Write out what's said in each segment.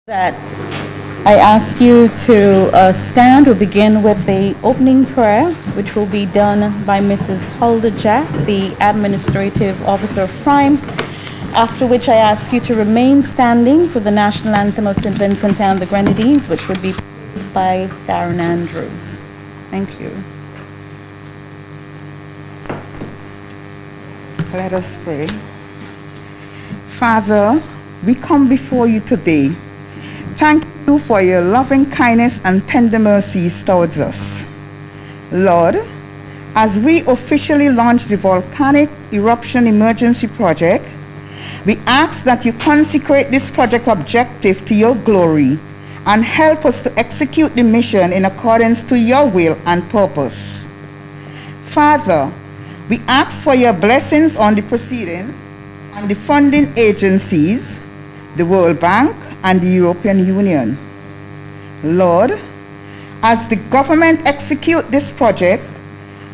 That I ask you to stand. We'll begin with the opening prayer, which will be done by Mrs. Hulda Jack, the Administrative Officer of Crime, after which I ask you to remain standing for the National Anthem of St. Vincent and the Grenadines, which will be played by Darren Andrews. Thank you. Let us pray. Father, we come before you today. Thank you for your loving kindness and tender mercies towards us. Lord, as we officially launch the Volcanic Eruption Emergency Project, we ask that you consecrate this project objective to your glory and help us to execute the mission in accordance to your will and purpose. Father, we ask for your blessings on the proceedings and the funding agencies, the World Bank, and the European Union. Lord, as the government execute this project,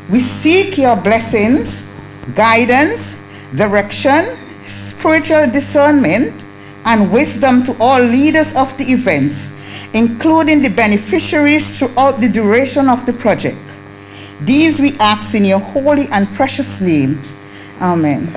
we seek your blessings, guidance, direction, spiritual discernment, and wisdom to all leaders of the events, including the beneficiaries throughout the duration of the project. These we ask in your holy and precious name. Amen.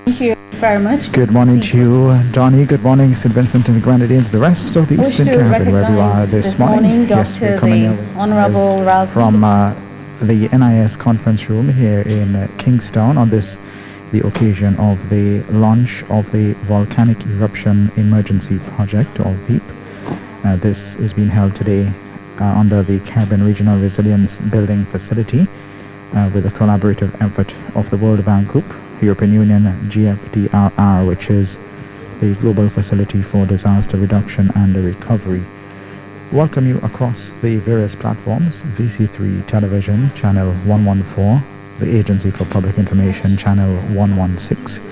Thank you very much. Good morning to you, Donnie. Good morning, St. Vincent and the Grenadines, the rest of the Eastern Caribbean, wherever you are this morning. Yes, we're coming Honorable Ralph from the NIS conference room here in Kingstown on the occasion of the launch of the Volcanic Eruption Emergency Project, or Veep. This is being held today under the Caribbean Regional Resilience Building Facility with a collaborative effort of the World Bank Group, European Union, GFDRR, which is the Global Facility for Disaster Reduction and Recovery. Welcome you across the various platforms: VC3 Television, Channel 114, the Agency for Public Information, Channel 116,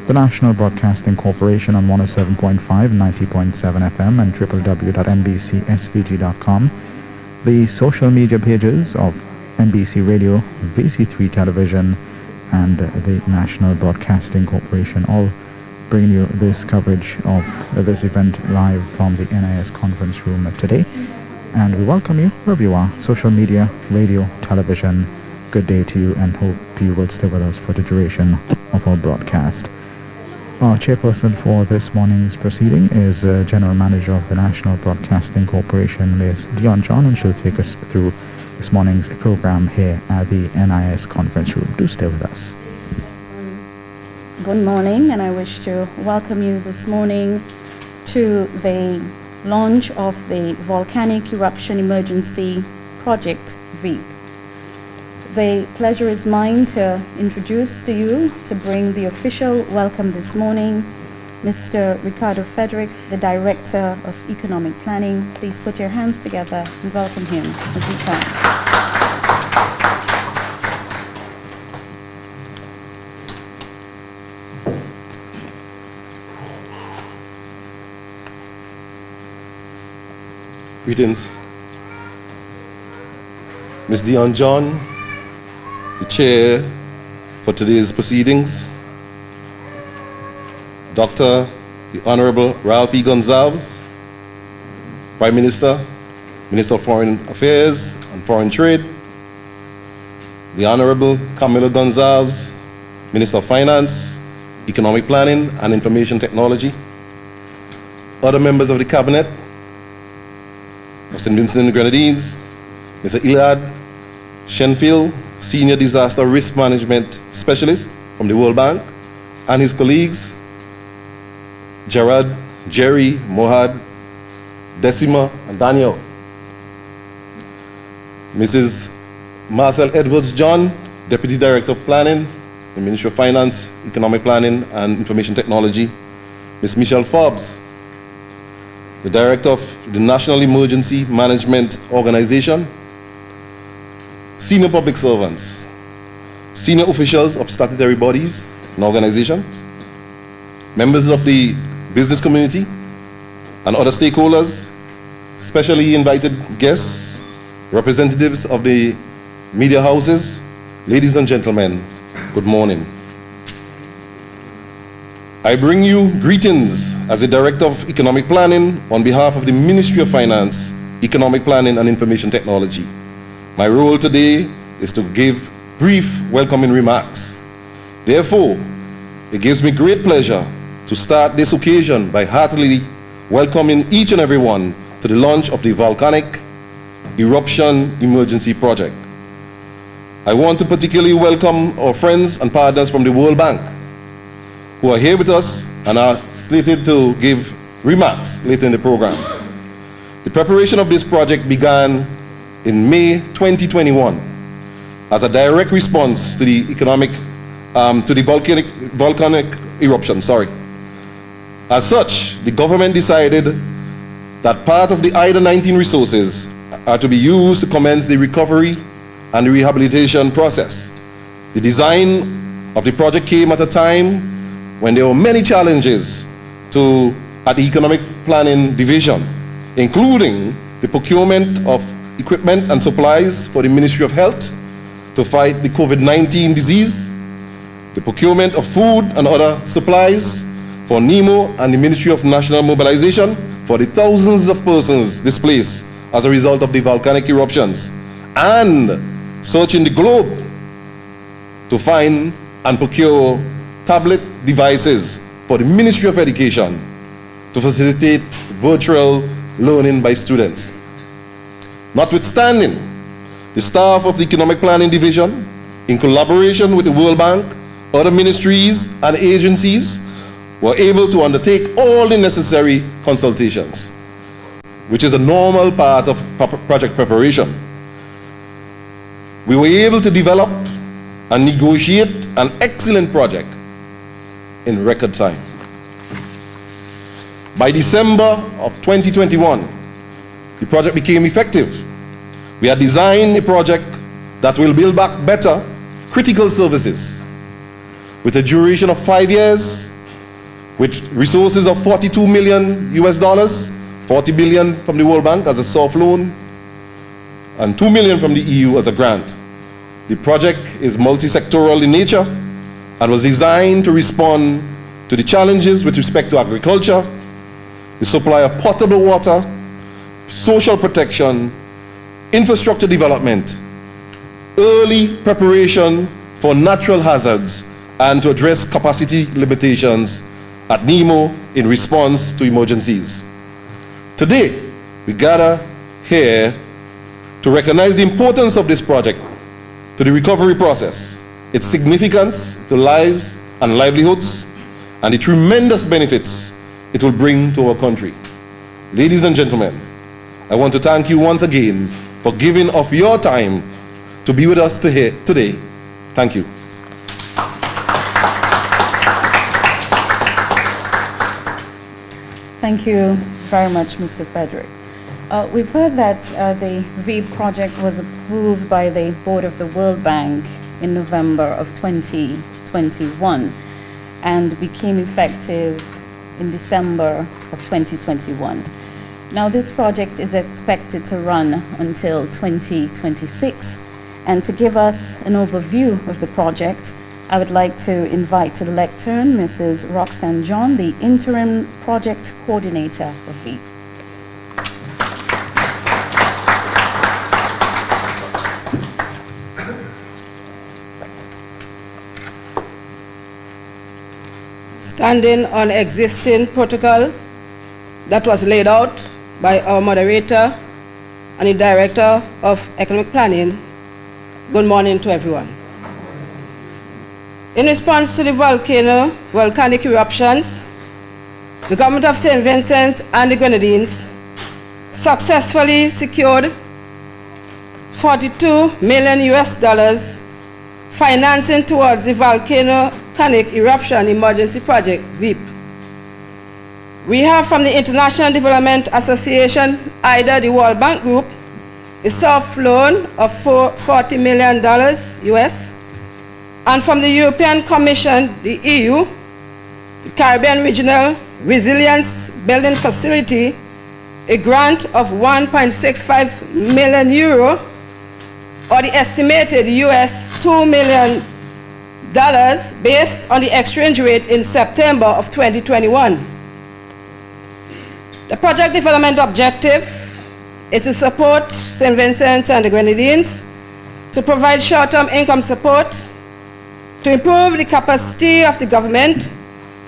the National Broadcasting Corporation on 107.5, 90.7 FM, and www.nbcsvg.com, the social media pages of NBC Radio, VC3 Television, and the National Broadcasting Corporation, all bringing you this coverage of this event live from the NIS conference room today. And we welcome you wherever you are, social media, radio, television. Good day to you, and hope you will stay with us for the duration of our broadcast. Our chairperson for this morning's proceeding is General Manager of the National Broadcasting Corporation, Ms. Dion John, and she'll take us through this morning's program here at the NIS conference room. Do stay with us. Good morning, and I wish to welcome you this morning to the launch of the Volcanic Eruption Emergency Project, Veep. The pleasure is mine to introduce to you, to bring the official welcome this morning, Mr. Ricardo Frederick, the Director of Economic Planning. Please put your hands together and welcome him as he comes. Greetings. Ms. Dion John, the chair for today's proceedings. Dr. the Honorable Ralph E. Gonzalez, Prime Minister, Minister of Foreign Affairs and Foreign Trade, the Honorable Camilo Gonzalez, Minister of Finance, Economic Planning and Information Technology, other members of the Cabinet of St. Vincent and the Grenadines, Mr. Ilad Shenfield, Senior Disaster Risk Management Specialist from the World Bank, and his colleagues, Gerard, Jerry, Mohad, Decima, and Daniel. Mrs. Marcel Edwards John, Deputy Director of Planning, the Ministry of Finance, Economic Planning and Information Technology. Ms. Michelle Forbes, the Director of the National Emergency Management Organization. Senior public servants, senior officials of statutory bodies and organizations, members of the business community and other stakeholders, specially invited guests, representatives of the media houses, ladies and gentlemen, good morning. I bring you greetings as the Director of Economic Planning on behalf of the Ministry of Finance, Economic Planning and Information Technology. My role today is to give brief welcoming remarks. Therefore, it gives me great pleasure to start this occasion by heartily welcoming each and everyone to the launch of the Volcanic Eruption Emergency Project. I want to particularly welcome our friends and partners from the World Bank who are here with us and are slated to give remarks later in the program. The preparation of this project began in May 2021 as a direct response to the volcanic eruption. As such, the government decided that part of the IDA-19 resources are to be used to commence the recovery and the rehabilitation process. The design of the project came at a time when there were many challenges at the Economic Planning Division, including the procurement of equipment and supplies for the Ministry of Health to fight the COVID-19 disease, the procurement of food and other supplies for NEMO and the Ministry of National Mobilization for the thousands of persons displaced as a result of the volcanic eruptions, and searching the globe to find and procure tablet devices for the Ministry of Education to facilitate virtual learning by students. Notwithstanding, the staff of the Economic Planning Division, in collaboration with the World Bank, other ministries and agencies, were able to undertake all the necessary consultations, which is a normal part of project preparation. We were able to develop and negotiate an excellent project in record time. By December of 2021, the project became effective. We had designed a project that will build back better critical services with a duration of 5 years, with resources of $42 million US, 40 billion from the World Bank as a soft loan, and 2 million from the EU as a grant. The project is multi-sectoral in nature and was designed to respond to the challenges with respect to agriculture, the supply of potable water, social protection, infrastructure development, early preparation for natural hazards, and to address capacity limitations at NEMO in response to emergencies. Today, we gather here to recognize the importance of this project to the recovery process, its significance to lives and livelihoods, and the tremendous benefits it will bring to our country. Ladies and gentlemen, I want to thank you once again for giving of your time to be with us today. Thank you. Thank you very much, Mr. Frederick. We've heard that the Veep project was approved by the Board of the World Bank in November of 2021 and became effective in December of 2021. Now, this project is expected to run until 2026. And to give us an overview of the project, I would like to invite to the lectern Mrs. Roxanne John, the Interim Project Coordinator of Veep. standing on existing protocol that was laid out by our moderator and the Director of Economic Planning. Good morning to everyone. In response to the volcanic eruptions, the government of St. Vincent and the Grenadines successfully secured $42 million financing towards the Volcanic Eruption Emergency Project, Veep. We have from the International Development Association, either the World Bank Group, a soft loan of $40 million US, and from the European Commission, the EU, the Caribbean Regional Resilience Building Facility, a grant of €1.65 million, or the estimated US $2 million based on the exchange rate in September of 2021. The project development objective is to support St. Vincent and the Grenadines, to provide short-term income support, to improve the capacity of the government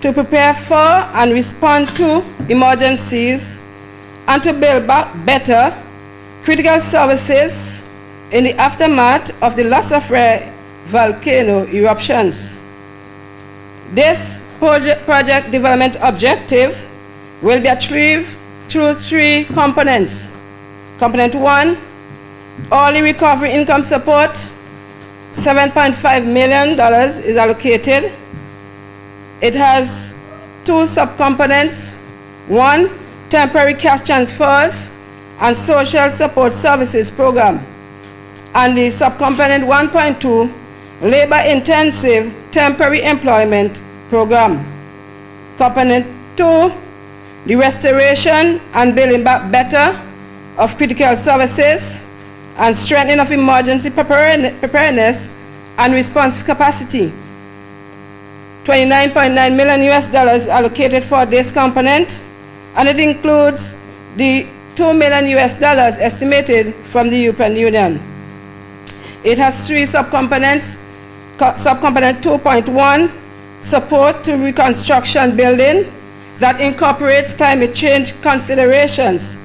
to prepare for and respond to emergencies, and to build back better critical services in the aftermath of the loss of rare volcano eruptions. This project development objective will be achieved through three components. Component 1, early recovery income support, $7.5 million is allocated. It has two subcomponents. 1, temporary cash transfers and social support services program. And the subcomponent 1.2, labor-intensive temporary employment program. Component 2, the restoration and building back better of critical services and strengthening of emergency preparedness and response capacity. $29.9 million allocated for this component, and it includes the $2 million estimated from the European Union. It has three subcomponents. Subcomponent 2.1, support to reconstruction building that incorporates climate change considerations.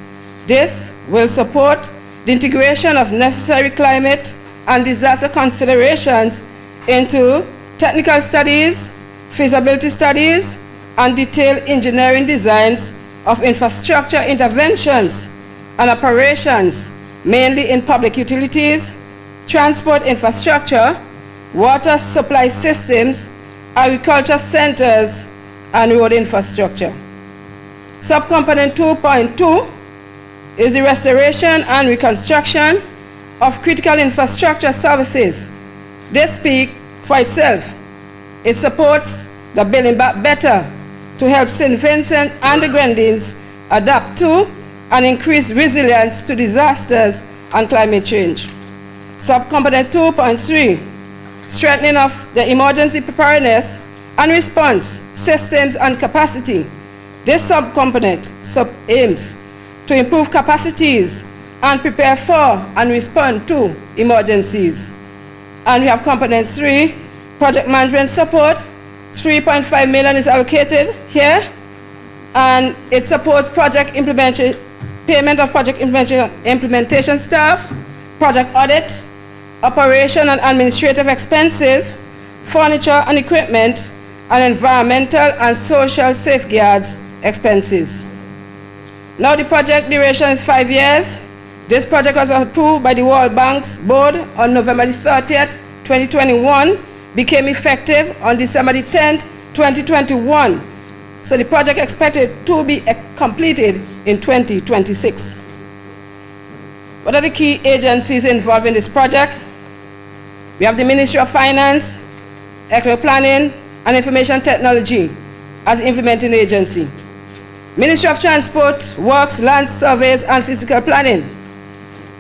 This will support the integration of necessary climate and disaster considerations into technical studies, feasibility studies, and detailed engineering designs of infrastructure interventions and operations, mainly in public utilities, transport infrastructure, water supply systems, agriculture centers, and road infrastructure. Subcomponent 2.2 is the restoration and reconstruction of critical infrastructure services. This speaks for itself. It supports the building back better to help St. Vincent and the Grenadines adapt to and increase resilience to disasters and climate change. Subcomponent 2.3, strengthening of the emergency preparedness and response systems and capacity. This subcomponent aims to improve capacities and prepare for and respond to emergencies. And we have component 3, project management support. $3.5 million is allocated here, and it supports project implementation, payment of project implementation staff, project audit, operation and administrative expenses, furniture and equipment, and environmental and social safeguards expenses. Now the project duration is 5 years. This project was approved by the World Bank's board on November 30th, 2021, became effective on December 10th, 2021. So the project expected to be completed in 2026. What are the key agencies involved in this project? We have the Ministry of Finance, Economic Planning, and Information Technology as implementing agency. Ministry of Transport, Works, Land Surveys, and Physical Planning.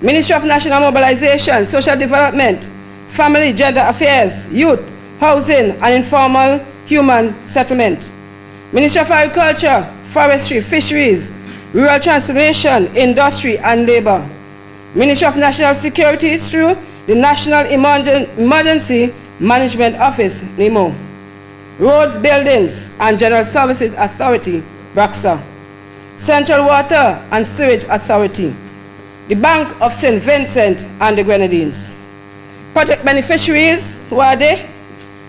Ministry of National Mobilization, Social Development, Family, Gender Affairs, Youth, Housing, and Informal Human Settlement. Ministry of Agriculture, Forestry, Fisheries, Rural Transformation, Industry, and Labor. Ministry of National Security through the National Emergency Management Office, NEMO. Roads, Buildings and General Services Authority, BRAXA, Central Water and Sewage Authority, the Bank of St. Vincent and the Grenadines. Project beneficiaries, who are they?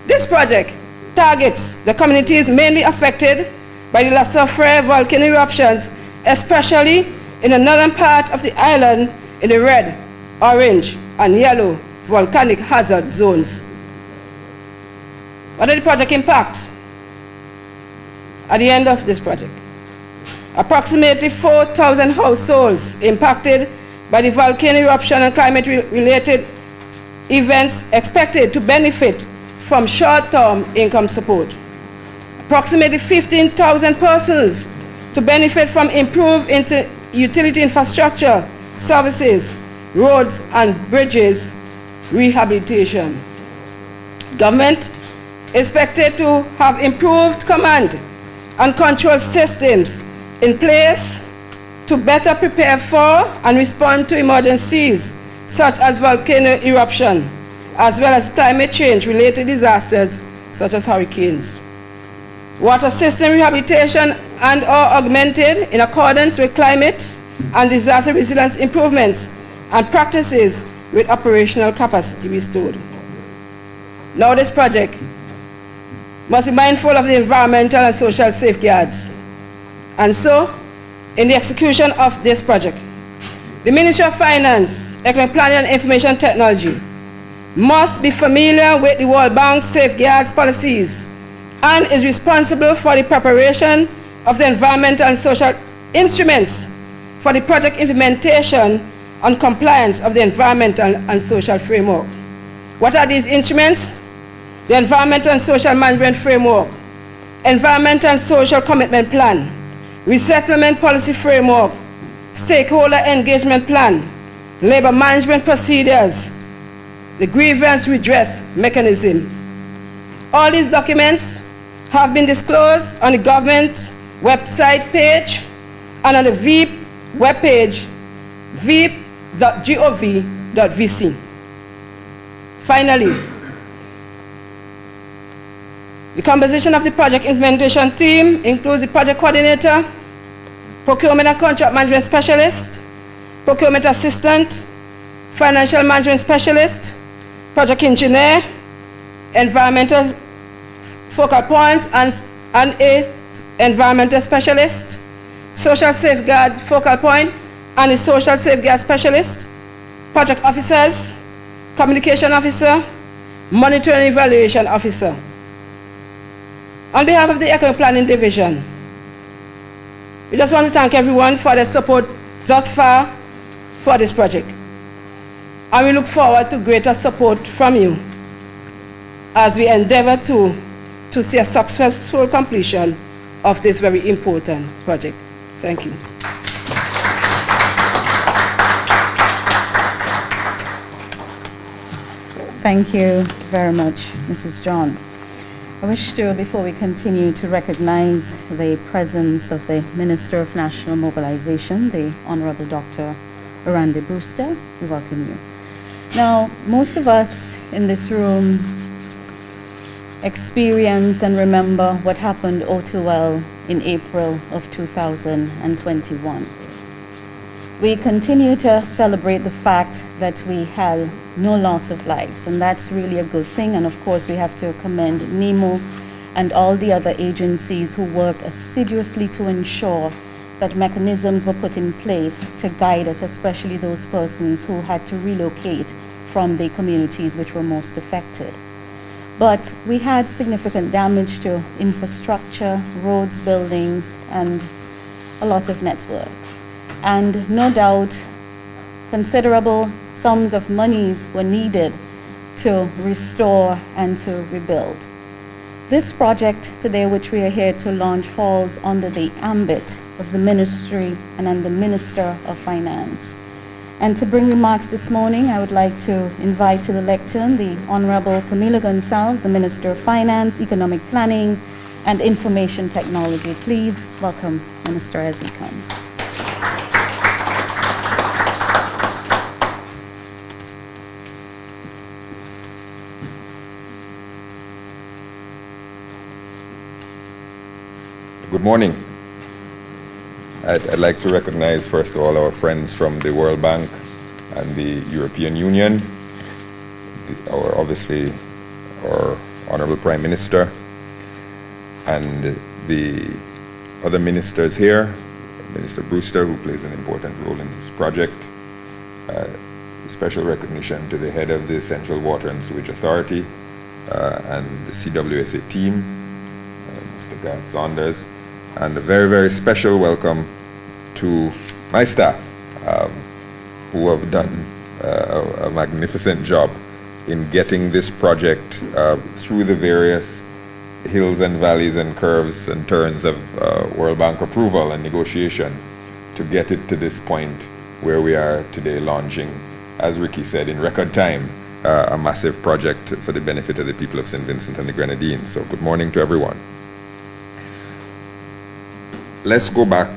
This project targets the communities mainly affected by the La Soufrière volcanic eruptions, especially in the northern part of the island in the red, orange, and yellow volcanic hazard zones. What are the project impact? At the end of this project, approximately 4,000 households impacted by the volcanic eruption and climate-related events expected to benefit from short-term income support. Approximately 15,000 persons to benefit from improved utility infrastructure, services, roads and bridges rehabilitation. Government is expected to have improved command and control systems in place to better prepare for and respond to emergencies such as volcanic eruption, as well as climate change-related disasters such as hurricanes. Water system rehabilitation and or augmented in accordance with climate and disaster resilience improvements and practices with operational capacity restored. Now this project must be mindful of the environmental and social safeguards. And so, in the execution of this project, the Ministry of Finance, Economic Planning and Information Technology must be familiar with the World Bank's safeguards policies and is responsible for the preparation of the environmental and social instruments for the project implementation and compliance of the environmental and social framework. What are these instruments? The Environmental and Social Management Framework, Environmental and Social Commitment Plan, Resettlement Policy Framework, Stakeholder Engagement Plan, Labor Management Procedures, the Grievance Redress Mechanism. All these documents have been disclosed on the government website page and on the Veep webpage, veep.gov.vc. Finally, the composition of the project implementation team includes the project coordinator, procurement and contract management specialist, procurement assistant, financial management specialist, project engineer, environmental focal points and a environmental specialist, social safeguard focal point and a social safeguard specialist, project officers, communication officer, monitoring and evaluation officer. On behalf of the Economic Planning Division, we just want to thank everyone for their support thus far for this project. And we look forward to greater support from you as we endeavor to see a successful completion of this very important project. Thank you. Thank you very much, Mrs. John. I wish to, before we continue, to recognize the presence of the Minister of National Mobilization, the Honorable Dr. Aranda Brewster. We welcome you. Now, most of us in this room experience and remember what happened all too well in April of 2021. We continue to celebrate the fact that we had no loss of lives, and that's really a good thing. And of course, we have to commend NEMO and all the other agencies who worked assiduously to ensure that mechanisms were put in place to guide us, especially those persons who had to relocate from the communities which were most affected. But we had significant damage to infrastructure, roads, buildings, and a lot of network. And no doubt, considerable sums of monies were needed to restore and to rebuild. This project today, which we are here to launch, falls under the ambit of the Ministry and under the Minister of Finance. And to bring remarks this morning, I would like to invite to the lectern the Honorable Camila Gonçalves, the Minister of Finance, Economic Planning, and Information Technology. Please welcome Minister as he comes. Good morning. I'd like to recognize, first of all, our friends from the World Bank and the European Union, obviously our Honorable Prime Minister, and the other ministers here, Minister Brewster, who plays an important role in this project. Special recognition to the head of the Central Water and Sewage Authority and the CWSA team, Mr. Garth Saunders, and a very, very special welcome to my staff, who have done a magnificent job in getting this project through the various hills and valleys and curves and turns of World Bank approval and negotiation to get it to this point where we are today, launching, as Ricky said, in record time, a massive project for the benefit of the people of St. Vincent and the Grenadines. So good morning to everyone. Let's go back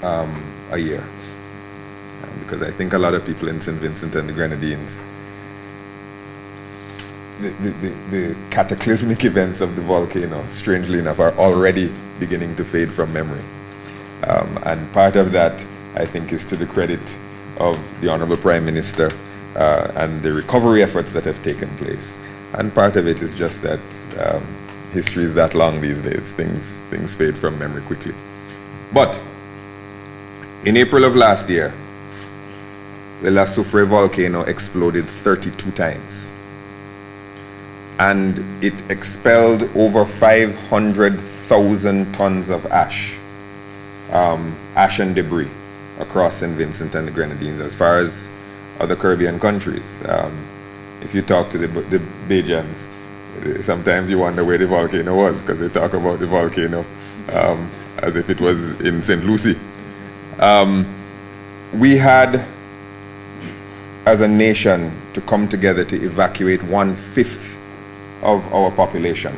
a year, because I think a lot of people in St. Vincent and the Grenadines, the cataclysmic events of the volcano, strangely enough, are already beginning to fade from memory. And part of that, I think, is to the credit of the Honorable Prime Minister and the recovery efforts that have taken place. And part of it is just that history is that long these days. Things fade from memory quickly. But in April of last year, the La Soufre volcano exploded 32 times. And it expelled over 500,000 tons of ash and debris across St. Vincent and the Grenadines, as far as other Caribbean countries. If you talk to the Bajans, sometimes you wonder where the volcano was, because they talk about the volcano as if it was in St. Lucie. We had, as a nation, to come together to evacuate 1/5 of our population.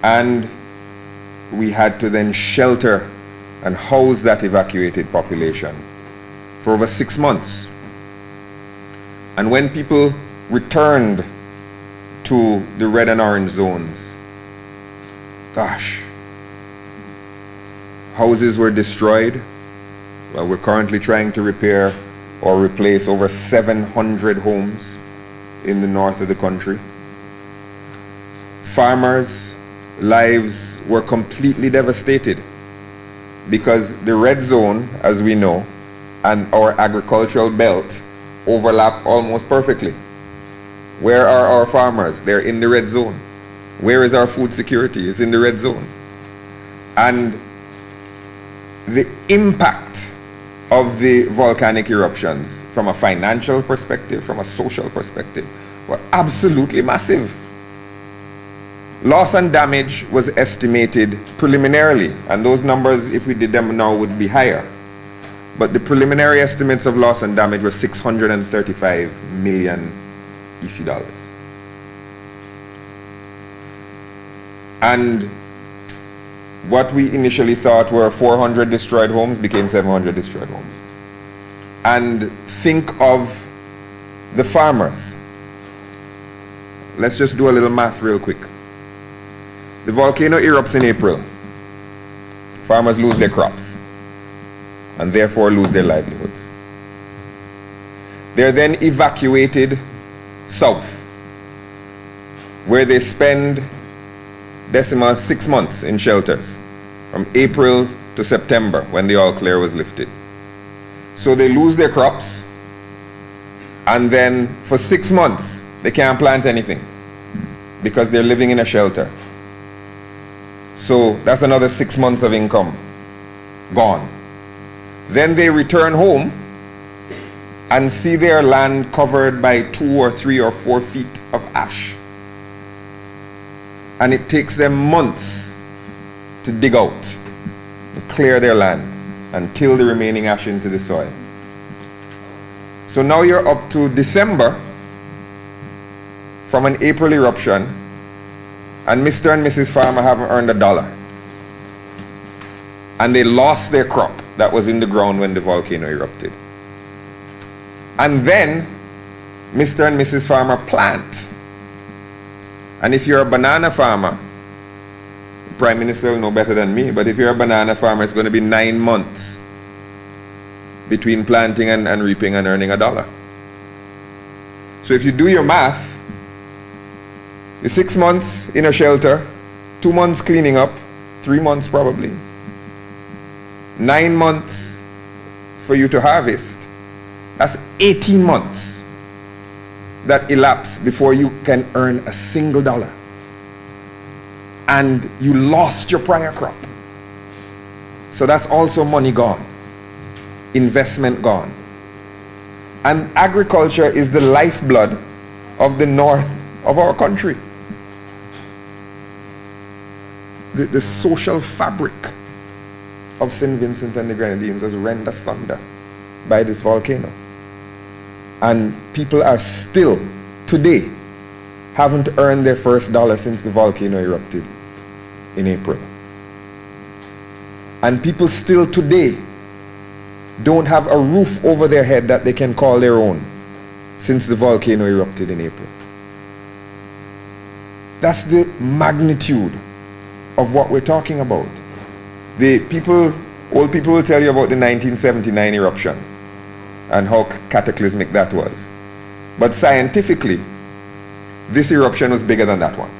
And we had to then shelter and house that evacuated population for over 6 months. And when people returned to the red and orange zones, gosh, houses were destroyed. Well, we're currently trying to repair or replace over 700 homes in the north of the country. Farmers' lives were completely devastated because the red zone, as we know, and our agricultural belt overlap almost perfectly. Where are our farmers? They're in the red zone. Where is our food security? It's in the red zone. And the impact of the volcanic eruptions from a financial perspective, from a social perspective, were absolutely massive. Loss and damage was estimated preliminarily, and those numbers, if we did them now, would be higher. But the preliminary estimates of loss and damage were 635 million EC dollars. And what we initially thought were 400 destroyed homes became 700 destroyed homes. And think of the farmers. Let's just do a little math real quick. The volcano erupts in April. Farmers lose their crops and therefore lose their livelihoods. They're then evacuated south, where they spend 6 months in shelters, from April to September, when the all clear was lifted. So they lose their crops, and then for 6 months they can't plant anything because they're living in a shelter. So that's another 6 months of income gone. Then they return home and see their land covered by 2 or 3 or 4 feet of ash. And it takes them months to dig out, and clear their land, and till the remaining ash into the soil. So now you're up to December from an April eruption, and Mr. and Mrs. Farmer haven't earned $1. And they lost their crop that was in the ground when the volcano erupted. And then Mr. and Mrs. Farmer plant. And if you're a banana farmer, Prime Minister will know better than me, but if you're a banana farmer, it's going to be 9 months between planting and reaping and earning $1. So if you do your math, you're 6 months in a shelter, 2 months cleaning up, 3 months probably, 9 months for you to harvest. That's 18 months that elapse before you can earn a single dollar. And you lost your prior crop. So that's also money gone, investment gone. And agriculture is the lifeblood of the north of our country. The social fabric of St. Vincent and the Grenadines was rent asunder by this volcano. And people are still, today, haven't earned their first dollar since the volcano erupted in April. And people still today don't have a roof over their head that they can call their own since the volcano erupted in April. That's the magnitude of what we're talking about. Old people will tell you about the 1979 eruption and how cataclysmic that was. But scientifically, this eruption was bigger than that one.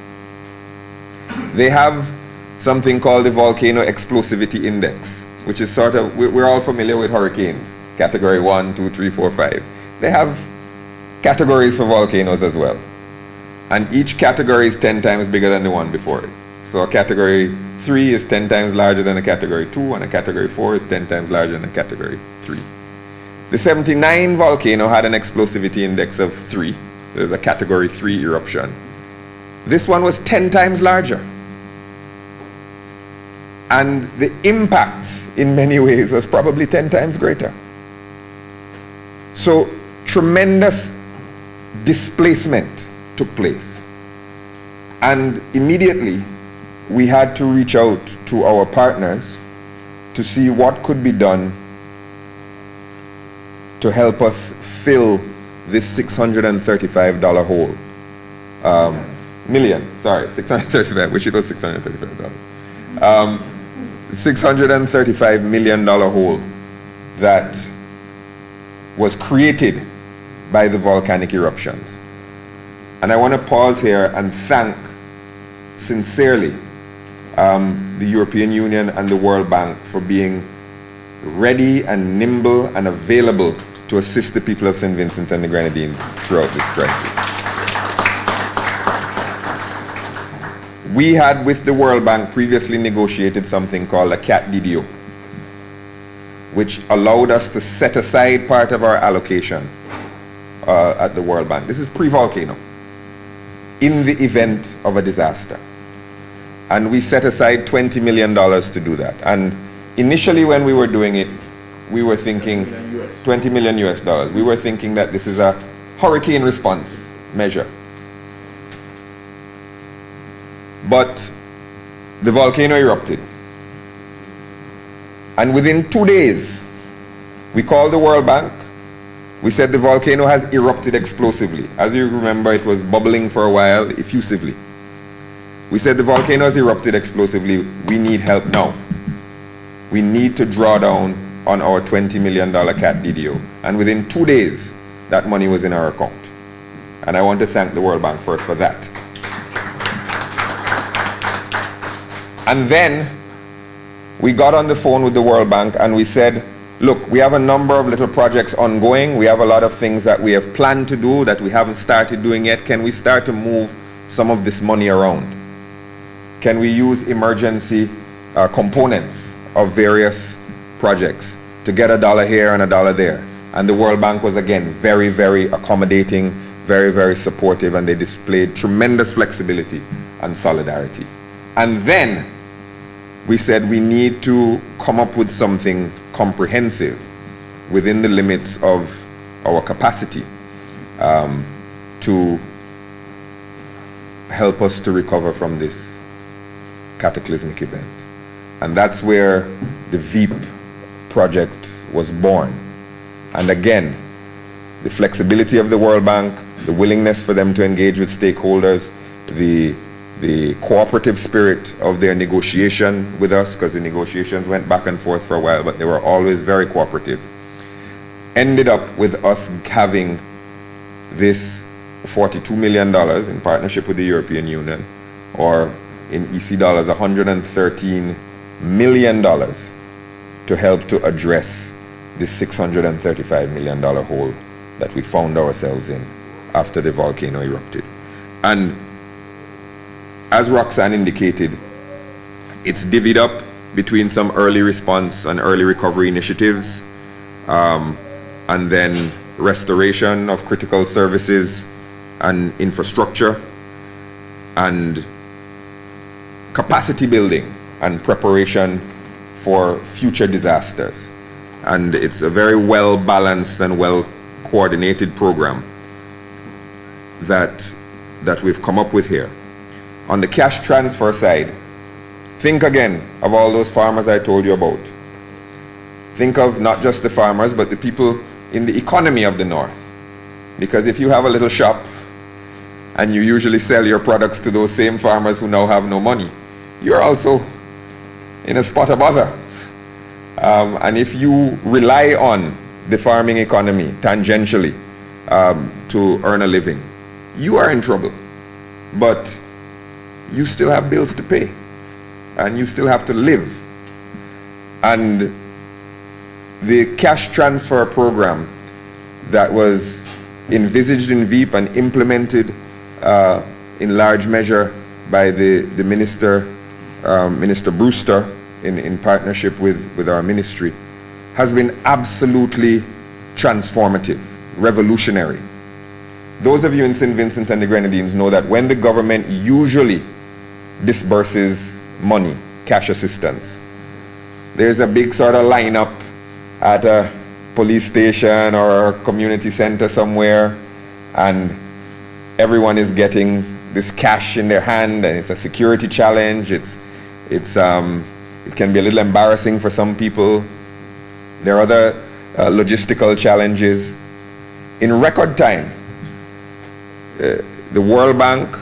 They have something called the Volcano Explosivity Index, which is sort of, we're all familiar with hurricanes, category 1, 2, 3, 4, 5. They have categories for volcanoes as well. And each category is 10 times bigger than the one before it. So a category 3 is 10 times larger than a category 2, and a category 4 is 10 times larger than a category 3. The 79 volcano had an explosivity index of 3. There's a category 3 eruption. This one was 10 times larger. And the impact in many ways was probably 10 times greater. So tremendous displacement took place. And immediately we had to reach out to our partners to see what could be done to help us fill this $635 hole. $635, wish it was $635. $635 million hole that was created by the volcanic eruptions. And I want to pause here and thank sincerely the European Union and the World Bank for being ready and nimble and available to assist the people of St. Vincent and the Grenadines throughout this crisis. We had, with the World Bank, previously negotiated something called a CAT DDO, which allowed us to set aside part of our allocation at the World Bank. This is pre-volcano, in the event of a disaster. And we set aside $20 million to do that. And initially when we were doing it, we were thinking $20 million US. We were thinking that this is a hurricane response measure. But the volcano erupted. And within 2 days, we called the World Bank. We said the volcano has erupted explosively. As you remember, it was bubbling for a while, effusively. We said the volcano has erupted explosively. We need help now. We need to draw down on our $20 million CAT DDO. And within 2 days, that money was in our account. And I want to thank the World Bank first for that. And then we got on the phone with the World Bank and we said, look, we have a number of little projects ongoing. We have a lot of things that we have planned to do that we haven't started doing yet. Can we start to move some of this money around? Can we use emergency components of various projects to get $1 here and $1 there? And the World Bank was, again, very, very accommodating, very, very supportive, and they displayed tremendous flexibility and solidarity. And then we said we need to come up with something comprehensive within the limits of our capacity to help us to recover from this cataclysmic event. And that's where the Veep project was born. And again, the flexibility of the World Bank, the willingness for them to engage with stakeholders, the the cooperative spirit of their negotiation with us, because the negotiations went back and forth for a while, but they were always very cooperative, ended up with us having this $42 million in partnership with the European Union, or in EC dollars, $113 million to help to address this $635 million hole that we found ourselves in after the volcano erupted. And as Roxanne indicated, it's divvied up between some early response and early recovery initiatives, and then restoration of critical services and infrastructure, and capacity building and preparation for future disasters. And it's a very well balanced and well coordinated program that we've come up with here. On the cash transfer side, think again of all those farmers I told you about. Think of not just the farmers, but the people in the economy of the North. Because if you have a little shop and you usually sell your products to those same farmers who now have no money, you're also in a spot of bother. And if you rely on the farming economy tangentially to earn a living, you are in trouble. But you still have bills to pay, and you still have to live. And the cash transfer program that was envisaged in Veep and implemented in large measure by the Minister Brewster in partnership with our ministry has been absolutely transformative, revolutionary. Those of you in St. Vincent and the Grenadines know that when the government usually disburses money, cash assistance, there's a big sort of lineup at a police station or a community center somewhere, and everyone is getting this cash in their hand, and it's a security challenge. It can be a little embarrassing for some people. There are other logistical challenges. In record time, the World Bank,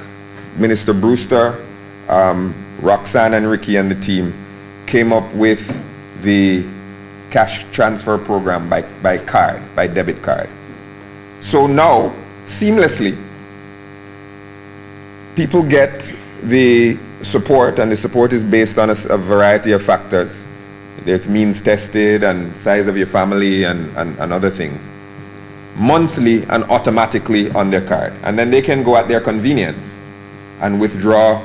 Minister Brewster, Roxanne and Ricky and the team came up with the cash transfer program by card, by debit card. So now, seamlessly, people get the support, and the support is based on a variety of factors. There's means tested and size of your family and other things. Monthly and automatically on their card. And then they can go at their convenience and withdraw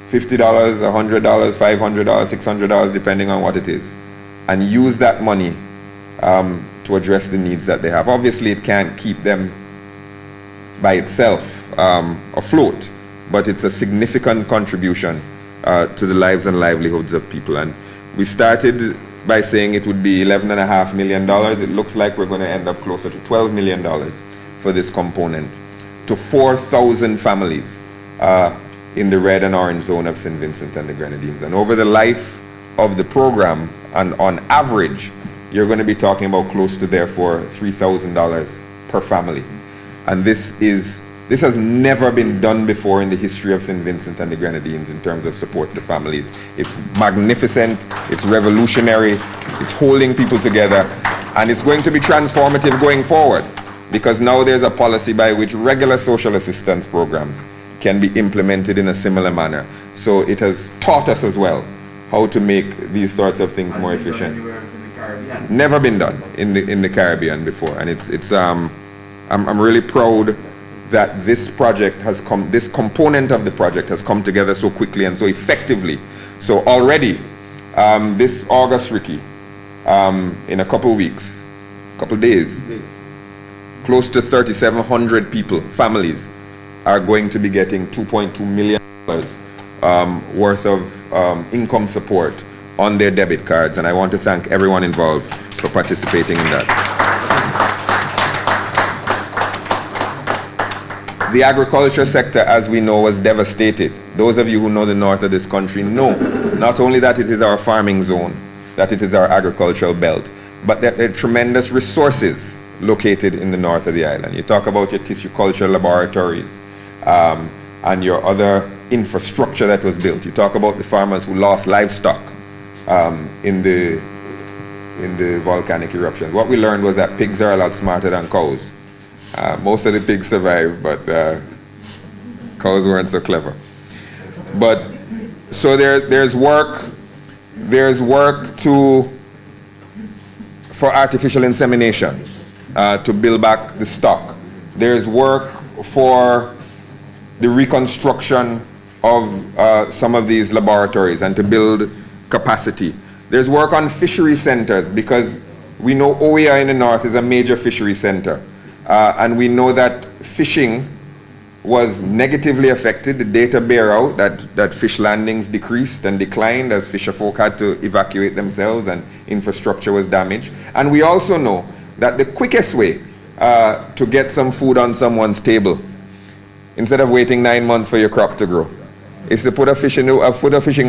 $50, $100, $500, $600, depending on what it is, and use that money to address the needs that they have. Obviously, it can't keep them by itself afloat, but it's a significant contribution to the lives and livelihoods of people. And we started by saying it would be $11.5 million. It looks like we're going to end up closer to $12 million for this component, to 4,000 families in the red and orange zone of St. Vincent and the Grenadines. And over the life of the program, and on average, you're going to be talking about close to, therefore, $3,000 per family. And this has never been done before in the history of St. Vincent and the Grenadines in terms of support to families. It's magnificent, it's revolutionary, it's holding people together, and it's going to be transformative going forward, because now there's a policy by which regular social assistance programs can be implemented in a similar manner. So it has taught us as well how to make these sorts of things more efficient. Never been done in the Caribbean before, and I'm really proud that this project has come, this component of the project has come together so quickly and so effectively. So already, this August, Ricky, in a couple weeks, couple days, close to 3,700 people, families, are going to be getting $2.2 million worth of income support on their debit cards. And I want to thank everyone involved for participating in that. The agriculture sector, as we know, was devastated. Those of you who know the north of this country know not only that it is our farming zone, that it is our agricultural belt, but that there are tremendous resources located in the north of the island. You talk about your tissue culture laboratories and your other infrastructure that was built. You talk about the farmers who lost livestock in the volcanic eruptions. What we learned was that pigs are a lot smarter than cows. Most of the pigs survived, but cows weren't so clever. But so there's work for artificial insemination to build back the stock. There's work for the reconstruction of some of these laboratories and to build capacity. There's work on fishery centers, because we know OEI in the north is a major fishery center. And we know that fishing was negatively affected. The data bear out that fish landings decreased and declined as fisherfolk had to evacuate themselves and infrastructure was damaged. And we also know that the quickest way to get some food on someone's table, instead of waiting 9 months for your crop to grow, is to put a fishing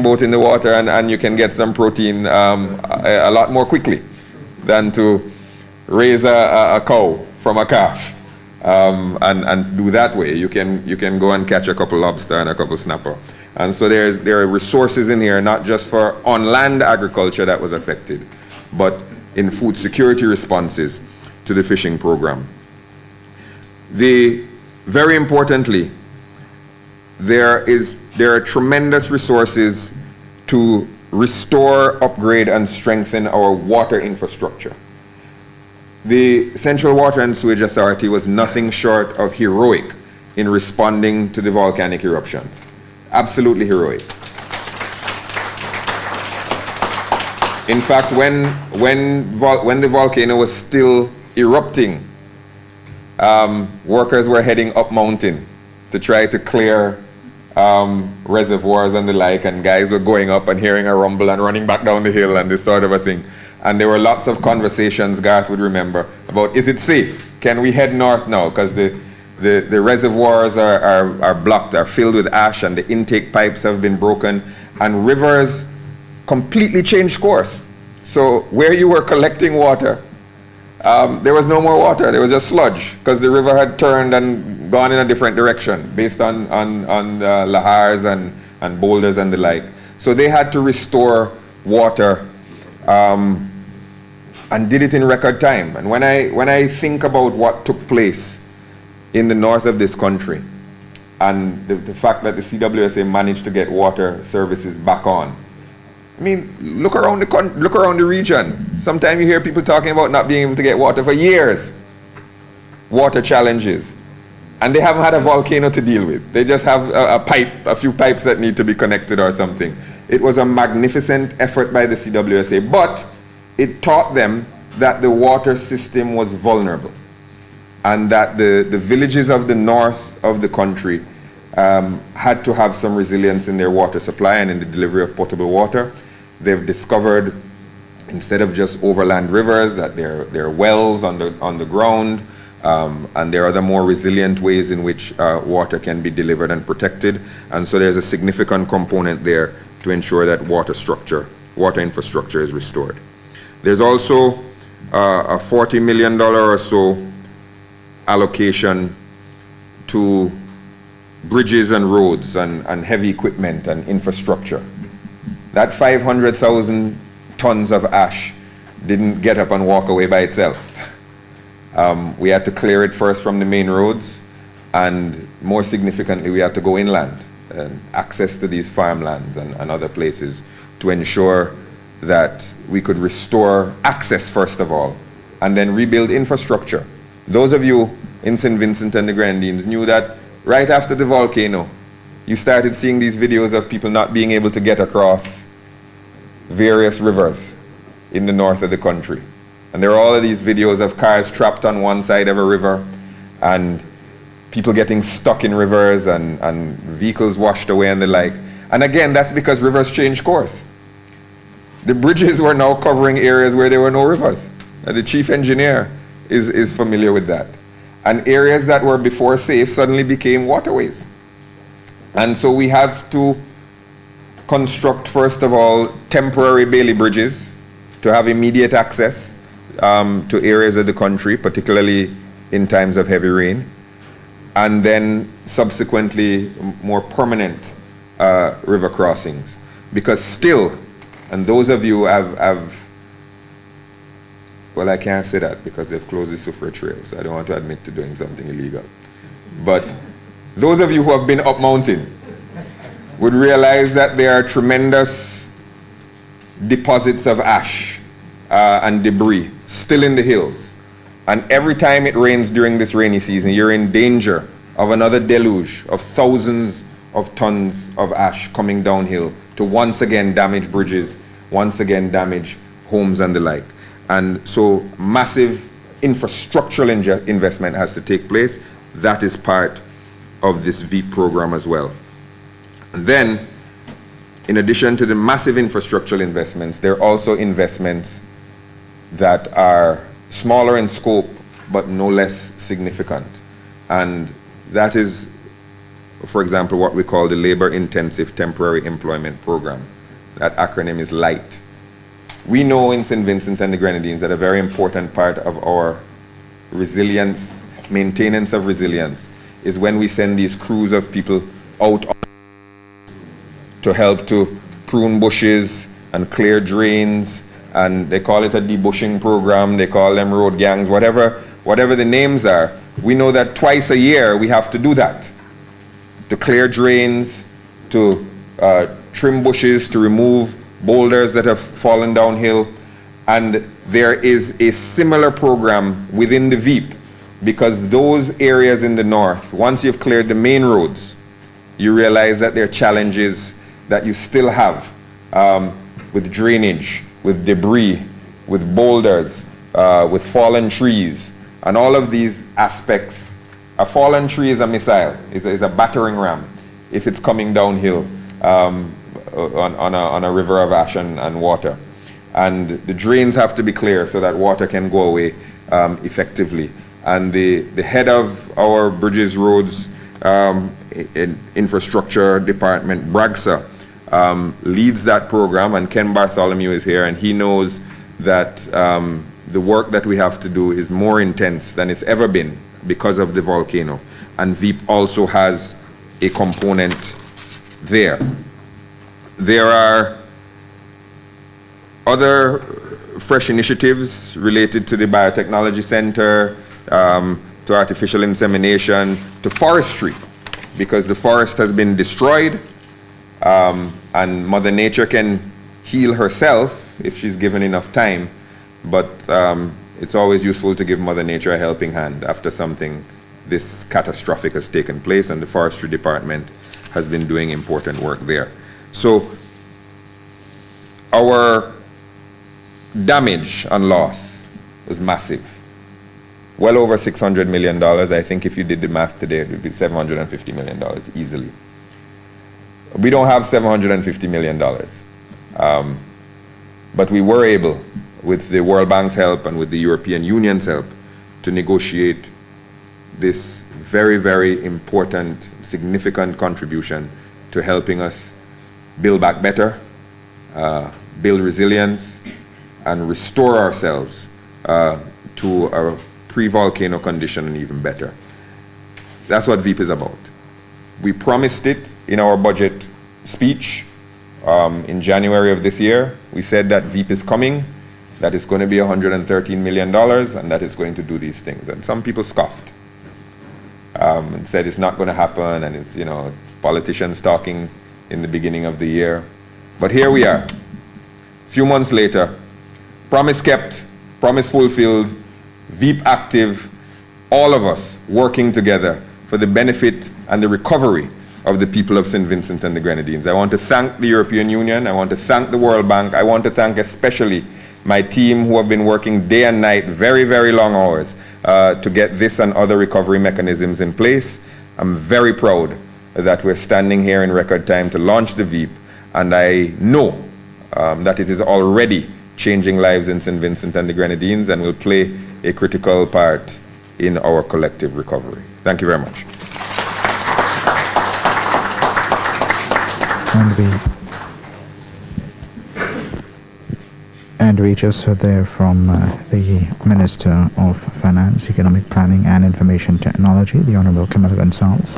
boat in the water, and you can get some protein a lot more quickly than to raise a cow from a calf. And do that way. You can go and catch a couple lobster and a couple snapper. And so there are resources in here, not just for on-land agriculture that was affected, but in food security responses to the fishing program. Very importantly, there are tremendous resources to restore, upgrade, and strengthen our water infrastructure. The Central Water and Sewage Authority was nothing short of heroic in responding to the volcanic eruptions. Absolutely heroic. In fact, when the volcano was still erupting, workers were heading up mountain to try to clear reservoirs and the like, and guys were going up and hearing a rumble and running back down the hill and this sort of a thing. And there were lots of conversations, Garth would remember, about, is it safe? Can we head north now? Because the reservoirs are blocked, are filled with ash, and the intake pipes have been broken, and rivers completely changed course. So where you were collecting water, there was no more water, there was just sludge, because the river had turned and gone in a different direction based on lahars and boulders and the like. So they had to restore water and did it in record time. And when I think about what took place in the north of this country, and the fact that the CWSA managed to get water services back on, I mean, look around the region. Sometimes you hear people talking about not being able to get water for years. Water challenges. And they haven't had a volcano to deal with. They just have a few pipes that need to be connected or something. It was a magnificent effort by the CWSA, but it taught them that the water system was vulnerable, and that the villages of the north of the country had to have some resilience in their water supply and in the delivery of potable water. They've discovered, instead of just overland rivers, that there are wells on the ground, and there are other more resilient ways in which water can be delivered and protected. And so there's a significant component there to ensure that water infrastructure is restored. There's also a $40 million or so allocation to bridges and roads and heavy equipment and infrastructure. That 500,000 tons of ash didn't get up and walk away by itself. We had to clear it first from the main roads, and more significantly, we had to go inland and access to these farmlands and other places to ensure that we could restore access first of all, and then rebuild infrastructure. Those of you in St. Vincent and the Grenadines knew that right after the volcano, you started seeing these videos of people not being able to get across various rivers in the north of the country. And there are all of these videos of cars trapped on one side of a river, and people getting stuck in rivers, and vehicles washed away and the like. And again, that's because rivers change course. The bridges were now covering areas where there were no rivers. The chief engineer is familiar with that. And areas that were before safe suddenly became waterways. And so we have to construct, first of all, temporary Bailey bridges to have immediate access to areas of the country, particularly in times of heavy rain. And then subsequently more permanent river crossings. Because still, and those of you have well, I can't say that because they've closed the Sufra Trail, so I don't want to admit to doing something illegal. But those of you who have been up mountain would realize that there are tremendous deposits of ash and debris still in the hills. And every time it rains during this rainy season, you're in danger of another deluge of thousands of tons of ash coming downhill to once again damage bridges, once again damage homes and the like. And so massive infrastructural investment has to take place. That is part of this Veep program as well. And then, in addition to the massive infrastructural investments, there are also investments that are smaller in scope, but no less significant. And that is, for example, what we call the Labor-Intensive Temporary Employment Program. That acronym is LIGHT. We know in St. Vincent and the Grenadines that a very important part of our resilience, maintenance of resilience, is when we send these crews of people out to help to prune bushes and clear drains, and they call it a debushing program, they call them road gangs, whatever the names are. We know that twice a year we have to do that, to clear drains, to trim bushes, to remove boulders that have fallen downhill. And there is a similar program within the Veep, because those areas in the north, once you've cleared the main roads, you realize that there are challenges that you still have with drainage, with debris, with boulders, with fallen trees, and all of these aspects. A fallen tree is a missile, is a battering ram if it's coming downhill on a river of ash and water. And the drains have to be clear so that water can go away effectively. And the head of our bridges, roads, infrastructure department, Bragsa, leads that program, and Ken Bartholomew is here, and he knows that the work that we have to do is more intense than it's ever been because of the volcano. And Veep also has a component there. There are other fresh initiatives related to the Biotechnology Center, to artificial insemination, to forestry, because the forest has been destroyed, and Mother Nature can heal herself if she's given enough time, but it's always useful to give Mother Nature a helping hand after something this catastrophic has taken place, and the forestry department has been doing important work there. So our damage and loss was massive. Well over $600 million. I think if you did the math today, it would be $750 million easily. We don't have $750 million. But we were able, with the World Bank's help and with the European Union's help, to negotiate this very, very important, significant contribution to helping us build back better, build resilience, and restore ourselves to a pre-volcano condition and even better. That's what Veep is about. We promised it in our budget speech in January of this year. We said that Veep is coming, that it's going to be $113 million, and that it's going to do these things. And some people scoffed and said it's not going to happen, and it's, politicians talking in the beginning of the year. But here we are, a few months later, promise kept, promise fulfilled, Veep active, all of us working together for the benefit and the recovery of the people of St. Vincent and the Grenadines. I want to thank the European Union, I want to thank the World Bank, I want to thank especially my team who have been working day and night, very, very long hours, to get this and other recovery mechanisms in place. I'm very proud that we're standing here in record time to launch the Veep, and I know that it is already changing lives in St. Vincent and the Grenadines and will play a critical part in our collective recovery. Thank you very much. And we just heard there from the Minister of Finance, Economic Planning and Information Technology, the Honorable Camilla Gonzalez.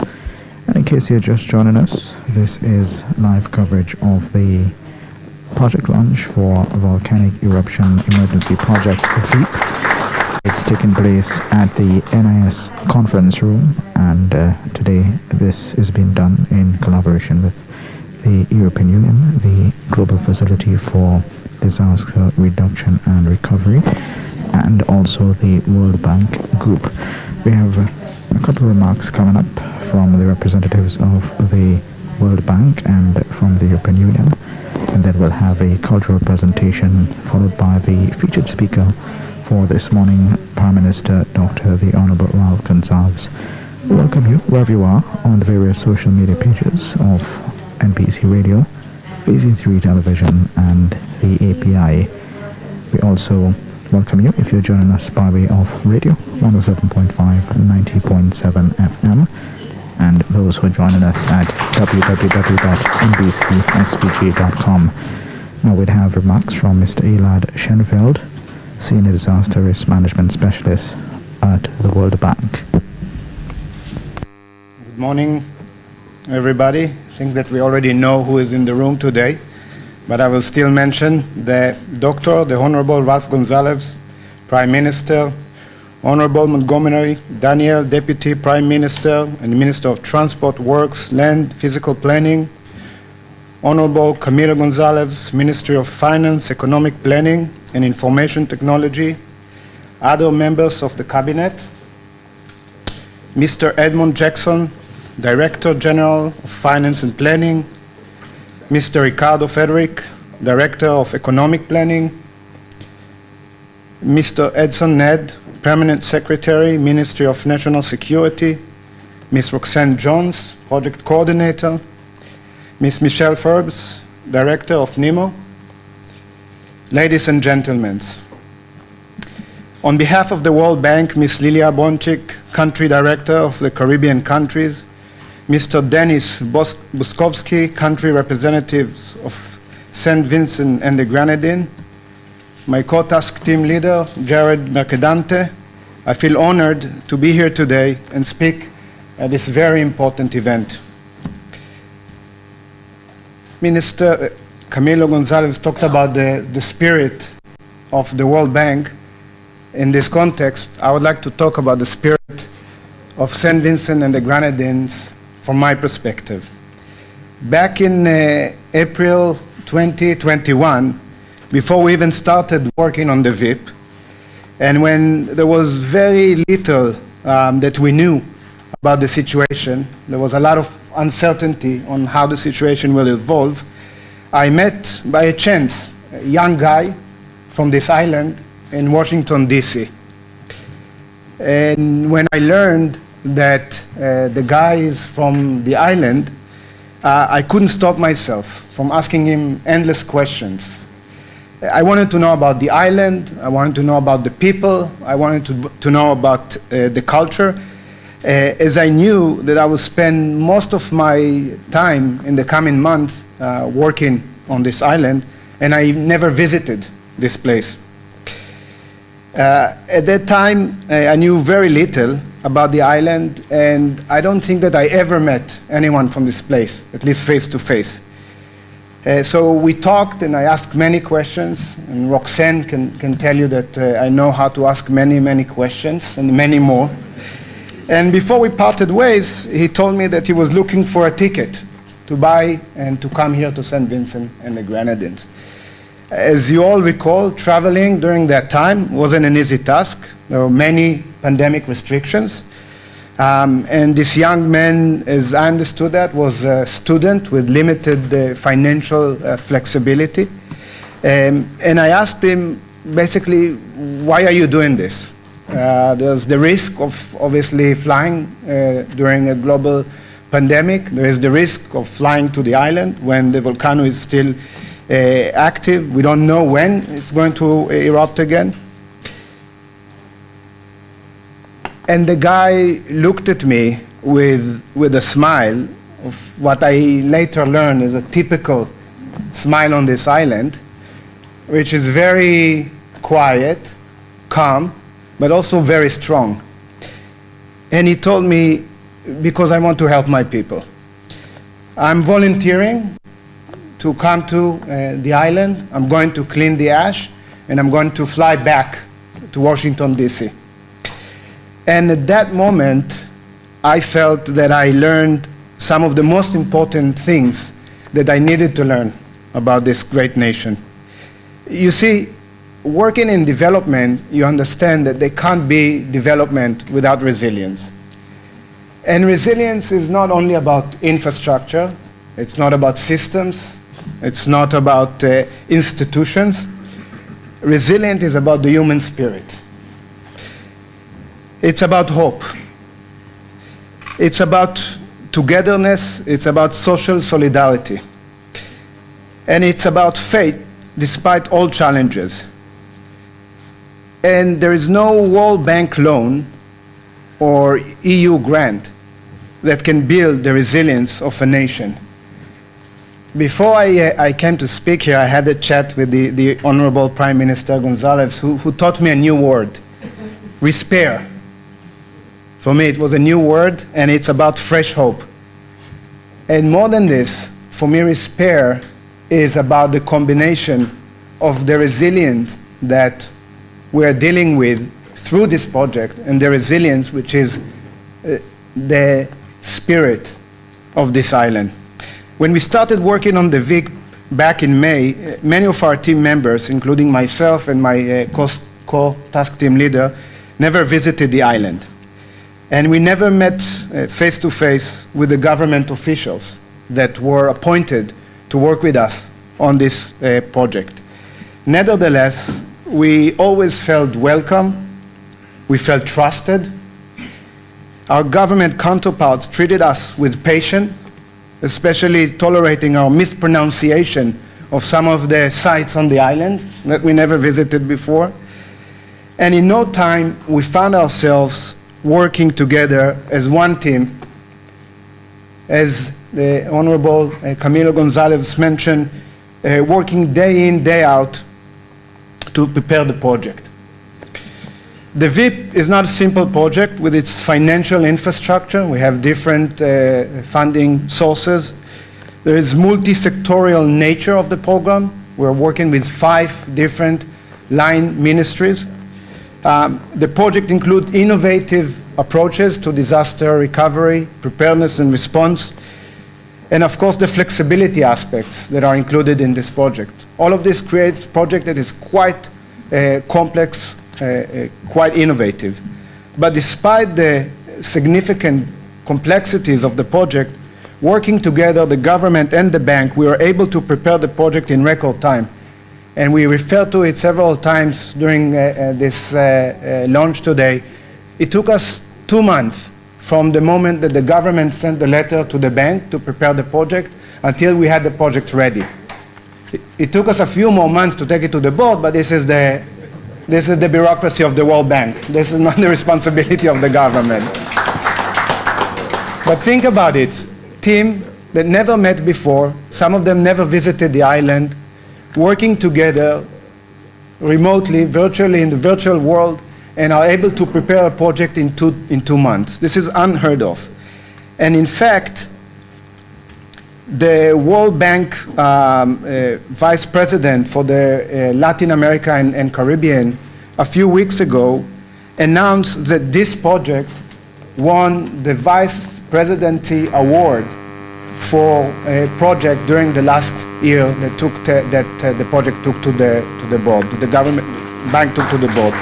And in case you're just joining us, this is live coverage of the project launch for Volcanic Eruption Emergency Project Veep. It's taken place at the NIS conference room, and today this is being done in collaboration with the European Union, the Global Facility for Disaster Reduction and Recovery, and also the World Bank Group. We have a couple of remarks coming up from the representatives of the World Bank and from the European Union, and then we'll have a cultural presentation followed by the featured speaker for this morning, Prime Minister Dr. the Honorable Ralph Gonsalves. We welcome you wherever you are on the various social media pages of NBC Radio, VC3 Television, and the API. We also welcome you if you're joining us by way of radio, 107.5, 90.7 FM, and those who are joining us at www.nbcsvg.com. Now we'd have remarks from Mr. Elad Schenfeld, Senior Disaster Risk Management Specialist at the World Bank. Good morning, everybody. I think that we already know who is in the room today, but I will still mention the Dr. the Honorable Ralph Gonsalves, Prime Minister, Honorable Montgomery Daniel, Deputy Prime Minister and Minister of Transport, Works, Land, Physical Planning, Honorable Camilo Gonsalves, Ministry of Finance, Economic Planning and Information Technology, other members of the Cabinet, Mr. Edmund Jackson, Director General of Finance and Planning, Mr. Ricardo Frederick, Director of Economic Planning, Mr. Edson Ned, Permanent Secretary, Ministry of National Security, Ms. Roxanne Jones, Project Coordinator, Ms. Michelle Forbes, Director of NEMO. Ladies and gentlemen, on behalf of the World Bank, Ms. Lilia Bonchik, Country Director of the Caribbean countries, Mr. Denis Buskovsky, Country Representatives of St. Vincent and the Grenadines, my co-task team leader, Jared Mercadante, I feel honored to be here today and speak at this very important event. Minister Camilo Gonsalves talked about the spirit of the World Bank. In this context, I would like to talk about the spirit of St. Vincent and the Grenadines from my perspective. Back in April 2021, before we even started working on the Veep, and when there was very little that we knew about the situation, there was a lot of uncertainty on how the situation will evolve, I met by a chance a young guy from this island in Washington, D.C. And when I learned that the guy is from the island, I couldn't stop myself from asking him endless questions. I wanted to know about the island, I wanted to know about the people, I wanted to know about the culture, as I knew that I would spend most of my time in the coming month working on this island, and I never visited this place. At that time, I knew very little about the island, and I don't think that I ever met anyone from this place, at least face to face. So we talked, and I asked many questions, and Roxanne can tell you that I know how to ask many, many questions, and many more. And before we parted ways, he told me that he was looking for a ticket to buy and to come here to St. Vincent and the Grenadines. As you all recall, traveling during that time wasn't an easy task. There were many pandemic restrictions. And this young man, as I understood that, was a student with limited financial flexibility. And I asked him, basically, why are you doing this? There's the risk of obviously flying during a global pandemic. There is the risk of flying to the island when the volcano is still active. We don't know when it's going to erupt again. And the guy looked at me with a smile of what I later learned is a typical smile on this island, which is very quiet, calm, but also very strong. And he told me, because I want to help my people. I'm volunteering to come to the island. I'm going to clean the ash, and I'm going to fly back to Washington, D.C. And at that moment, I felt that I learned some of the most important things that I needed to learn about this great nation. You see, working in development, you understand that there can't be development without resilience. And resilience is not only about infrastructure, it's not about systems, it's not about institutions. Resilient is about the human spirit. It's about hope. It's about togetherness, it's about social solidarity. And it's about faith despite all challenges. And there is no World Bank loan or EU grant that can build the resilience of a nation. Before I came to speak here, I had a chat with the Honorable Prime Minister Gonzalez, who taught me a new word, respair. For me, it was a new word, and it's about fresh hope. And more than this, for me, respair is about the combination of the resilience that we are dealing with through this project and the resilience which is the spirit of this island. When we started working on the Veep back in May, many of our team members, including myself and my co-task team leader, never visited the island. And we never met face-to-face with the government officials that were appointed to work with us on this project. Nevertheless, we always felt welcome, we felt trusted. Our government counterparts treated us with patience, especially tolerating our mispronunciation of some of the sites on the island that we never visited before. And in no time, we found ourselves working together as one team. As the Honorable Camilo Gonzalez mentioned, working day in, day out to prepare the project. The Veep is not a simple project with its financial infrastructure. We have different funding sources. There is multi-sectorial nature of the program. We're working with 5 different line ministries. The project includes innovative approaches to disaster recovery, preparedness and response, and of course the flexibility aspects that are included in this project. All of this creates a project that is quite complex, quite innovative. But despite the significant complexities of the project, working together, the government and the bank, we were able to prepare the project in record time. And we referred to it several times during this launch today. It took us 2 months from the moment that the government sent the letter to the bank to prepare the project until we had the project ready. It took us a few more months to take it to the board, but this is the bureaucracy of the World Bank. This is not the responsibility of the government. But think about it. Team that never met before, some of them never visited the island, working together remotely, virtually in the virtual world, and are able to prepare a project in two months. This is unheard of. And in fact, the World Bank Vice President for the Latin America and Caribbean a few weeks ago announced that this project won the Vice Presidency Award for a project during the last year that the project took to the board, the government bank took to the board.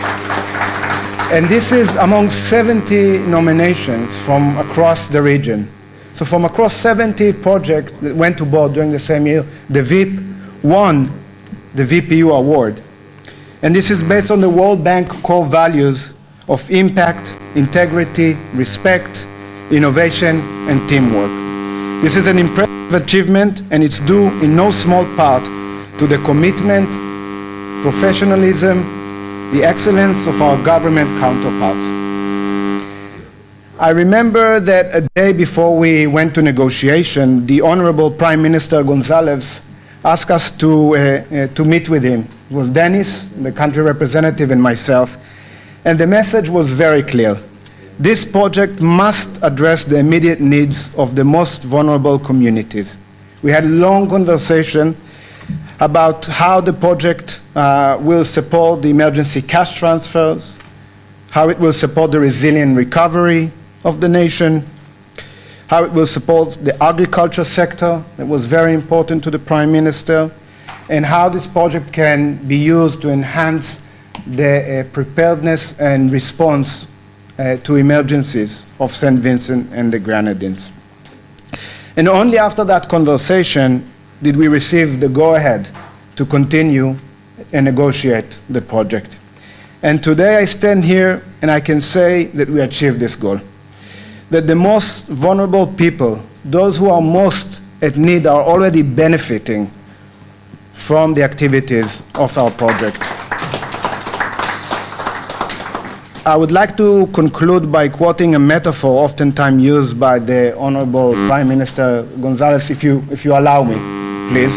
And this is among 70 nominations from across the region. So from across 70 projects that went to board during the same year, the Veep won the VPU award. And this is based on the World Bank core values of impact, integrity, respect, innovation, and teamwork. This is an impressive achievement, and it's due in no small part to the commitment, professionalism, the excellence of our government counterparts. I remember that a day before we went to negotiation, the Honorable Prime Minister Gonzalez asked us to meet with him. It was Dennis, the country representative, and myself, and the message was very clear. This project must address the immediate needs of the most vulnerable communities. We had a long conversation about how the project will support the emergency cash transfers, how it will support the resilient recovery of the nation, how it will support the agriculture sector that was very important to the Prime Minister, and how this project can be used to enhance the preparedness and response to emergencies of St. Vincent and the Grenadines. And only after that conversation did we receive the go-ahead to continue and negotiate the project. And today I stand here and I can say that we achieved this goal. That the most vulnerable people, those who are most at need, are already benefiting from the activities of our project. I would like to conclude by quoting a metaphor oftentimes used by the Honorable Prime Minister Gonzalez, if you allow me, please.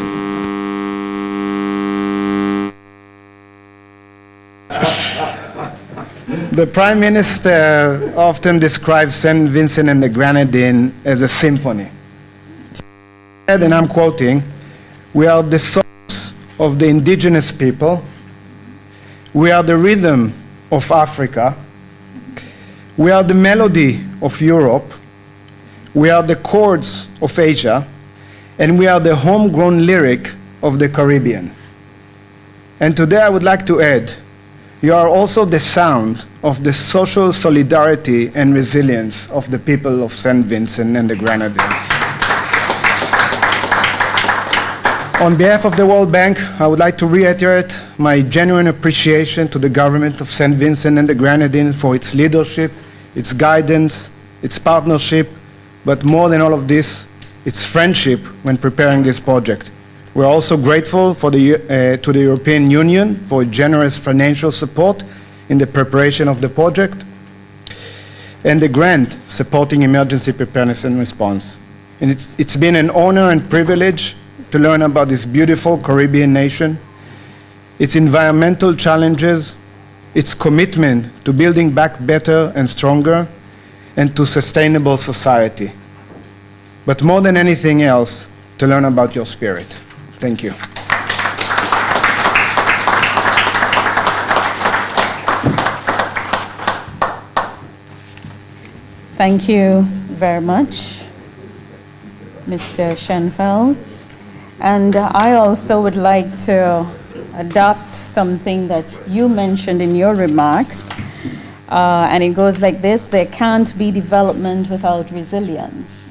The Prime Minister often describes St. Vincent and the Grenadines as a symphony. And I'm quoting, "We are the source of the indigenous people. We are the rhythm of Africa. We are the melody of Europe. We are the chords of Asia. And we are the homegrown lyric of the Caribbean." And today I would like to add, you are also the sound of the social solidarity and resilience of the people of St. Vincent and the Grenadines. On behalf of the World Bank, I would like to reiterate my genuine appreciation to the government of St. Vincent and the Grenadines for its leadership, its guidance, its partnership, but more than all of this, its friendship when preparing this project. We're also grateful to the European Union for generous financial support in the preparation of the project, and the grant supporting emergency preparedness and response. And it's been an honor and privilege to learn about this beautiful Caribbean nation, its environmental challenges, its commitment to building back better and stronger, and to sustainable society. But more than anything else, to learn about your spirit. Thank you. Thank you very much, Mr. Schenfeld. And I also would like to adopt something that you mentioned in your remarks, and it goes like this: there can't be development without resilience.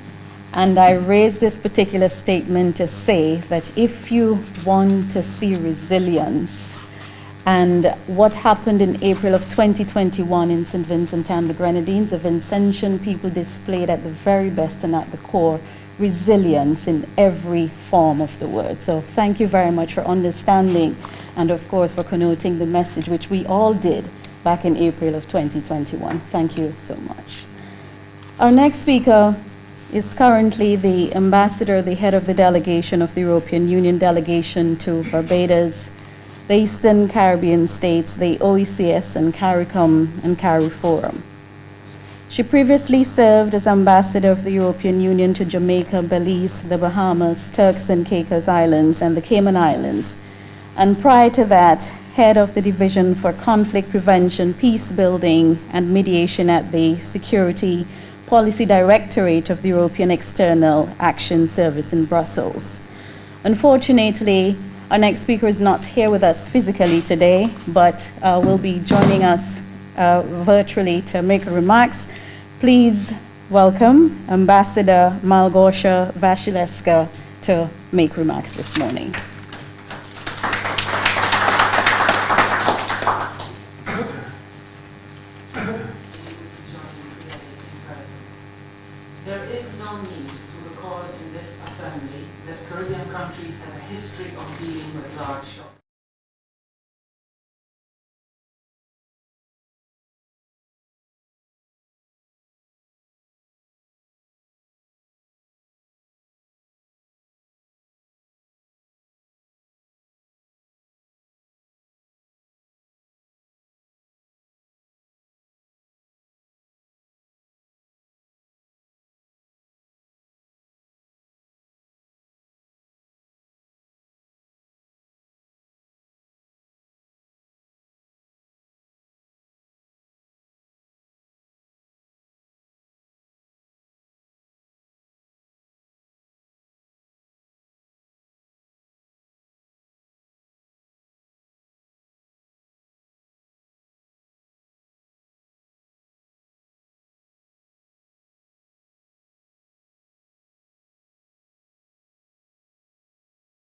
And I raise this particular statement to say that if you want to see resilience, and what happened in April of 2021 in St. Vincent and the Grenadines, the Vincentian people displayed at the very best and at the core resilience in every form of the word. So thank you very much for understanding and of course for connoting the message which we all did back in April of 2021. Thank you so much. Our next speaker is currently the ambassador, the head of the delegation of the European Union delegation to Barbados, the Eastern Caribbean states, the OECS and CARICOM and CARIFORUM. She previously served as ambassador of the European Union to Jamaica, Belize, the Bahamas, Turks and Caicos Islands, and the Cayman Islands. And prior to that, head of the Division for Conflict Prevention, Peace Building, and Mediation at the Security Policy Directorate of the European External Action Service in Brussels. Unfortunately, our next speaker is not here with us physically today, but will be joining us virtually to make remarks. Please welcome Ambassador Malgosia Vasilevska to make remarks this morning. There is no need to record in this assembly that Caribbean countries have a history of dealing with large shocks.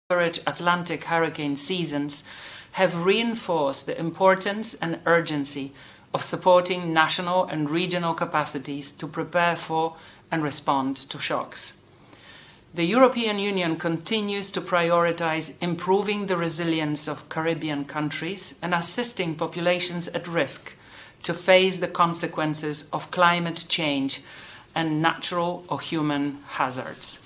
Atlantic hurricane seasons have reinforced the importance and urgency of supporting national and regional capacities to prepare for and respond to shocks. The European Union continues to prioritize improving the resilience of Caribbean countries and assisting populations at risk to face the consequences of climate change and natural or human hazards.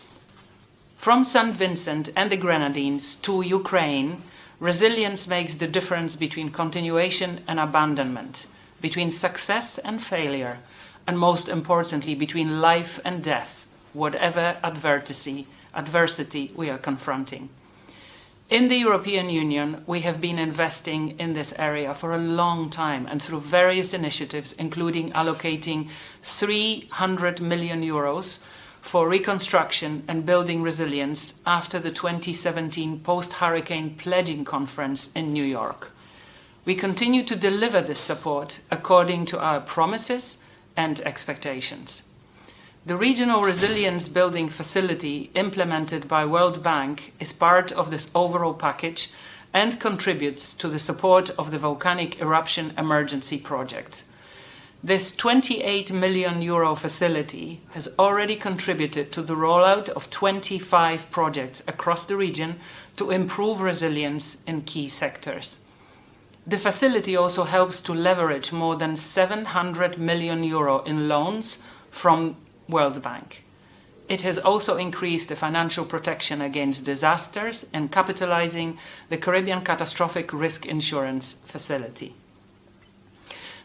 From St. Vincent and the Grenadines to Ukraine, resilience makes the difference between continuation and abandonment, between success and failure, and most importantly, between life and death, whatever adversity we are confronting. In the European Union, we have been investing in this area for a long time and through various initiatives, including allocating 300 million euros for reconstruction and building resilience after the 2017 post-hurricane pledging conference in New York. We continue to deliver this support according to our promises and expectations. The Regional Resilience Building Facility implemented by World Bank is part of this overall package and contributes to the support of the Volcanic Eruption Emergency Project. This 28 million euro facility has already contributed to the rollout of 25 projects across the region to improve resilience in key sectors. The facility also helps to leverage more than 700 million euro in loans from World Bank. It has also increased the financial protection against disasters and capitalizing the Caribbean Catastrophic Risk Insurance Facility.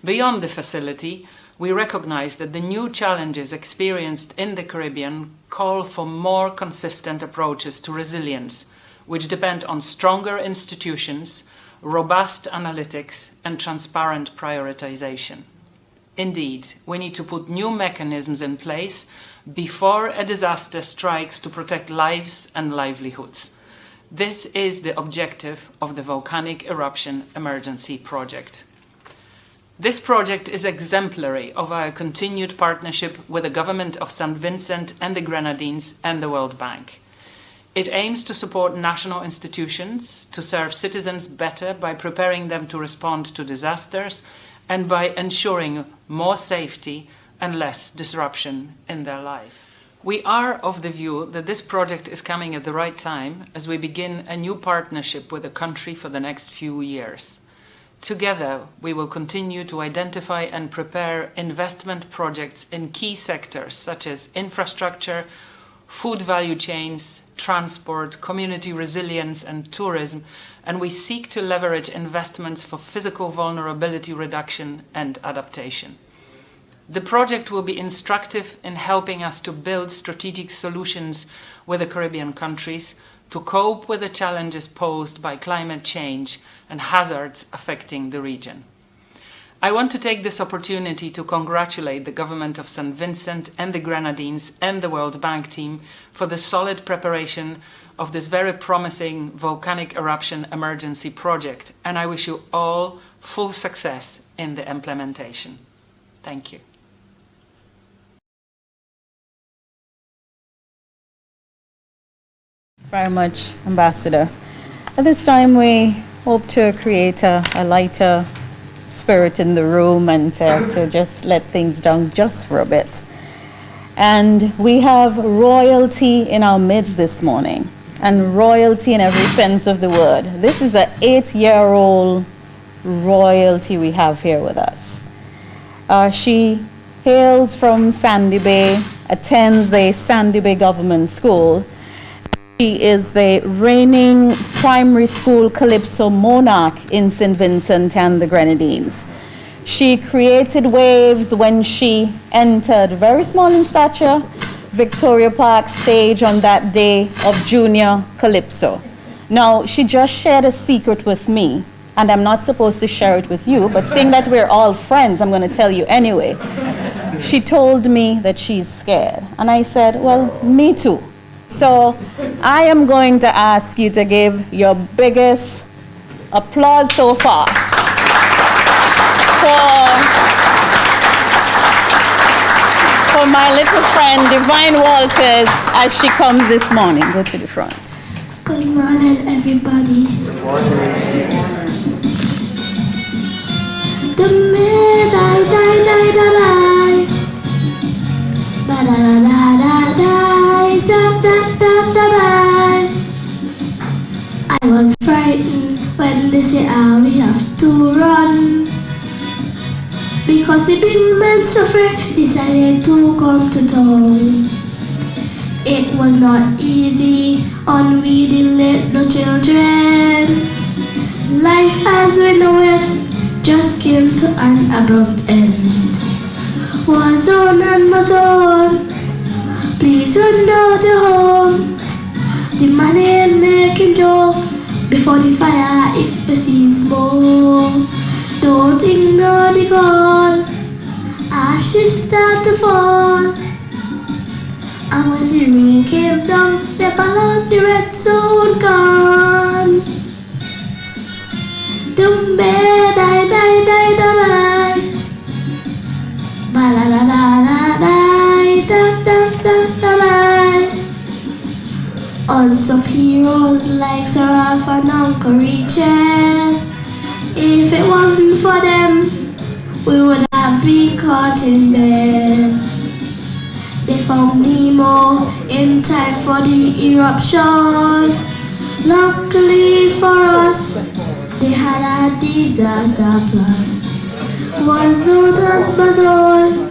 Beyond the facility, we recognize that the new challenges experienced in the Caribbean call for more consistent approaches to resilience, which depend on stronger institutions, robust analytics, and transparent prioritization. Indeed, we need to put new mechanisms in place before a disaster strikes to protect lives and livelihoods. This is the objective of the Volcanic Eruption Emergency Project. This project is exemplary of our continued partnership with the government of St. Vincent and the Grenadines and the World Bank. It aims to support national institutions to serve citizens better by preparing them to respond to disasters and by ensuring more safety and less disruption in their life. We are of the view that this project is coming at the right time as we begin a new partnership with the country for the next few years. Together, we will continue to identify and prepare investment projects in key sectors such as infrastructure, food value chains, transport, community resilience, and tourism, and we seek to leverage investments for physical vulnerability reduction and adaptation. The project will be instructive in helping us to build strategic solutions with the Caribbean countries to cope with the challenges posed by climate change and hazards affecting the region. I want to take this opportunity to congratulate the government of St. Vincent and the Grenadines and the World Bank team for the solid preparation of this very promising Volcanic Eruption Emergency Project, and I wish you all full success in the implementation. Thank you. Very much, Ambassador. At this time, we hope to create a lighter spirit in the room and to just let things down just for a bit. And we have royalty in our midst this morning, and royalty in every sense of the word. This is an 8-year-old royalty we have here with us. She hails from Sandy Bay, attends the Sandy Bay Government School. She is the reigning primary school Calypso monarch in St. Vincent and the Grenadines. She created waves when she entered, very small in stature, Victoria Park stage on that day of Junior Calypso. Now, she just shared a secret with me, and I'm not supposed to share it with you, but seeing that we're all friends, I'm going to tell you anyway. She told me that she's scared, and I said, well, me too. So I am going to ask you to give your biggest applause so far for my little friend, Divine Walters, as she comes this morning. Go to the front. Good morning. morning, everybody. The midnight, I was frightened when they say, we have to run. Because the big men suffer, decided to come to town. It was not easy on we the little children. Life as we know it just came to an abrupt end. Was on and was on. Please run down to home. The man ain't making joke before the fire if you see smoke. Don't ignore the call. Ashes start to fall. And when the rain came down, they followed the red zone gone. Tumbe die die die die. Ba la la la la die da da da da die. On some heroes like Seraph and Uncle Richard. If it wasn't for them, we would have been caught in bed. They found Nemo in time for the eruption. Luckily for us, they had a disaster plan. Was on and was on.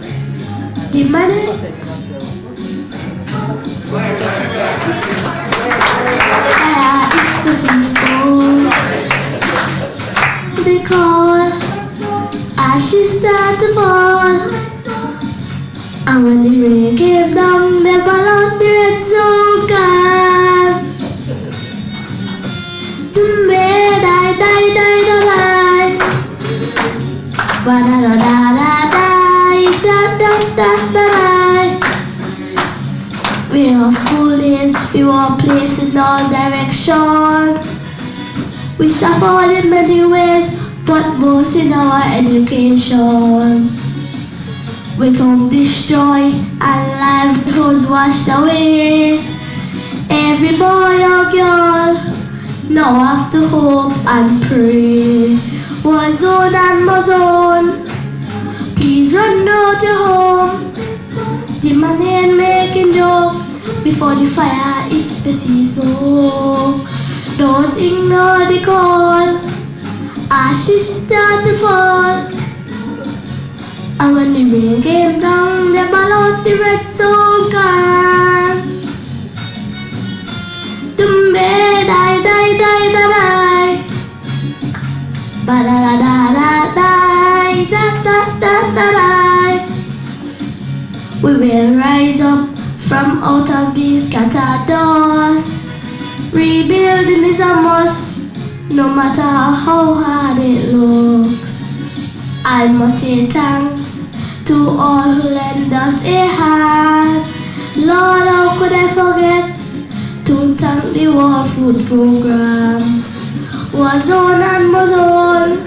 The money. It was in school. They call. Ashes start to fall. And when the rain came down, they followed the red zone gone. Die, die, die, die, die. Ba da da da da da da da da. We have police, we were placed in all directions. We suffered in many ways, but most in our education. With home destroyed and livelihoods washed away. Every boy or girl now have to hope and pray. War zone and war zone, please run out your home. The man ain't making joke before the fire if you see smoke. Don't ignore the call. Ashes start to fall. And when the rain came down, they followed the red zone gone. Tumbe die die die die. Ba da da da da da da da da da. We will rise up from out of these scattered doors. Rebuilding is a must, no matter how hard it looks. I must say thanks to all who lend us a hand. Lord, how could I forget to thank the World Food Program. Was on and was on.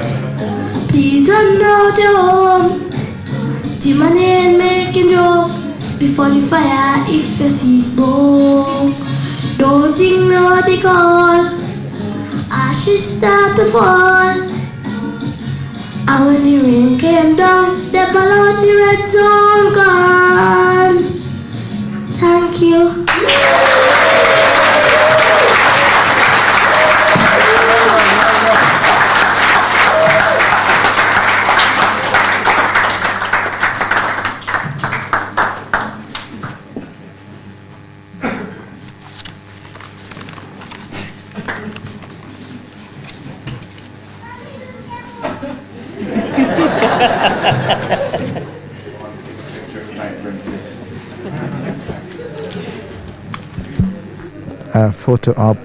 Please run out your home. The man ain't making joke before the fire if you see smoke. Don't ignore the call. Ashes start to fall. And when the rain came down, they followed the red zone gone. Thank you. A photo up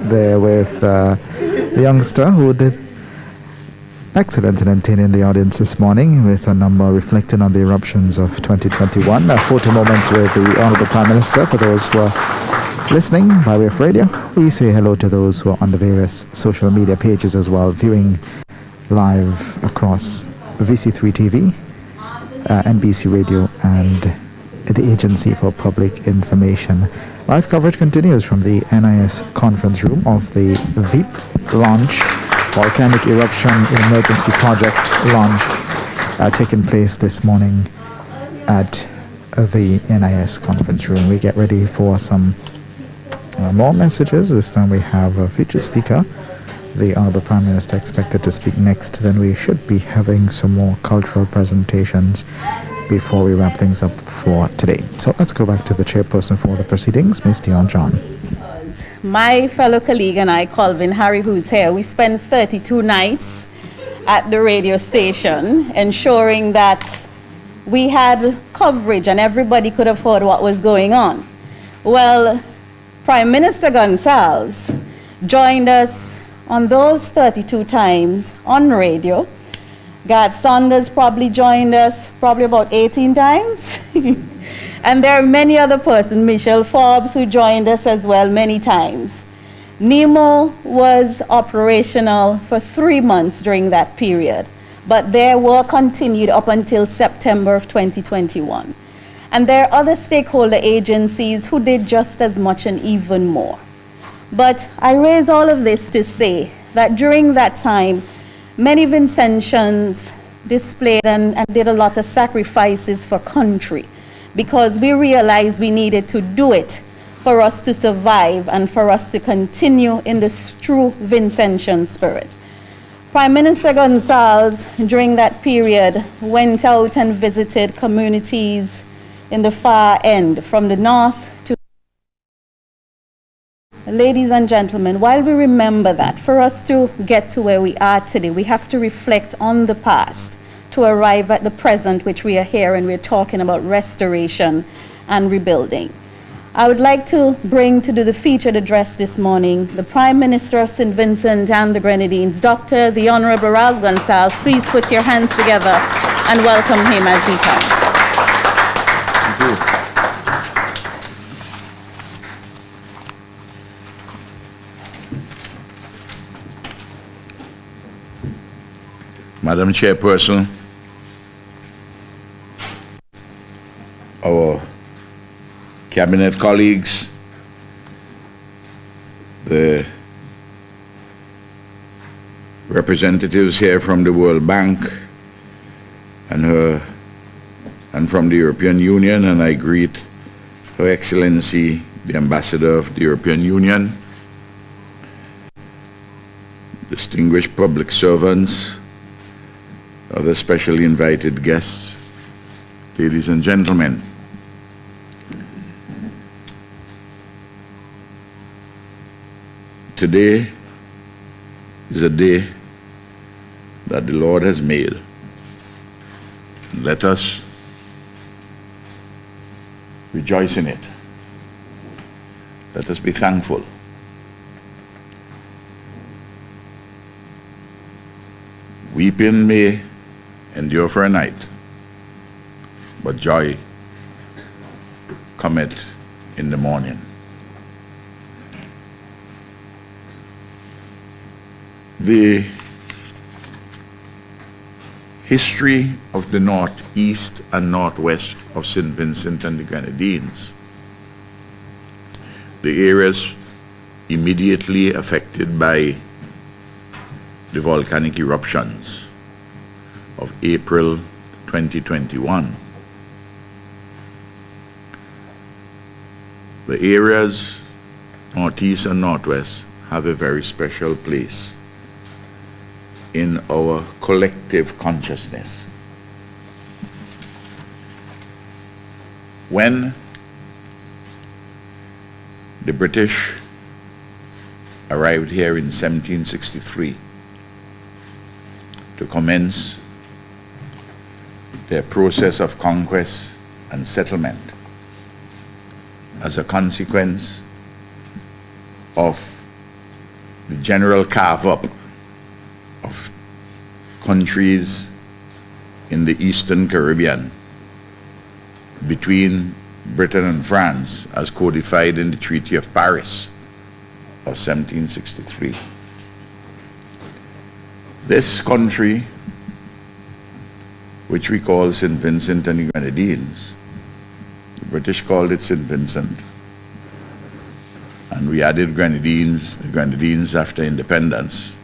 there with the youngster who did excellent in entertaining the audience this morning with a number reflecting on the eruptions of 2021. A photo moment with the Honorable Prime Minister. For those who are listening by way of radio, we say hello to those who are on the various social media pages as well, viewing live across VC3 TV, NBC Radio and the Agency for Public Information Live coverage continues from the NIS conference room of the Veep launch, Volcanic Eruption Emergency Project launch, taking place this morning at the NIS conference room. We get ready for some more messages. This time we have a featured speaker, the Honorable Prime Minister, expected to speak next. Then we should be having some more cultural presentations before we wrap things up for today. So let's go back to the chairperson for the proceedings, Ms. Dion John. My fellow colleague and I, Colvin Harry, who's here, we spent 32 nights at the radio station ensuring that we had coverage and everybody could have heard what was going on. Well, Prime Minister Gonsalves joined us on those 32 times on radio. Gad Saunders probably joined us probably about 18 times. And there are many other persons, Michelle Forbes, who joined us as well many times. NEMO was operational for 3 months during that period, but their work continued up until September of 2021. And there are other stakeholder agencies who did just as much and even more. But I raise all of this to say that during that time, many Vincentians displayed and did a lot of sacrifices for country because we realized we needed to do it for us to survive and for us to continue in this true Vincentian spirit. Prime Minister Gonsalves, during that period, went out and visited communities in the far end, from the north to... Ladies and gentlemen, while we remember that, for us to get to where we are today, we have to reflect on the past to arrive at the present, which we are here and we're talking about restoration and rebuilding. I would like to bring to do the featured address this morning the Prime Minister of St. Vincent and the Grenadines, Dr. the Honorable Ralph Gonsalves. Please put your hands together and welcome him as he comes. Madam Chairperson, our cabinet colleagues, the representatives here from the World Bank and from the European Union, and I greet Her Excellency, the Ambassador of the European Union, distinguished public servants, other specially invited guests, ladies and gentlemen. Today is a day that the Lord has made. Let us rejoice in it. Let us be thankful. Weeping may endure for a night, but joy cometh in the morning. The history of the northeast and northwest of St. Vincent and the Grenadines, the areas immediately affected by the volcanic eruptions of April 2021. The areas northeast and northwest have a very special place in our collective consciousness. When the British arrived here in 1763 to commence their process of conquest and settlement as a consequence of the general carve-up of countries in the Eastern Caribbean between Britain and France as codified in the Treaty of Paris of 1763. This country, which we call St. Vincent and the Grenadines, the British called it St. Vincent, and we added the Grenadines after independence.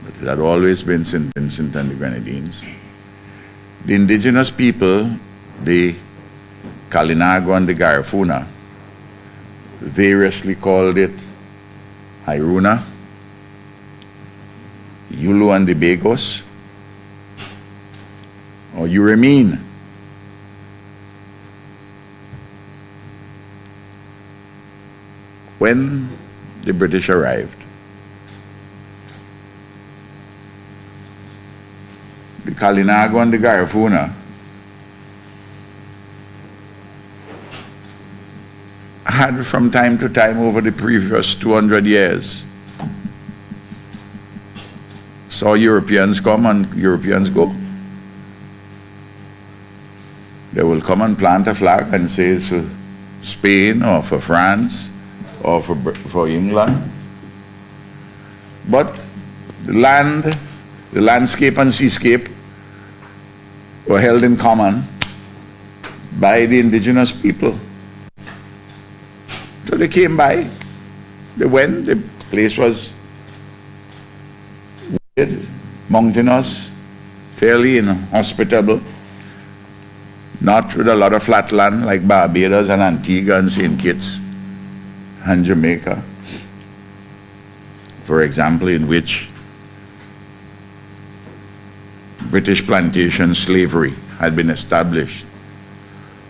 But it had always been St. Vincent and the Grenadines. The indigenous people, the Kalinago and the Garifuna, variously called it Hairuna, Yulu and the Bagos, or Yuremin. When the British arrived, the Kalinago and the Garifuna had from time to time over the previous 200 years saw Europeans come and Europeans go. They will come and plant a flag and say it's for Spain or for France or for England. But the land, the landscape and seascape were held in common by the indigenous people. So they came by, they went, the place was wooded, mountainous, fairly inhospitable, not with a lot of flat land like Barbados and Antigua and St. Kitts and Jamaica, for example, in which British plantation slavery had been established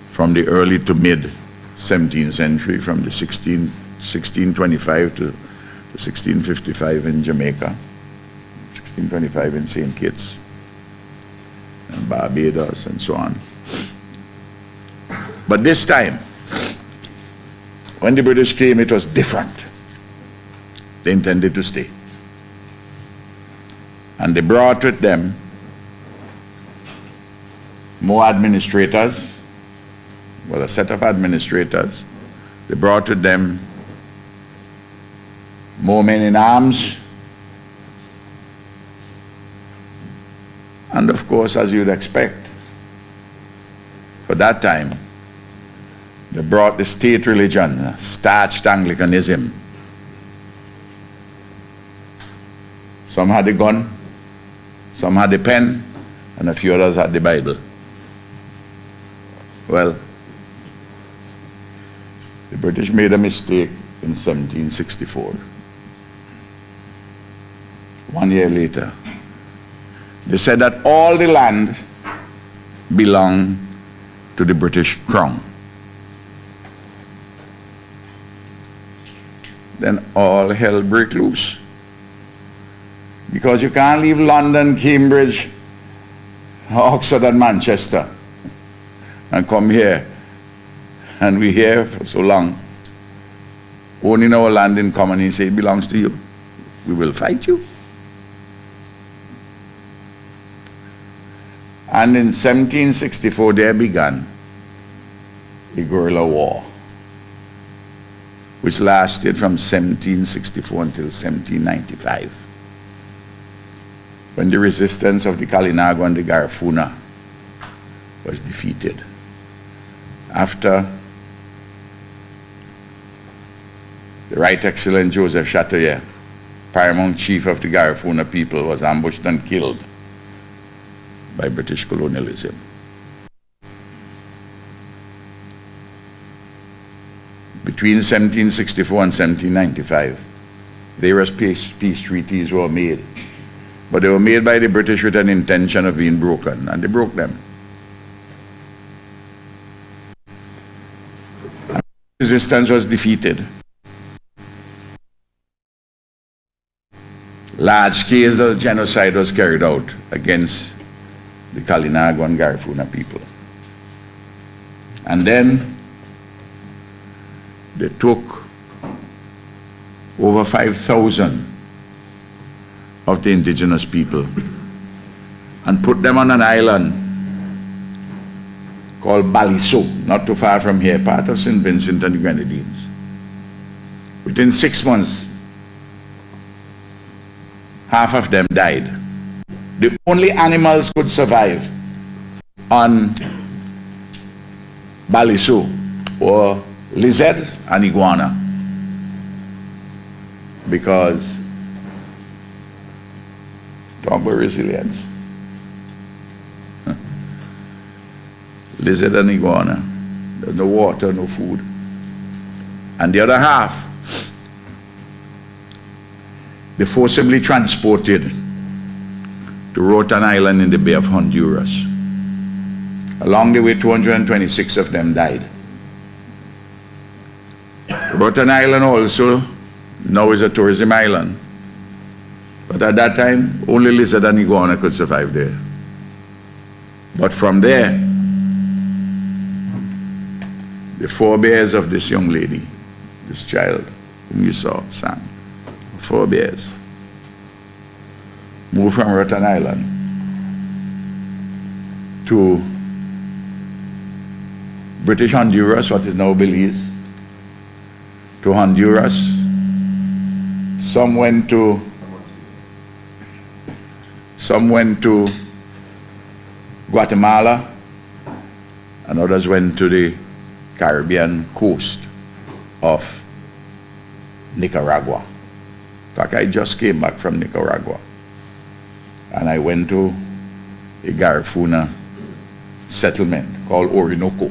from the early to mid 17th century, from the 1625 to 1655 in Jamaica, 1625 in St. Kitts and Barbados and so on. But this time, when the British came, it was different. They intended to stay. And they brought with them more administrators, well, a set of administrators. They brought with them more men in arms. And of course, as you'd expect, for that time, they brought the state religion, starched Anglicanism. Some had the gun, some had the pen, and a few others had the Bible. Well, the British made a mistake in 1764. 1 year later, they said that all the land belonged to the British Crown. Then all hell break loose. Because you can't leave London, Cambridge, Oxford and Manchester and come here. And we here for so long, owning our land in common, he said, it belongs to you. We will fight you. And in 1764, there began a guerrilla war, which lasted from 1764 until 1795, when the resistance of the Kalinago and the Garifuna was defeated. After the Right Excellent Joseph Chatoyer, paramount chief of the Garifuna people, was ambushed and killed by British colonialism. Between 1764 and 1795, various peace treaties were made, but they were made by the British with an intention of being broken, and they broke them. And resistance was defeated. Large-scale genocide was carried out against the Kalinago and Garifuna people. And then they took over 5,000 of the indigenous people and put them on an island called Baliso, not too far from here, part of St. Vincent and the Grenadines. Within 6 months, half of them died. The only animals could survive on Baliso were lizard and iguana, because talk about resilience. Lizard and iguana. There's no water, no food. And the other half, they forcibly transported to Roatan Island in the Bay of Honduras. Along the way, 226 of them died. Roatan Island also now is a tourism island. But at that time, only lizard and iguana could survive there. But from there, the forebears of this young lady, this child whom you saw, Sam, forebears, moved from Roatan Island to British Honduras, what is now Belize, to Honduras. Some went to Guatemala, and others went to the Caribbean coast of Nicaragua. In fact, I just came back from Nicaragua, and I went to a Garifuna settlement called Orinoco.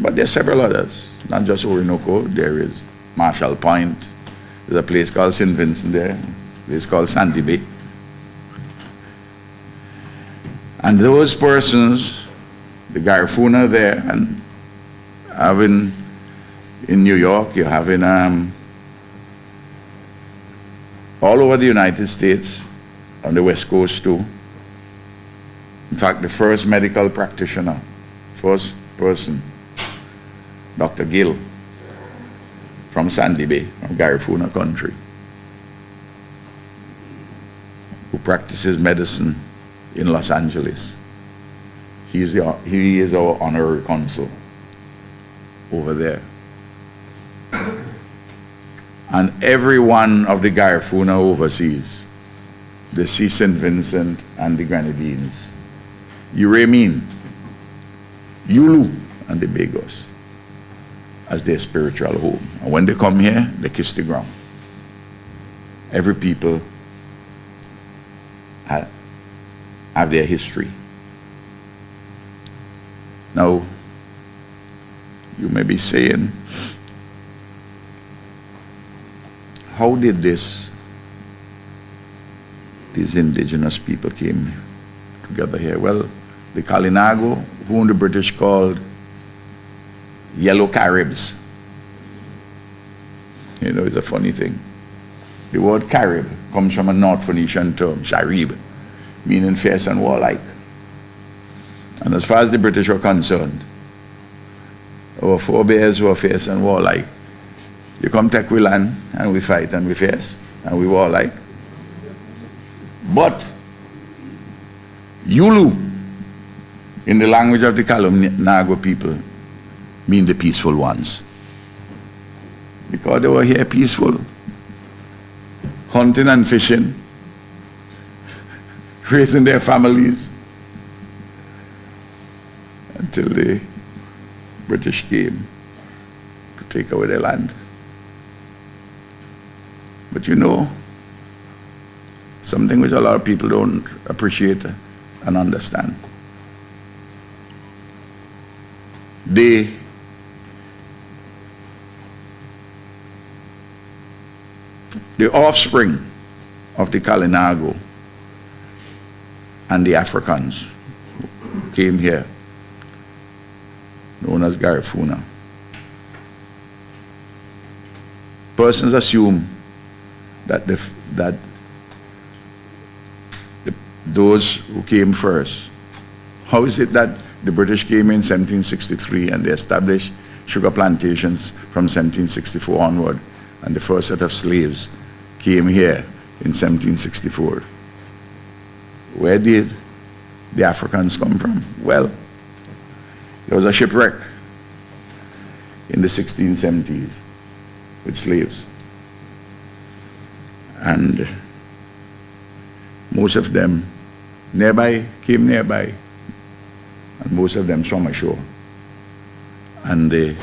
But there are several others, not just Orinoco. There is Marshall Point. There's a place called St. Vincent there. A place called Sandy Bay. And those persons, the Garifuna there, and having in New York, you're having all over the United States, on the West Coast too. In fact, the first medical practitioner, first person, Dr. Gill, from Sandy Bay, from Garifuna country, who practices medicine in Los Angeles. He is our honorary consul over there. And every one of the Garifuna overseas, the C. St. Vincent and the Grenadines, Uramin, Yulu, and the Bagos, as their spiritual home. And when they come here, they kiss the ground. Every people have their history. Now, you may be saying, how did these indigenous people came together here? Well, the Kalinago, whom the British called Yellow Caribs. You know, it's a funny thing. The word Carib comes from a North Phoenician term, Sharib, meaning fierce and warlike. And as far as the British were concerned, our forebears were fierce and warlike. You come take we land, and we fight, and we fierce, and we warlike. But Yulu, in the language of the Kalinago people, mean the peaceful ones. Because they were here peaceful, hunting and fishing, raising their families, until the British came to take away their land. But you know, something which a lot of people don't appreciate and understand. The offspring of the Kalinago and the Africans who came here, known as Garifuna. Persons assume that those who came first. How is it that the British came in 1763 and they established sugar plantations from 1764 onward, and the first set of slaves came here in 1764? Where did the Africans come from? Well, there was a shipwreck in the 1670s with slaves. And most of them came nearby, and most of them swam ashore. And the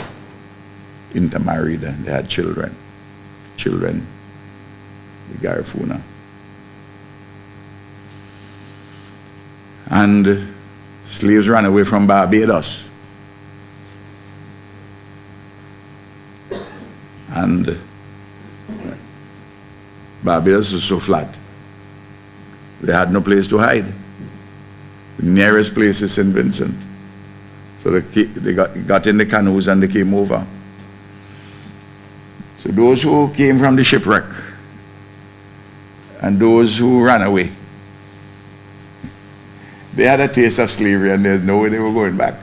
intermarried and they had children. The Garifuna. And slaves ran away from Barbados. And Barbados was so flat. They had no place to hide. The nearest place is St. Vincent. So they got in the canoes and they came over. So those who came from the shipwreck and those who ran away, they had a taste of slavery and there's no way they were going back.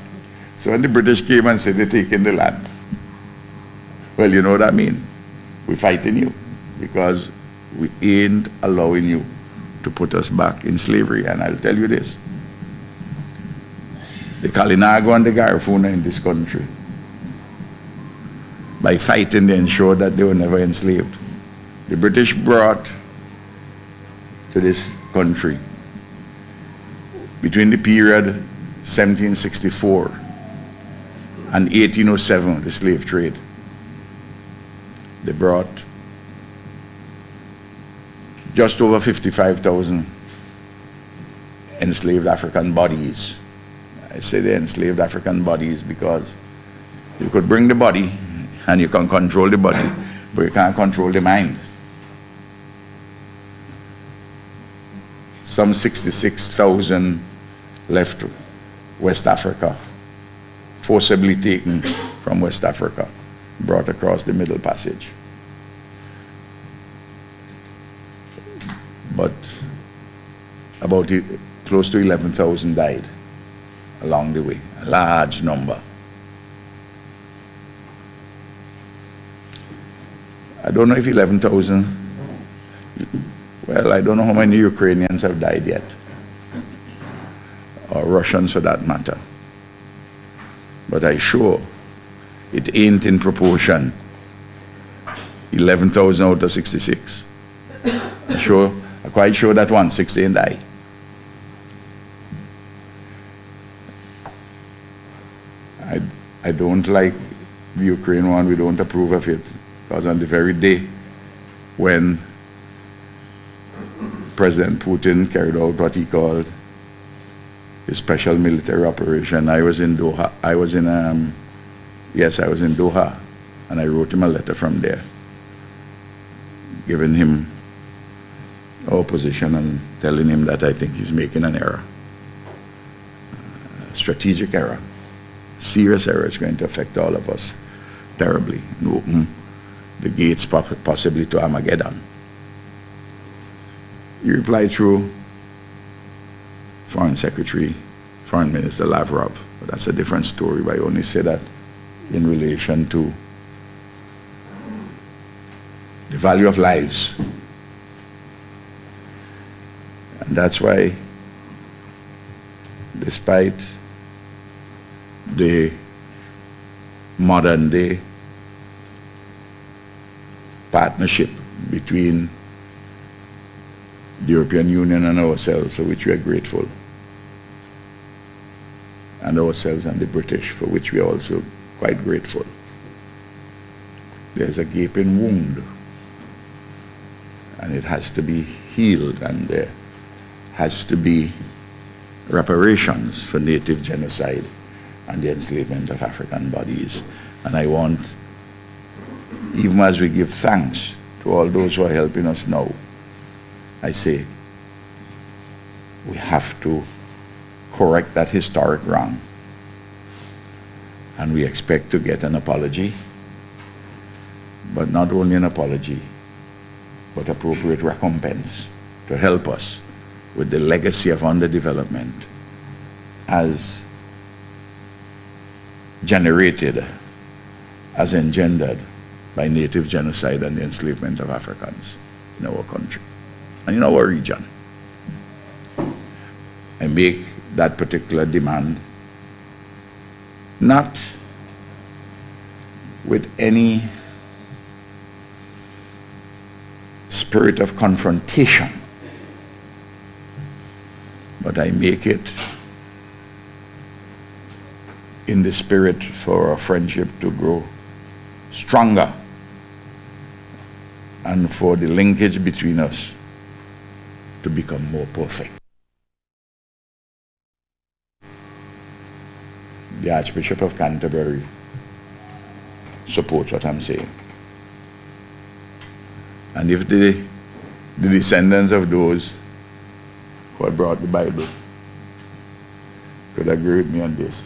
So when the British came and said they're taking the land, well, you know what I mean? We're fighting you because we ain't allowing you to put us back in slavery. And I'll tell you this, the Kalinago and the Garifuna in this country, by fighting, they ensured that they were never enslaved. The British brought to this country, between the period 1764 and 1807, the slave trade, they brought just over 55,000 enslaved African bodies. I say the enslaved African bodies because you could bring the body and you can control the body, but you can't control the mind. Some 66,000 left West Africa, forcibly taken from West Africa, brought across the Middle Passage. But about close to 11,000 died along the way, a large number. I don't know if 11,000, well, I don't know how many Ukrainians have died yet, or Russians for that matter. But I'm sure it ain't in proportion 11,000 out of 66. I'm quite sure that 160 ain't die. I don't like the Ukraine one, we don't approve of it, because on the very day when President Putin carried out what he called his special military operation, I was in Doha. I was in Doha, and I wrote him a letter from there, giving him our position and telling him that I think he's making an error, a strategic error, serious error. It's going to affect all of us terribly and open the gates possibly to Armageddon. He replied through Foreign Minister Lavrov. But that's a different story, but I only say that in relation to the value of lives. And that's why, despite the modern day partnership between the European Union and ourselves, for which we are grateful, and ourselves and the British, for which we are also quite grateful, there's a gaping wound, and it has to be healed, and there has to be reparations for native genocide and the enslavement of African bodies. And I want, even as we give thanks to all those who are helping us now, I say we have to correct that historic wrong. And we expect to get an apology, but not only an apology, but appropriate recompense to help us with the legacy of underdevelopment as generated, as engendered by native genocide and the enslavement of Africans in our country and in our region. I make that particular demand not with any spirit of confrontation, but I make it in the spirit for our friendship to grow stronger and for the linkage between us to become more perfect. The Archbishop of Canterbury supports what I'm saying. And if the descendants of those who had brought the Bible could agree with me on this,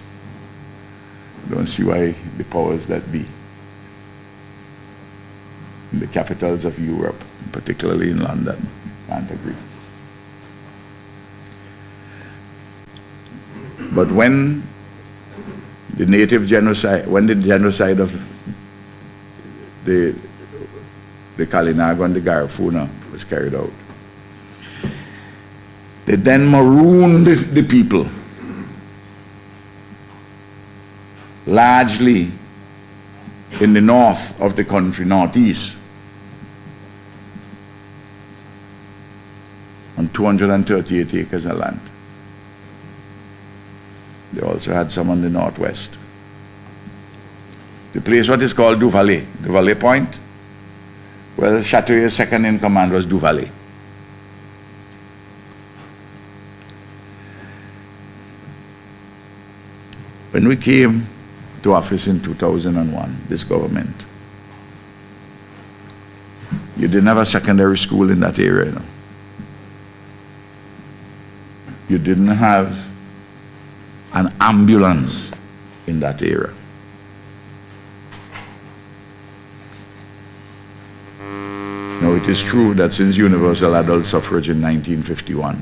I don't see why the powers that be in the capitals of Europe, particularly in London, can't agree. But when the genocide of the Kalinago and the Garifuna was carried out, they then marooned the people, largely in the north of the country, northeast, on 238 acres of land. They also had some on the northwest. The place what is called Duvalley Point, where Château's second in command was Duvalley. When we came to office in 2001, this government, you didn't have a secondary school in that area. You know? You didn't have an ambulance in that area. Now, it is true that since universal adult suffrage in 1951,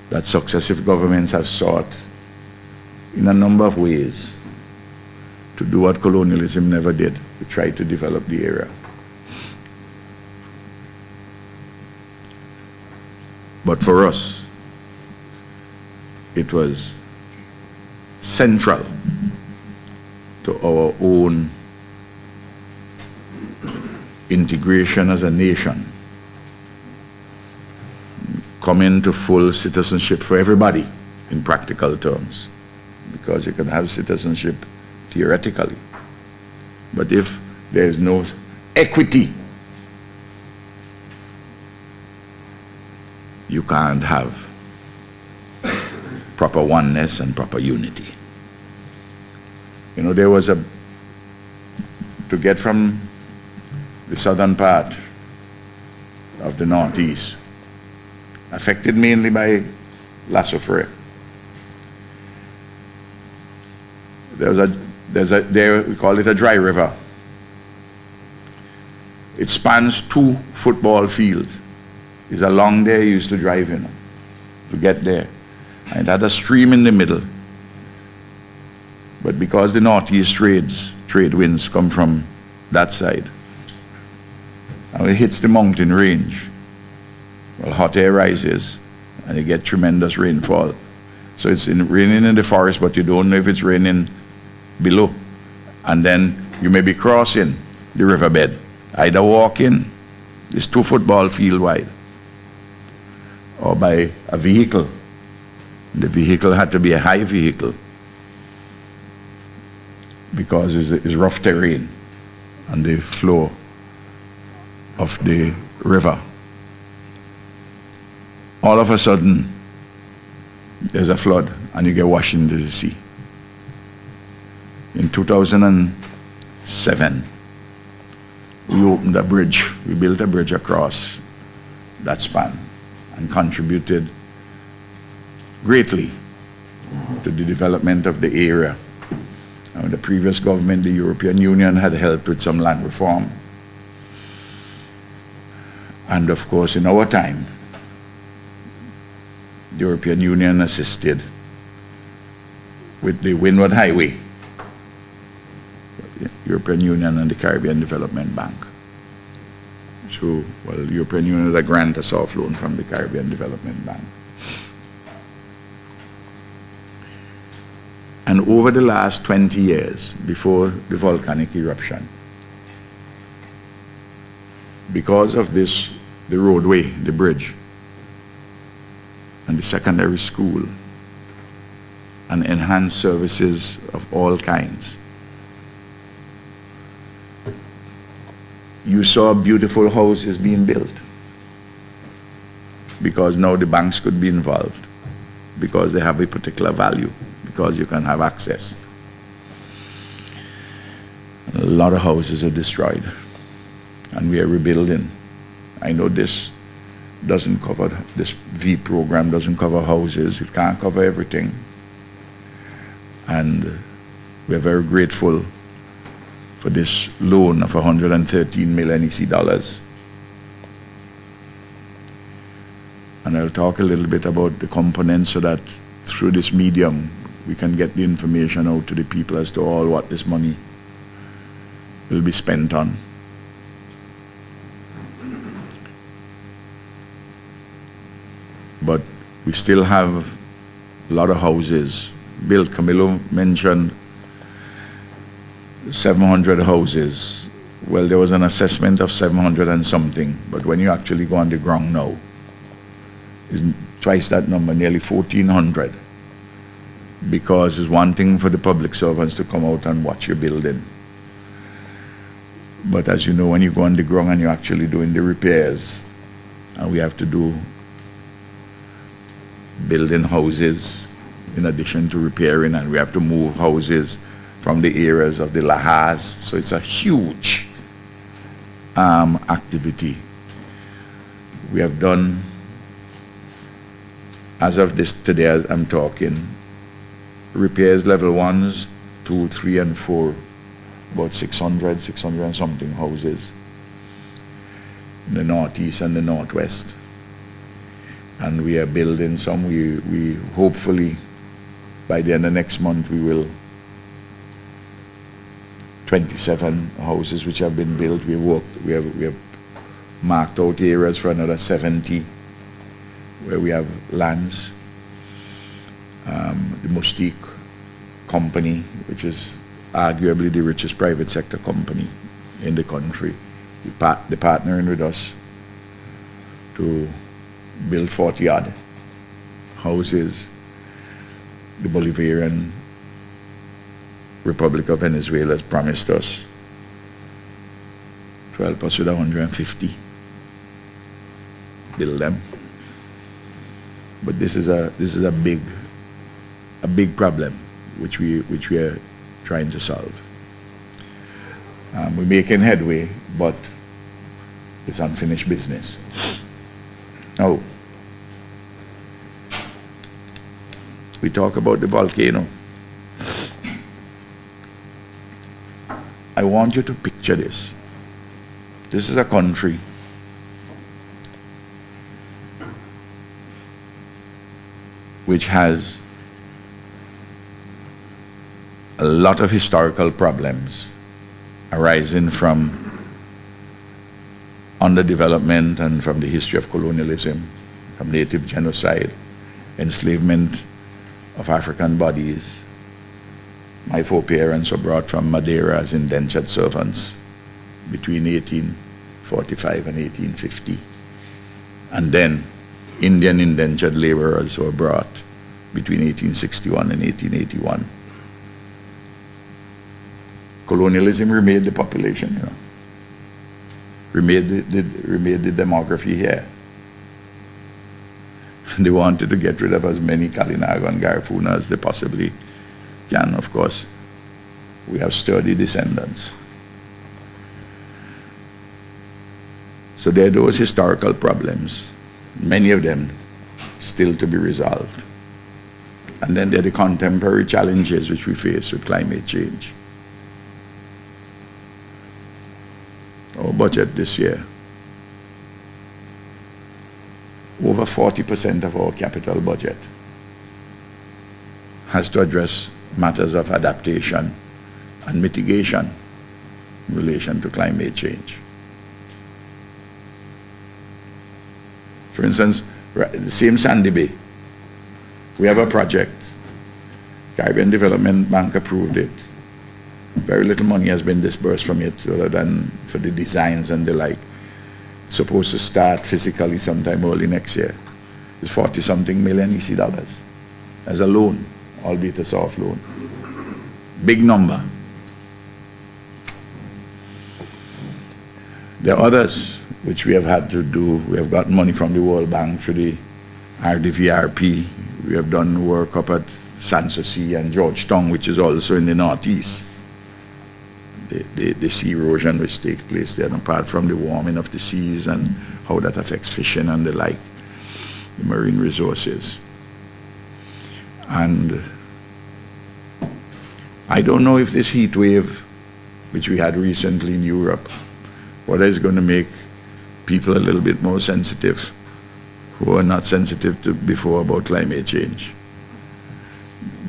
that successive governments have sought in a number of ways to do what colonialism never did, to try to develop the area. But for us, it was central to our own integration as a nation, coming to full citizenship for everybody in practical terms, because you can have citizenship theoretically, but if there is no equity, you can't have proper oneness and proper unity. You know, there was to get from the southern part of the northeast, affected mainly by La Soufrière. There we call it a dry river. It spans 2 football fields. It's along there you used to drive in to get there. And it had a stream in the middle. But because the northeast trade winds come from that side, and it hits the mountain range, well, hot air rises and you get tremendous rainfall. So it's raining in the forest, but you don't know if it's raining below. And then you may be crossing the riverbed, either walking, it's 2 football field wide, or by a vehicle. The vehicle had to be a high vehicle because it's rough terrain and the flow of the river. All of a sudden, there's a flood and you get washed into the sea. In 2007, we opened a bridge. We built a bridge across that span and contributed greatly to the development of the area. And the previous government, the European Union, had helped with some land reform. And of course, in our time, the European Union assisted with the Windward Highway, the European Union and the Caribbean Development Bank. So, well, the European Union had a grant, a soft loan from the Caribbean Development Bank. And over the last 20 years, before the volcanic eruption, because of this, the roadway, the bridge, and the secondary school, and enhanced services of all kinds, you saw beautiful houses being built because now the banks could be involved because they have a particular value, because you can have access. A lot of houses are destroyed and we are rebuilding. I know this doesn't cover, this Veep program doesn't cover houses, it can't cover everything. And we're very grateful for this loan of 113 million EC dollars. And I'll talk a little bit about the components so that through this medium we can get the information out to the people as to all what this money will be spent on. But we still have a lot of houses built. Camilo mentioned 700 houses. Well, there was an assessment of 700 and something, but when you actually go on the ground now, it's twice that number, nearly 1,400. Because it's one thing for the public servants to come out and watch your building. But as you know, when you go on the ground and you're actually doing the repairs, and we have to do building houses in addition to repairing, and we have to move houses from the areas of the lahars. So it's a huge activity. We have done, as of this today as I'm talking, repairs level 1s, 2, 3, and 4, about 600 and something houses in the northeast and the northwest. And we are building some. We hopefully by the end of next month we will 27 houses which have been built. We have marked out areas for another 70 where we have lands. The Mustique company, which is arguably the richest private sector company in the country, they're partnering with us to build 40-odd houses. The Bolivarian Republic of Venezuela has promised us to help us with 150. Build them. But this is a big problem which we are trying to solve. We're making headway, but it's unfinished business. Now, we talk about the volcano. I want you to picture this. This is a country which has a lot of historical problems arising from underdevelopment and from the history of colonialism, from native genocide, enslavement of African bodies. My foreparents were brought from Madeira as indentured servants between 1845 and 1850. And then Indian indentured laborers were brought between 1861 and 1881. Colonialism remade the population, remade the demography here. They wanted to get rid of as many Kalinago and Garifuna as they possibly can. Of course, we have sturdy descendants. So there are those historical problems, many of them still to be resolved. And then there are the contemporary challenges which we face with climate change. Our budget this year, over 40% of our capital budget has to address matters of adaptation and mitigation in relation to climate change. For instance, the same Sandy Bay, we have a project, Caribbean Development Bank approved it. Very little money has been disbursed from it other than for the designs and the like. It's supposed to start physically sometime early next year. It's 40-something million EC dollars as a loan, albeit a soft loan. Big number. There are others which we have had to do. We have gotten money from the World Bank through the RDVRP. We have done work up at Sanssouci and Georgetown, which is also in the northeast. The sea erosion which takes place there, and apart from the warming of the seas and how that affects fishing and the like, the marine resources. And I don't know if this heat wave, which we had recently in Europe, whether it's going to make people a little bit more sensitive who are not sensitive to before about climate change.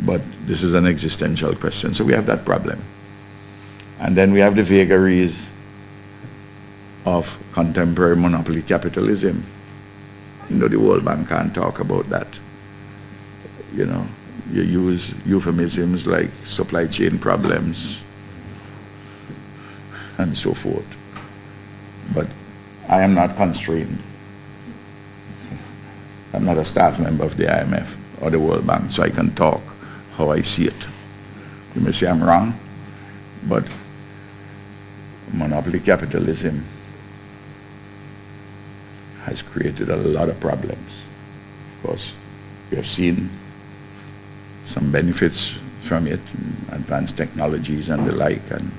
But this is an existential question. So we have that problem. And then we have the vagaries of contemporary monopoly capitalism. You know, the World Bank can't talk about that. You know, you use euphemisms like supply chain problems and so forth. But I am not constrained. I'm not a staff member of the IMF or the World Bank, so I can talk how I see it. You may say I'm wrong, but monopoly capitalism has created a lot of problems. Of course, we have seen some benefits from it, advanced technologies and the like, and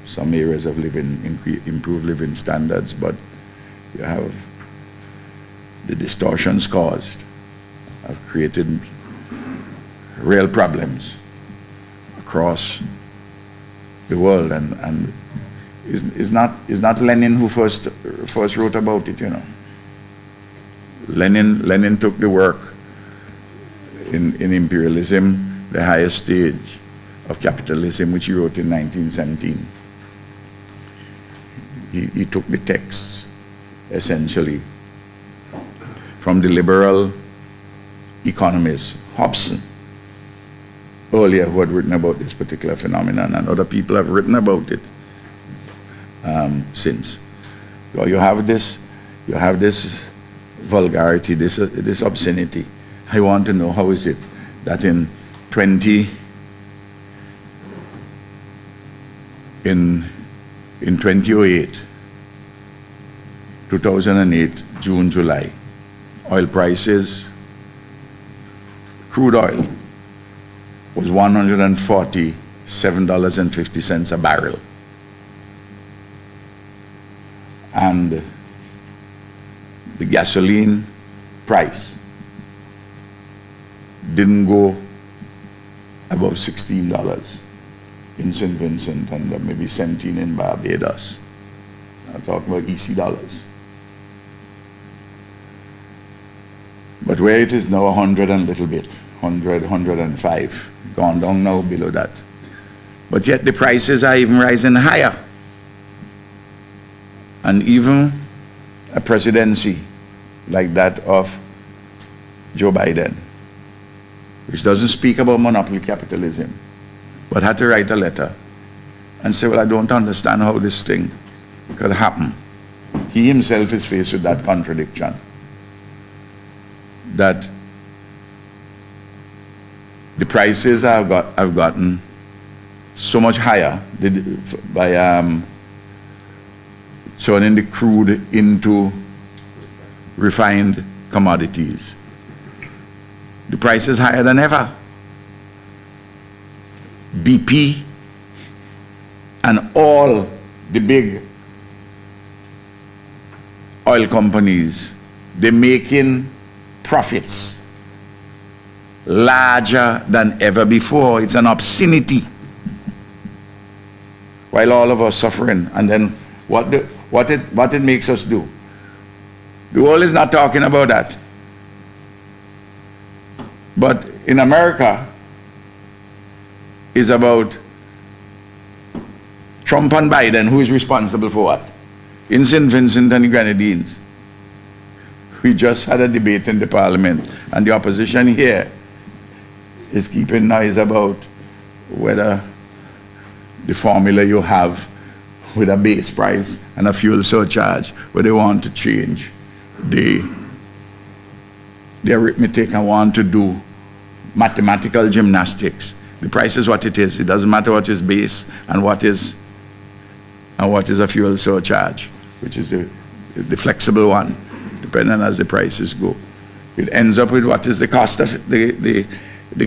some areas of living, improved living standards, but you have the distortions caused have created real problems across the world, and is not Lenin who first wrote about it, you know. Lenin took the work in imperialism, the highest stage of capitalism, which he wrote in 1917. He took the texts essentially from the liberal economist Hobson earlier, who had written about this particular phenomenon, and other people have written about it since. So you have this vulgarity, this obscenity. I want to know, how is it that in 2008, 2008, June, July, oil prices, crude oil was $147.50 a barrel. And the gasoline price didn't go above $16 in St. Vincent and maybe 17 in Barbados. I'm talking about EC dollars. But where it is now 100 and little bit, 100, 105, gone down now below that. But yet the prices are even rising higher. And even a presidency like that of Joe Biden, which doesn't speak about monopoly capitalism, but had to write a letter and say, well, I don't understand how this thing could happen. He himself is faced with that contradiction, that the prices have gotten so much higher by turning the crude into refined commodities. The price is higher than ever. BP and all the big oil companies, they're making profits larger than ever before. It's an obscenity. While all of us suffering, and then what it makes us do. The world is not talking about that. But in America, it's about Trump and Biden, who is responsible for what? In St. Vincent and the Grenadines, we just had a debate in the parliament, and the opposition here is keeping noise about whether the formula you have with a base price and a fuel surcharge, where they want to change the arithmetic and want to do mathematical gymnastics. The price is what it is. It doesn't matter what is base and what is a fuel surcharge. which is the flexible one, depending as the prices go. It ends up with what is the cost of the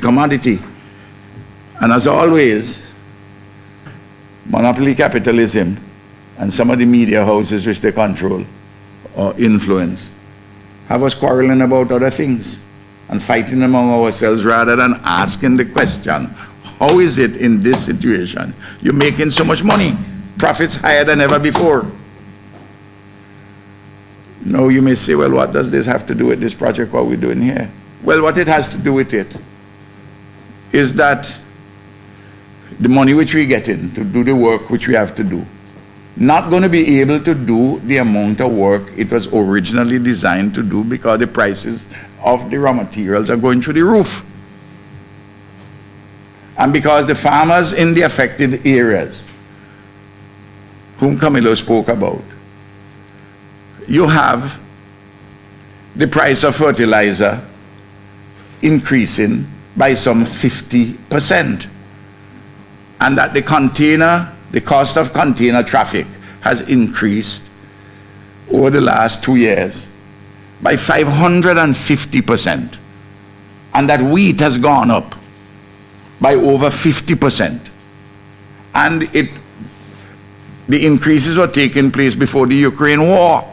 commodity. And as always, monopoly capitalism and some of the media houses which they control or influence have us quarreling about other things and fighting among ourselves rather than asking the question, how is it in this situation you're making so much money, profits higher than ever before? Now you may say, well, what does this have to do with this project, what we're doing here? Well, what it has to do with it is that the money which we get in to do the work which we have to do, not going to be able to do the amount of work it was originally designed to do because the prices of the raw materials are going through the roof. And because the farmers in the affected areas, whom Camilo spoke about, you have the price of fertilizer increasing by some 50%. And that the cost of container traffic has increased over the last 2 years by 550%. And that wheat has gone up by over 50%. And the increases were taking place before the Ukraine war.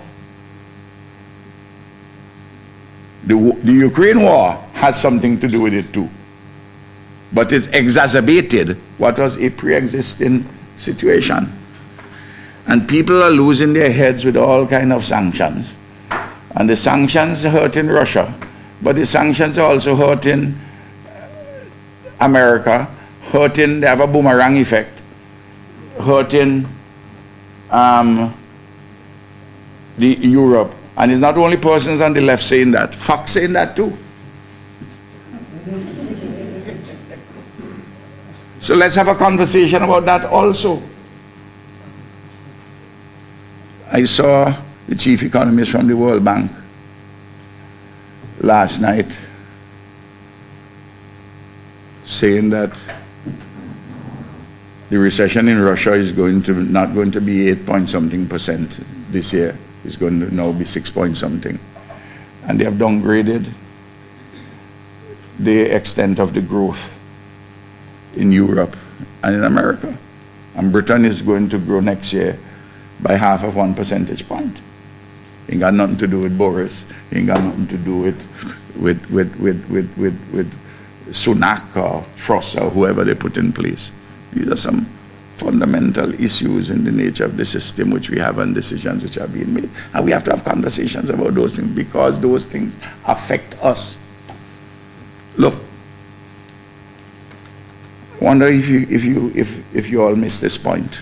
The Ukraine war has something to do with it too. But it exacerbated what was a pre-existing situation. And people are losing their heads with all kinds of sanctions. And the sanctions are hurting Russia, but the sanctions are also hurting America, they have a boomerang effect, hurting the Europe. And it's not only persons on the left saying that, Fox saying that too. So let's have a conversation about that also. I saw the chief economist from the World Bank last night saying that the recession in Russia is not going to be 8-point-something% this year. It's going to now be 6-point-something. And they have downgraded the extent of the growth in Europe and in America. And Britain is going to grow next year by 0.5 percentage point. Ain't got nothing to do with Boris. Ain't got nothing to do with Sunak or Truss or whoever they put in place. These are some fundamental issues in the nature of the system which we have and decisions which are being made. And we have to have conversations about those things because those things affect us. Look, I wonder if you all miss this point.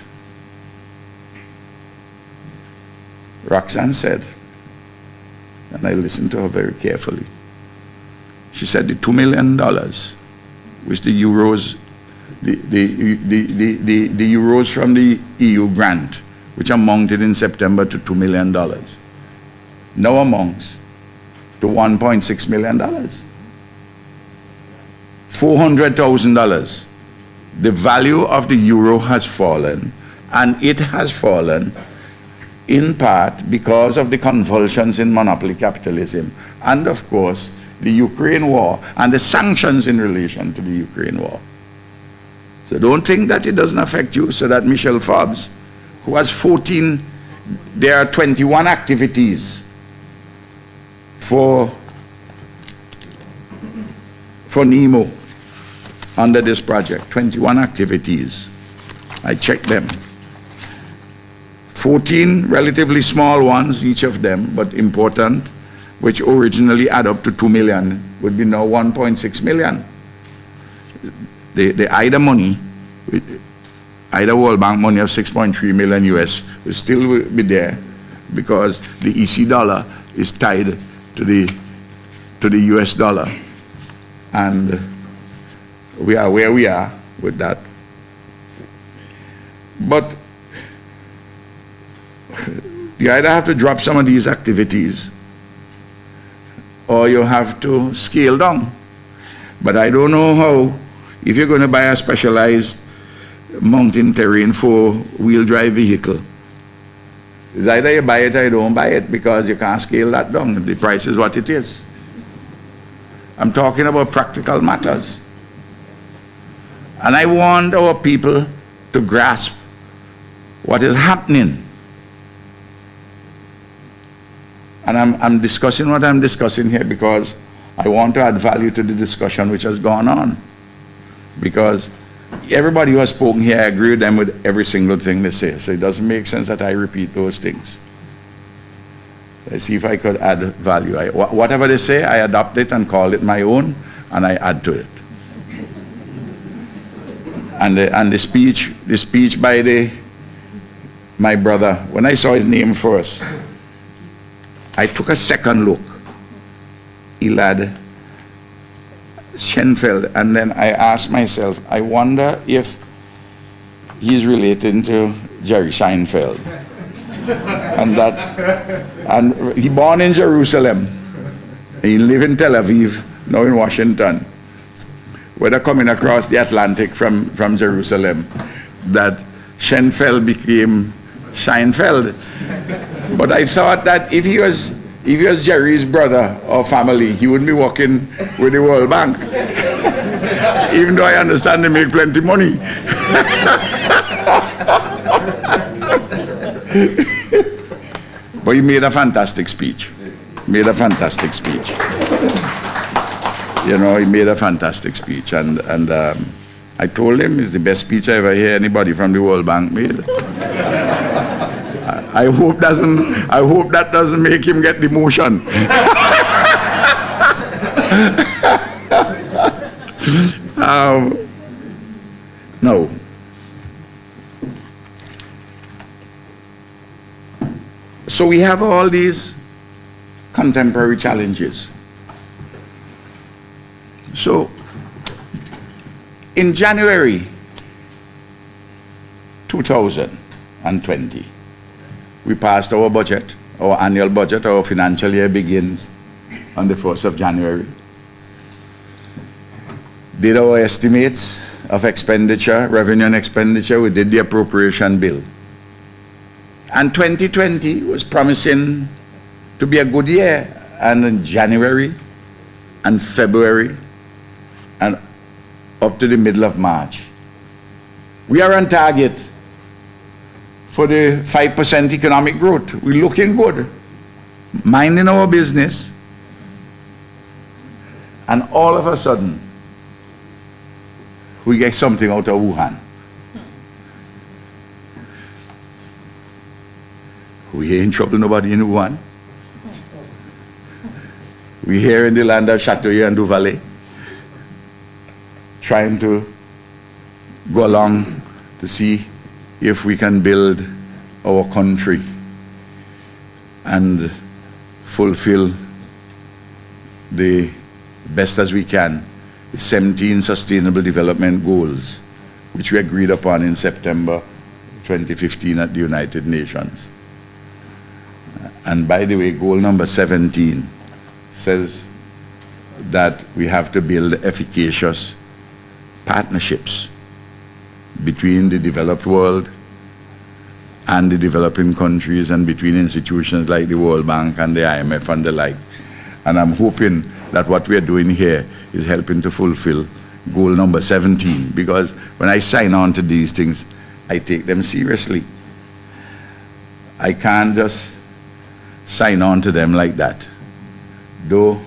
Roxanne said, and I listened to her very carefully, she said the $2 million which the euros, the euros from the EU grant, which amounted in September to $2 million, now amounts to $1.6 million. $400,000. The value of the euro has fallen, and it has fallen in part because of the convulsions in monopoly capitalism, and of course the Ukraine war and the sanctions in relation to the Ukraine war. So don't think that it doesn't affect you. So that Michelle Forbes, who has 14, there are 21 activities for NEMO under this project, 21 activities. I checked them. 14 relatively small ones, each of them, but important, which originally add up to 2 million, would be now 1.6 million. The IDA money, IDA World Bank money of 6.3 million US will still be there because the EC dollar is tied to the US dollar. And we are where we are with that. But you either have to drop some of these activities or you have to scale down. But I don't know how, if you're going to buy a specialized mountain terrain 4-wheel drive vehicle It's either you buy it or you don't buy it, because you can't scale that down. The price is what it is. I'm talking about practical matters. And I want our people to grasp what is happening. And I'm discussing what I'm discussing here because I want to add value to the discussion which has gone on. Because everybody who has spoken here, I agree with them with every single thing they say. So it doesn't make sense that I repeat those things. Let's see if I could add value. Whatever they say, I adopt it and call it my own, and I add to it. And the speech by my brother, when I saw his name first, I took a second look. Elad Schenfeld, and then I asked myself, I wonder if he's relating to Jerry Seinfeld. And he born in Jerusalem. He live in Tel Aviv, now in Washington. Whether coming across the Atlantic from Jerusalem, that Schenfeld became Seinfeld. But I thought that if he was Jerry's brother or family, he wouldn't be working with the World Bank. Even though I understand they make plenty money. But he made a fantastic speech. Made a fantastic speech. You know, he made a fantastic speech. And I told him it's the best speech I ever hear anybody from the World Bank made. I hope that doesn't make him get demotion. No. So we have all these contemporary challenges. So in January 2020, we passed our budget, our annual budget. Our financial year begins on the 1st of January. Did our estimates of expenditure, revenue and expenditure. We did the appropriation bill. And 2020 was promising to be a good year. And in January and February and up to the middle of March, we are on target for the 5% economic growth. We're looking good, minding our business, and all of a sudden, we get something out of Wuhan. We ain't in trouble, nobody in Wuhan. We're here in the land of Chateauguay and Duvalley, trying to go along to see if we can build our country and fulfill the best as we can the 17 Sustainable Development Goals, which we agreed upon in September 2015 at the United Nations. And by the way, goal number 17 says that we have to build efficacious partnerships between the developed world and the developing countries, and between institutions like the World Bank and the IMF and the like. And I'm hoping that what we are doing here is helping to fulfill goal number 17, because when I sign on to these things, I take them seriously. I can't just sign on to them like that. Though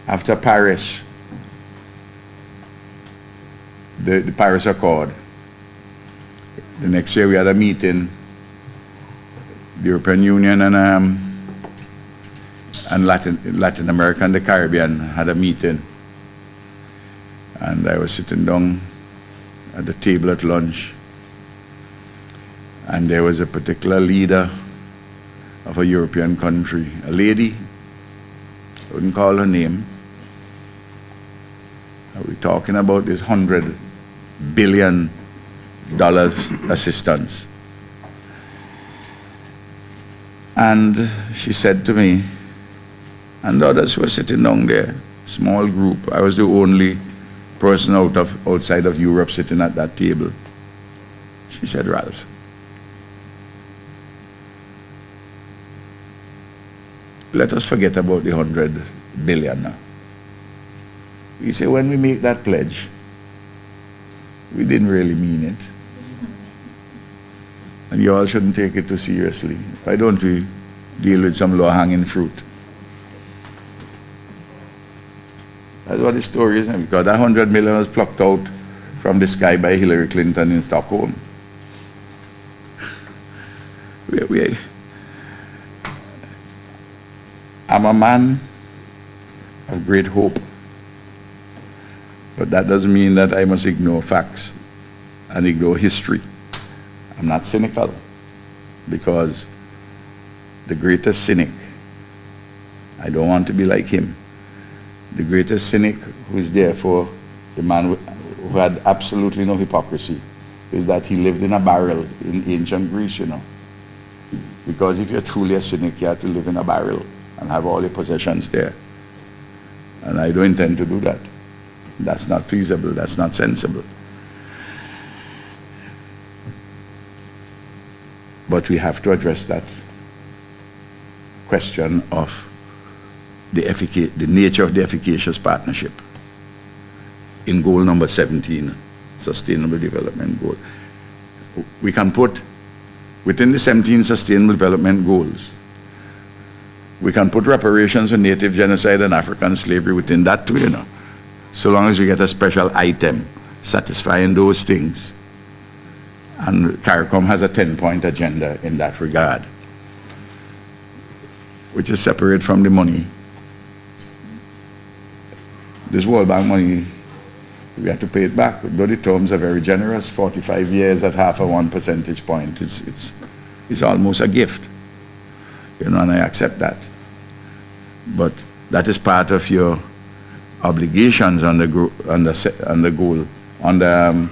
after Paris, the Paris Accord, the next year we had a meeting, the European Union and Latin America and the Caribbean had a meeting. And I was sitting down at the table at lunch, and there was a particular leader of a European country, a lady, I wouldn't call her name. We're talking about this $100 billion assistance. And she said to me, and others were sitting down there, small group. I was the only person outside of Europe sitting at that table. She said, Ralph, let us forget about the 100 billion now. We say when we make that pledge, we didn't really mean it. And you all shouldn't take it too seriously. Why don't we deal with some low-hanging fruit? That's what the story is, because that 100 million was plucked out from the sky by Hillary Clinton in Stockholm. I'm a man of great hope, but that doesn't mean that I must ignore facts and ignore history. I'm not cynical, because the greatest cynic, I don't want to be like him, the greatest cynic who is therefore the man who had absolutely no hypocrisy, is that he lived in a barrel in ancient Greece, you know. Because if you're truly a cynic, you have to live in a barrel and have all your possessions there. And I don't intend to do that. That's not feasible, that's not sensible. But we have to address that question of the nature of the efficacious partnership in goal number 17, Sustainable Development Goal. We can put, within the 17 Sustainable Development Goals, we can put reparations for native genocide and African slavery within that too, you know, so long as we get a special item satisfying those things. And CARICOM has a 10-point agenda in that regard, which is separate from the money. This World Bank money, we have to pay it back, though the terms are very generous, 45 years at 0.5 percentage point. It's almost a gift, you know, and I accept that. But that is part of your obligations on the goal, on the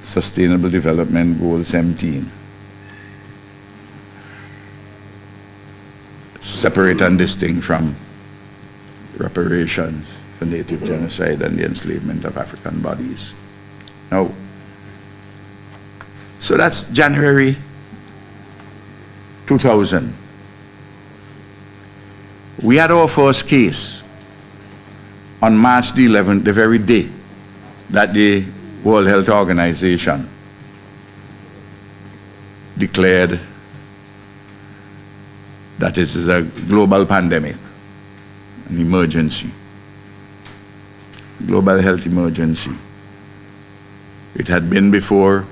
Sustainable Development Goal 17. Separate and distinct from reparations for native genocide and the enslavement of African bodies. Now, so that's January 2000. We had our first case on March the 11th, the very day that the World Health Organization declared that it is a global pandemic, an emergency, global health emergency. It had been before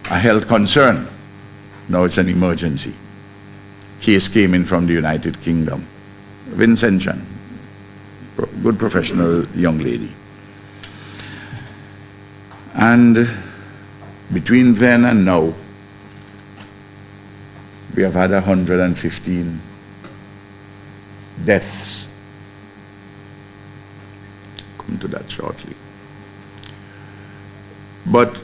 a health concern, now it's an emergency. Case came in from the United Kingdom. Vincentian, good professional young lady. And between then and now, we have had 115 deaths. Come to that shortly. But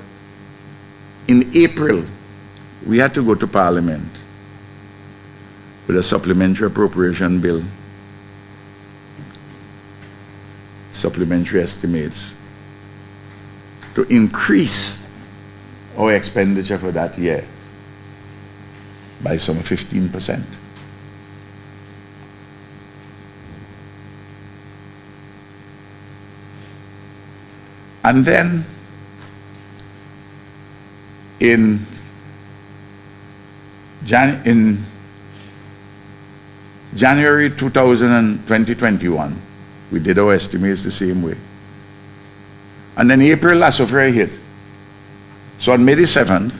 in April, we had to go to Parliament with a supplementary appropriation bill, supplementary estimates, to increase our expenditure for that year by some 15%. And then in January 2021, we did our estimates the same way. And then April last of hit. So on May the 7th,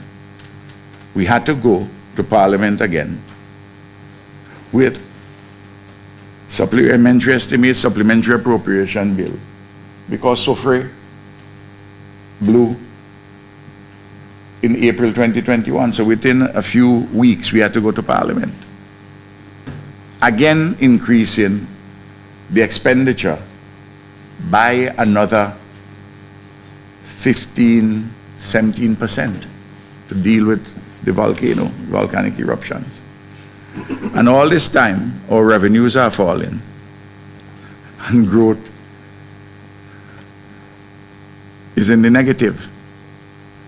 we had to go to Parliament again with supplementary estimates, supplementary appropriation bill, because SOFRE blew in April 2021. So within a few weeks, we had to go to Parliament. Again, increasing the expenditure by another 15–17% to deal with the volcanic eruptions. And all this time, our revenues are falling and growth is in the negative.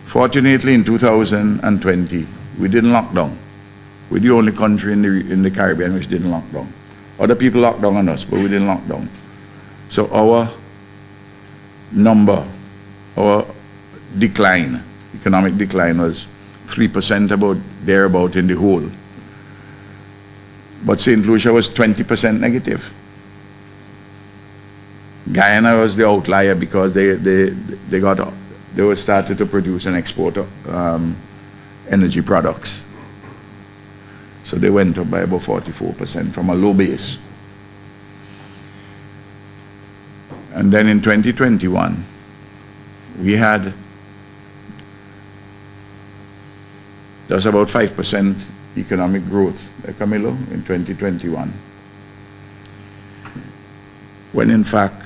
Fortunately, in 2020, we didn't lock down. We're the only country in the Caribbean which didn't lock down. Other people locked down on us, but we didn't lock down. So our number, our decline, economic decline was 3% thereabout in the whole. But St. Lucia was 20% negative. Guyana was the outlier because they were started to produce and export energy products. So they went up by about 44% from a low base. And then in 2021, we had just about 5% economic growth, Camilo, in 2021. When in fact,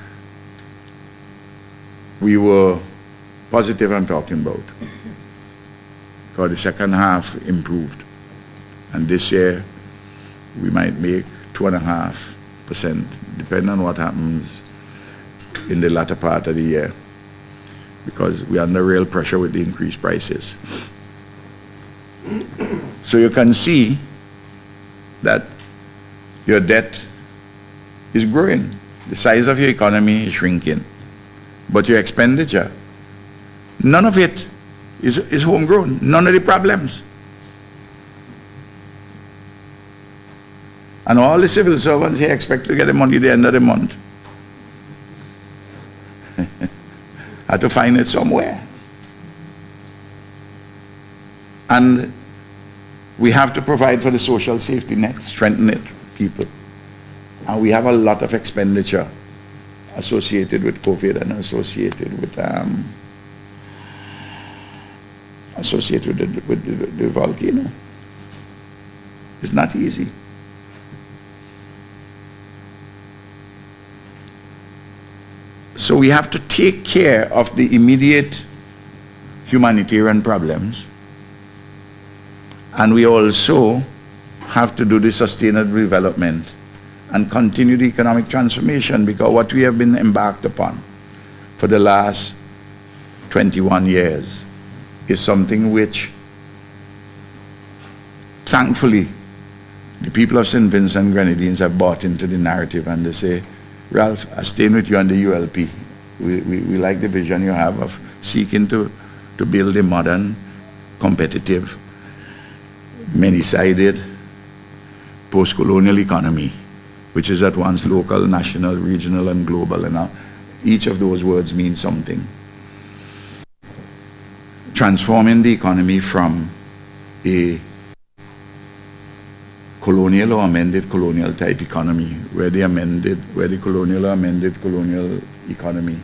we were positive I'm talking about. Because the second half improved. And this year, we might make 2.5%, depending on what happens in the latter part of the year, because we're under real pressure with the increased prices. So you can see that your debt is growing. The size of your economy is shrinking. But your expenditure, none of it is homegrown. None of the problems. And all the civil servants here expect to get the money at the end of the month. Had to find it somewhere. And we have to provide for the social safety net, strengthen it, people. And we have a lot of expenditure associated with COVID and associated with the volcano. It's not easy. So we have to take care of the immediate humanitarian problems, and we also have to do the sustainable development and continue the economic transformation, because what we have been embarked upon for the last 21 years is something which, thankfully, the people of St. Vincent and Grenadines have bought into the narrative, and they say, Ralph, I'm staying with you on the ULP. We like the vision you have of seeking to build a modern, competitive, many-sided, post-colonial economy, which is at once local, national, regional, and global. And each of those words means something. Transforming the economy from a colonial or amended colonial type economy, where the colonial or amended colonial economy,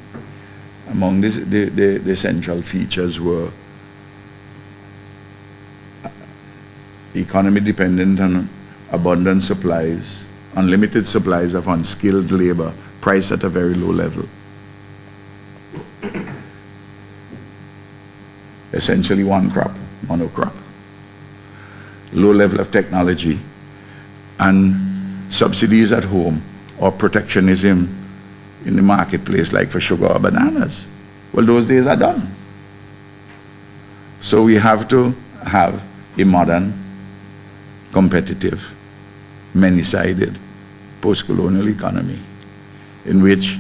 among the central features were economy dependent on abundant supplies, unlimited supplies of unskilled labor, priced at a very low level. Essentially one crop, monocrop. Low level of technology, and subsidies at home, or protectionism in the marketplace, like for sugar or bananas. Well, those days are done. So we have to have a modern, competitive, many-sided, post-colonial economy in which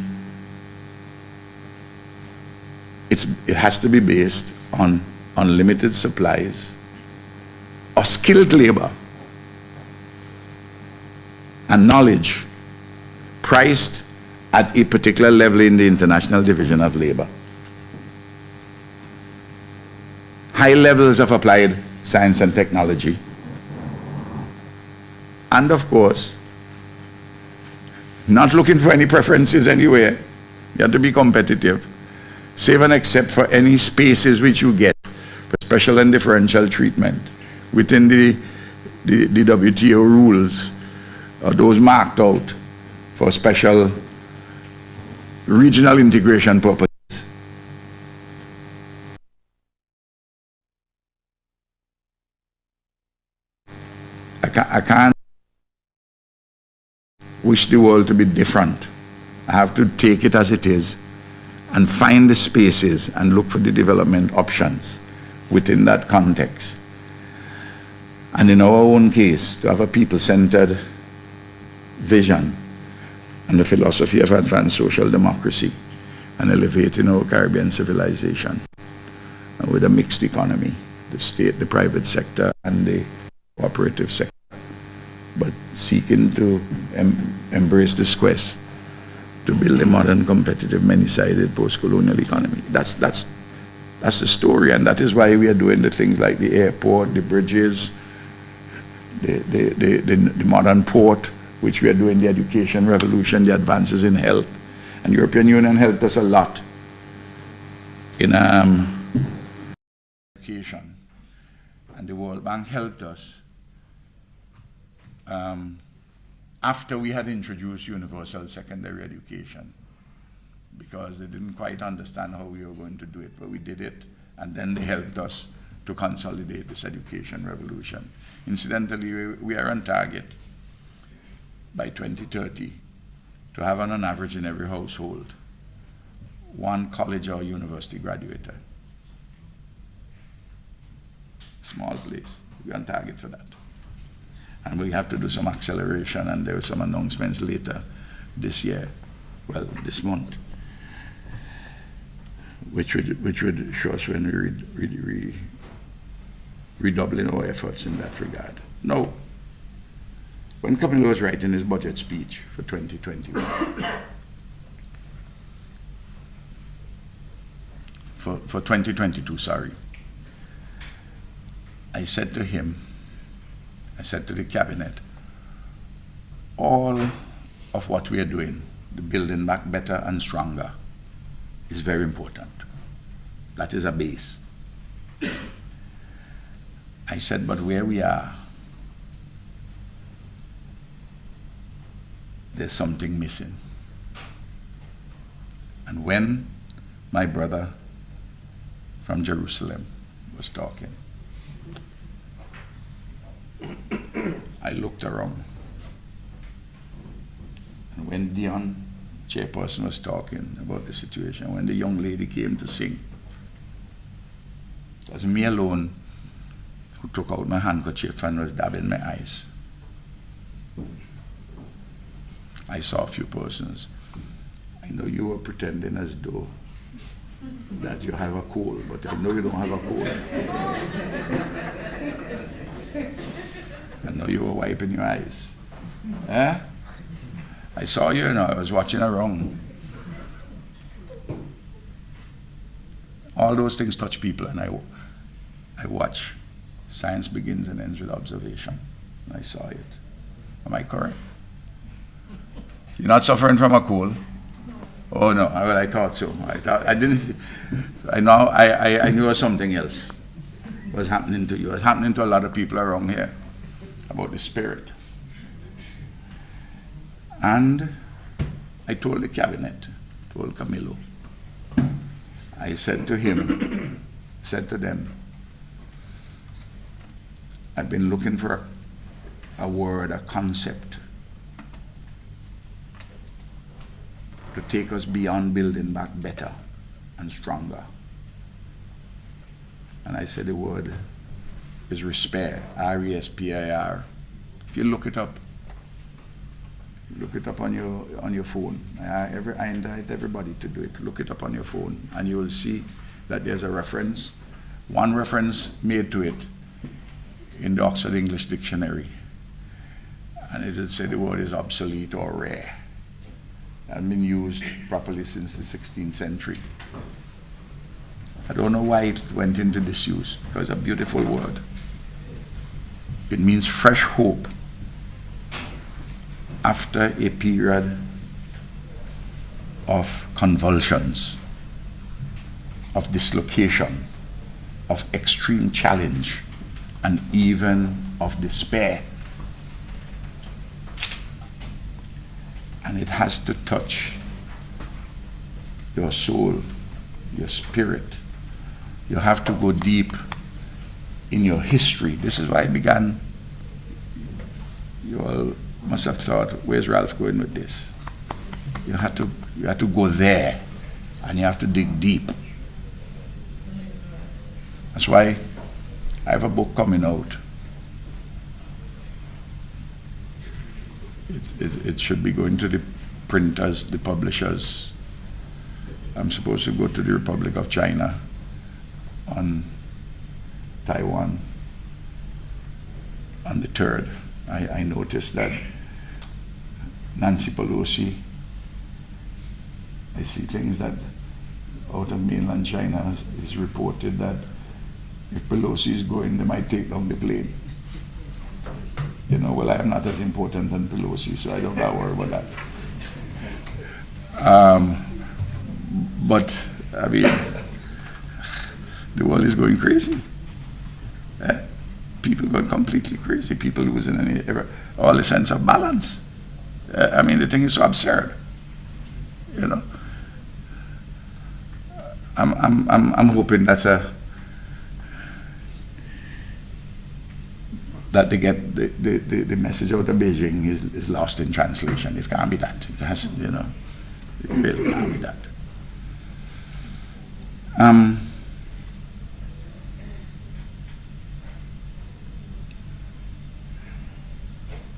it has to be based on unlimited supplies of skilled labor and knowledge priced at a particular level in the International Division of Labor. High levels of applied science and technology. And of course, not looking for any preferences anywhere. You have to be competitive. Save and except for any spaces which you get for special and differential treatment within the WTO rules, or those marked out for special regional integration purposes. I can't wish the world to be different. I have to take it as it is and find the spaces and look for the development options within that context. And in our own case, to have a people-centered vision and the philosophy of advanced social democracy and elevating our Caribbean civilization with a mixed economy, the state, the private sector, and the cooperative sector, but seeking to embrace this quest to build a modern, competitive, many-sided post-colonial economy. That's the story, and that is why we are doing the things like the airport, the bridges, the modern port, which we are doing, the education revolution, the advances in health. And the European Union helped us a lot in education. And the World Bank helped us after we had introduced universal secondary education, because they didn't quite understand how we were going to do it, but we did it, and then they helped us to consolidate this education revolution. Incidentally, we are on target by 2030 to have on an average in every household one college or university graduator. Small place, we're on target for that. And we have to do some acceleration, and there are some announcements later this year, well, this month, which would show us when we're redoubling our efforts in that regard. Now, when Camilo was writing his budget speech for 2021, for 2022, sorry, I said to him, I said to the cabinet, all of what we are doing, the building back better and stronger, is very important. That is a base. I said, but where we are, there's something missing. And when my brother from Jerusalem was talking, I looked around. And when Dion, chairperson, was talking about the situation, when the young lady came to sing, it was me alone who took out my handkerchief and was dabbing my eyes. I saw a few persons. I know you were pretending as though that you have a cold, but I know you don't have a cold. I know you were wiping your eyes. Eh? I saw you, I was watching around. All those things touch people, and I watch. Science begins and ends with observation. And I saw it. Am I correct? You're not suffering from a cold? Oh no, well, I thought so. I knew it was something else was happening to you. It was happening to a lot of people around here about the spirit. And I told the cabinet, told Camilo, I said to him, said to them, I've been looking for a word, a concept to take us beyond building back better and stronger. And I said the word is RESPIRE, R-E-S-P-I-R. If you look it up on your phone. I invite everybody to do it. Look it up on your phone, and you will see that there's a reference, one reference made to it in the Oxford English Dictionary, and it will say the word is obsolete or rare. It hasn't been used properly since the 16th century. I don't know why it went into disuse, because it's a beautiful word. It means fresh hope after a period of convulsions, of dislocation, of extreme challenge, and even of despair. And it has to touch your soul, your spirit. You have to go deep in your history. This is why I began. You all must have thought, where's Ralph going with this? You have to go there, and you have to dig deep. That's why I have a book coming out It should be going to the printers, the publishers. I'm supposed to go to the Republic of China on Taiwan on the 3rd. I noticed that Nancy Pelosi, I see things that out of mainland China is reported that if Pelosi is going, they might take down the plane. You know, well, I am not as important than Pelosi, so I don't got to worry about that. But, I mean, the world is going crazy. People going completely crazy. People losing all the sense of balance. I mean, the thing is so absurd. You know, I'm hoping that they get the message out of Beijing is lost in translation. It can't be that. It has, you know, it really can't be that.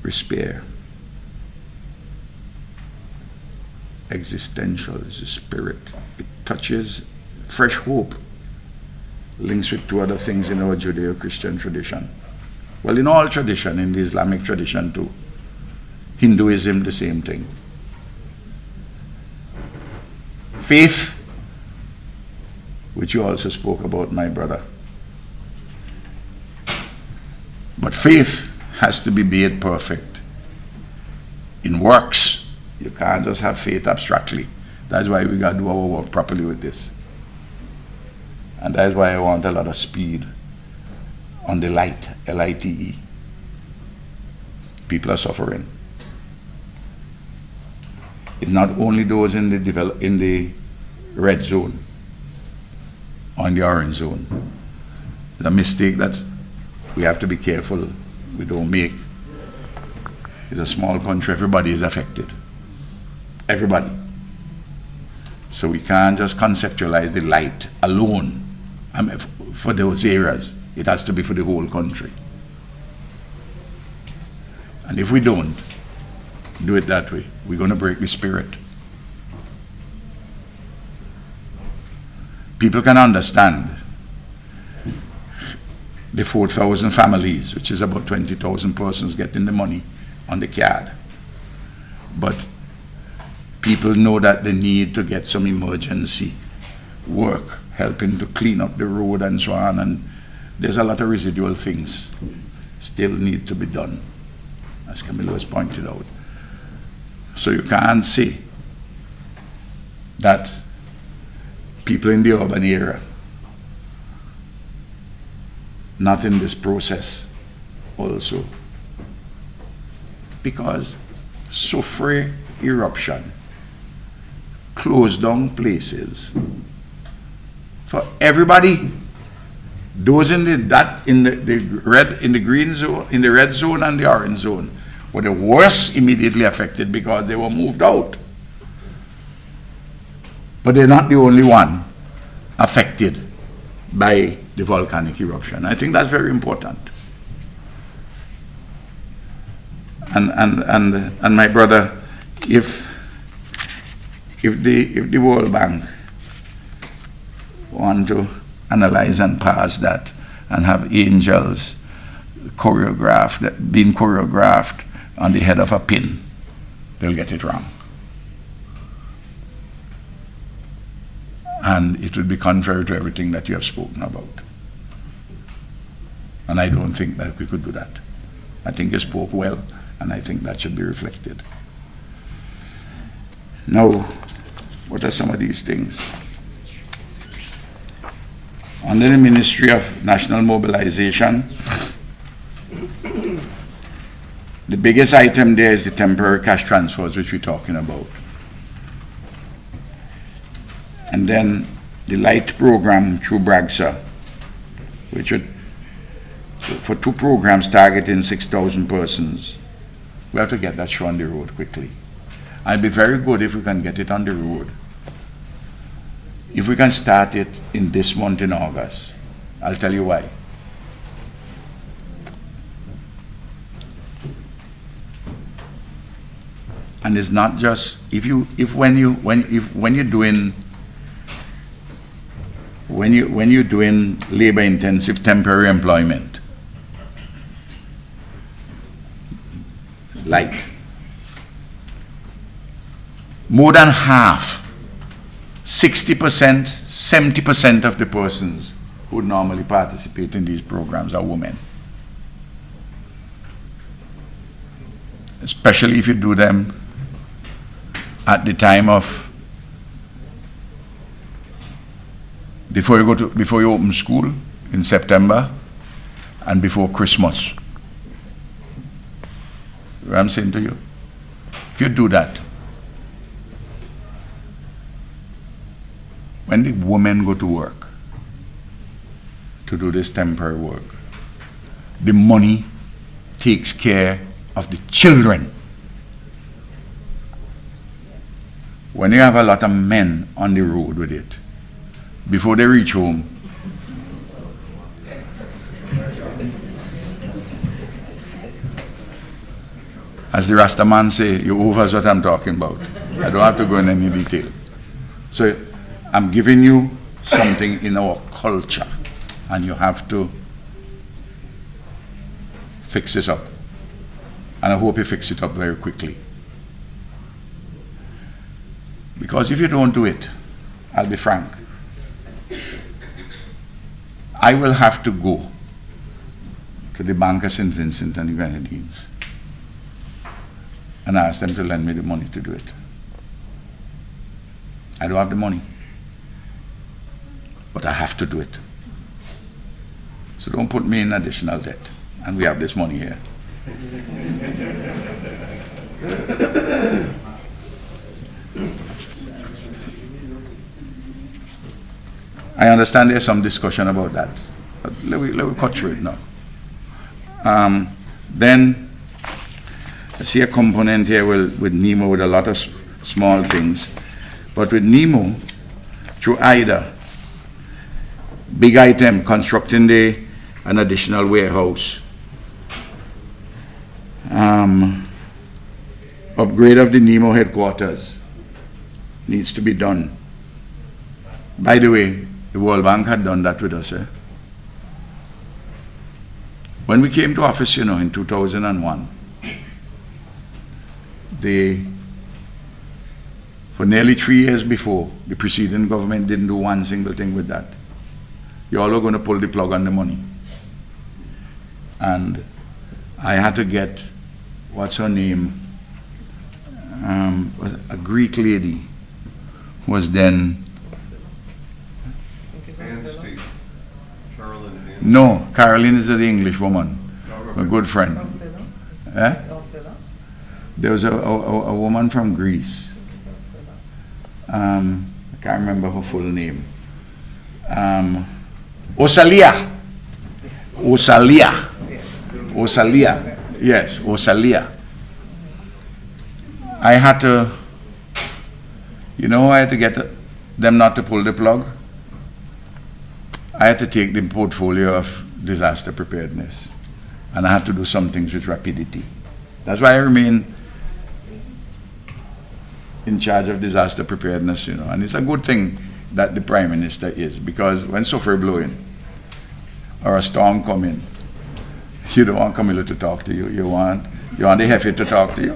Despair. Existential is a spirit. It touches fresh hope. Links with two other things in our Judeo-Christian tradition. Well, in all tradition, in the Islamic tradition too. Hinduism, the same thing. Faith, which you also spoke about, my brother. But faith has to be made perfect in works. You can't just have faith abstractly. That's why we got to do our work properly with this. And that's why I want a lot of speed on the light, L-I-T-E. People are suffering. It's not only those in the red zone or in the orange zone. It's a mistake that we have to be careful we don't make. It's a small country, everybody is affected. Everybody. So we can't just conceptualize the light alone for those areas. It has to be for the whole country. And if we don't do it that way, we're going to break the spirit. People can understand the 4,000 families, which is about 20,000 persons getting the money on the card. But people know that they need to get some emergency work, helping to clean up the road and so on, and there's a lot of residual things still need to be done, as Camilo has pointed out. So you can't say that people in the urban area not in this process also, because Soufre eruption closed down places for everybody. Those in the green zone, in the red zone and the orange zone were the worst immediately affected because they were moved out. But they're not the only one affected by the volcanic eruption. I think that's very important. And my brother, if the World Bank want to analyze and pass that and have angels being choreographed on the head of a pin, they'll get it wrong. And it would be contrary to everything that you have spoken about. And I don't think that we could do that. I think you spoke well, and I think that should be reflected. Now, what are some of these things? Under the Ministry of National Mobilization, the biggest item there is the temporary cash transfers, which we're talking about. And then the light program through BRAGSA, which would, for 2 programs targeting 6,000 persons. We have to get that show on the road quickly. And it'd be very good if we can get it on the road. If we can start it in this month in August, I'll tell you why. And it's not just when you're doing labor intensive temporary employment, like more than half, 60%, 70% of the persons who would normally participate in these programs are women. Especially if you do them at the time of before you open school in September and before Christmas. What I'm saying to you, if you do that, when the women go to work to do this temporary work, the money takes care of the children. When you have a lot of men on the road with it, before they reach home, as the Rasta man say, you over what I'm talking about. I don't have to go in any detail. So I'm giving you something in our culture, and you have to fix this up. And I hope you fix it up very quickly. Because if you don't do it, I'll be frank, I will have to go to the Bank of St. Vincent and the Grenadines and ask them to lend me the money to do it. I don't have the money, but I have to do it. So don't put me in additional debt. And we have this money here. I understand there's some discussion about that, but let me cut through it now. Then I see a component here with NEMO with a lot of small things, but with NEMO, through either big item, constructing an additional warehouse, upgrade of the NEMO headquarters needs to be done. By the way, the World Bank had done that with us. When we came to office, in 2001, for nearly 3 years before, the preceding government didn't do one single thing with that. You all are going to pull the plug on the money. And I had to get, what's her name? Was a Greek lady was then. No, Caroline is the English woman, a good friend. There was a woman from Greece. I can't remember her full name. Osalia. Yes, Osalia. I had to, I had to get them not to pull the plug. I had to take the portfolio of disaster preparedness, and I had to do some things with rapidity. That's why I remain in charge of disaster preparedness, and it's a good thing that the Prime Minister is, because when sulphur blowing or a storm coming, you don't want Camilla to talk to you. You want the Hefe to talk to you.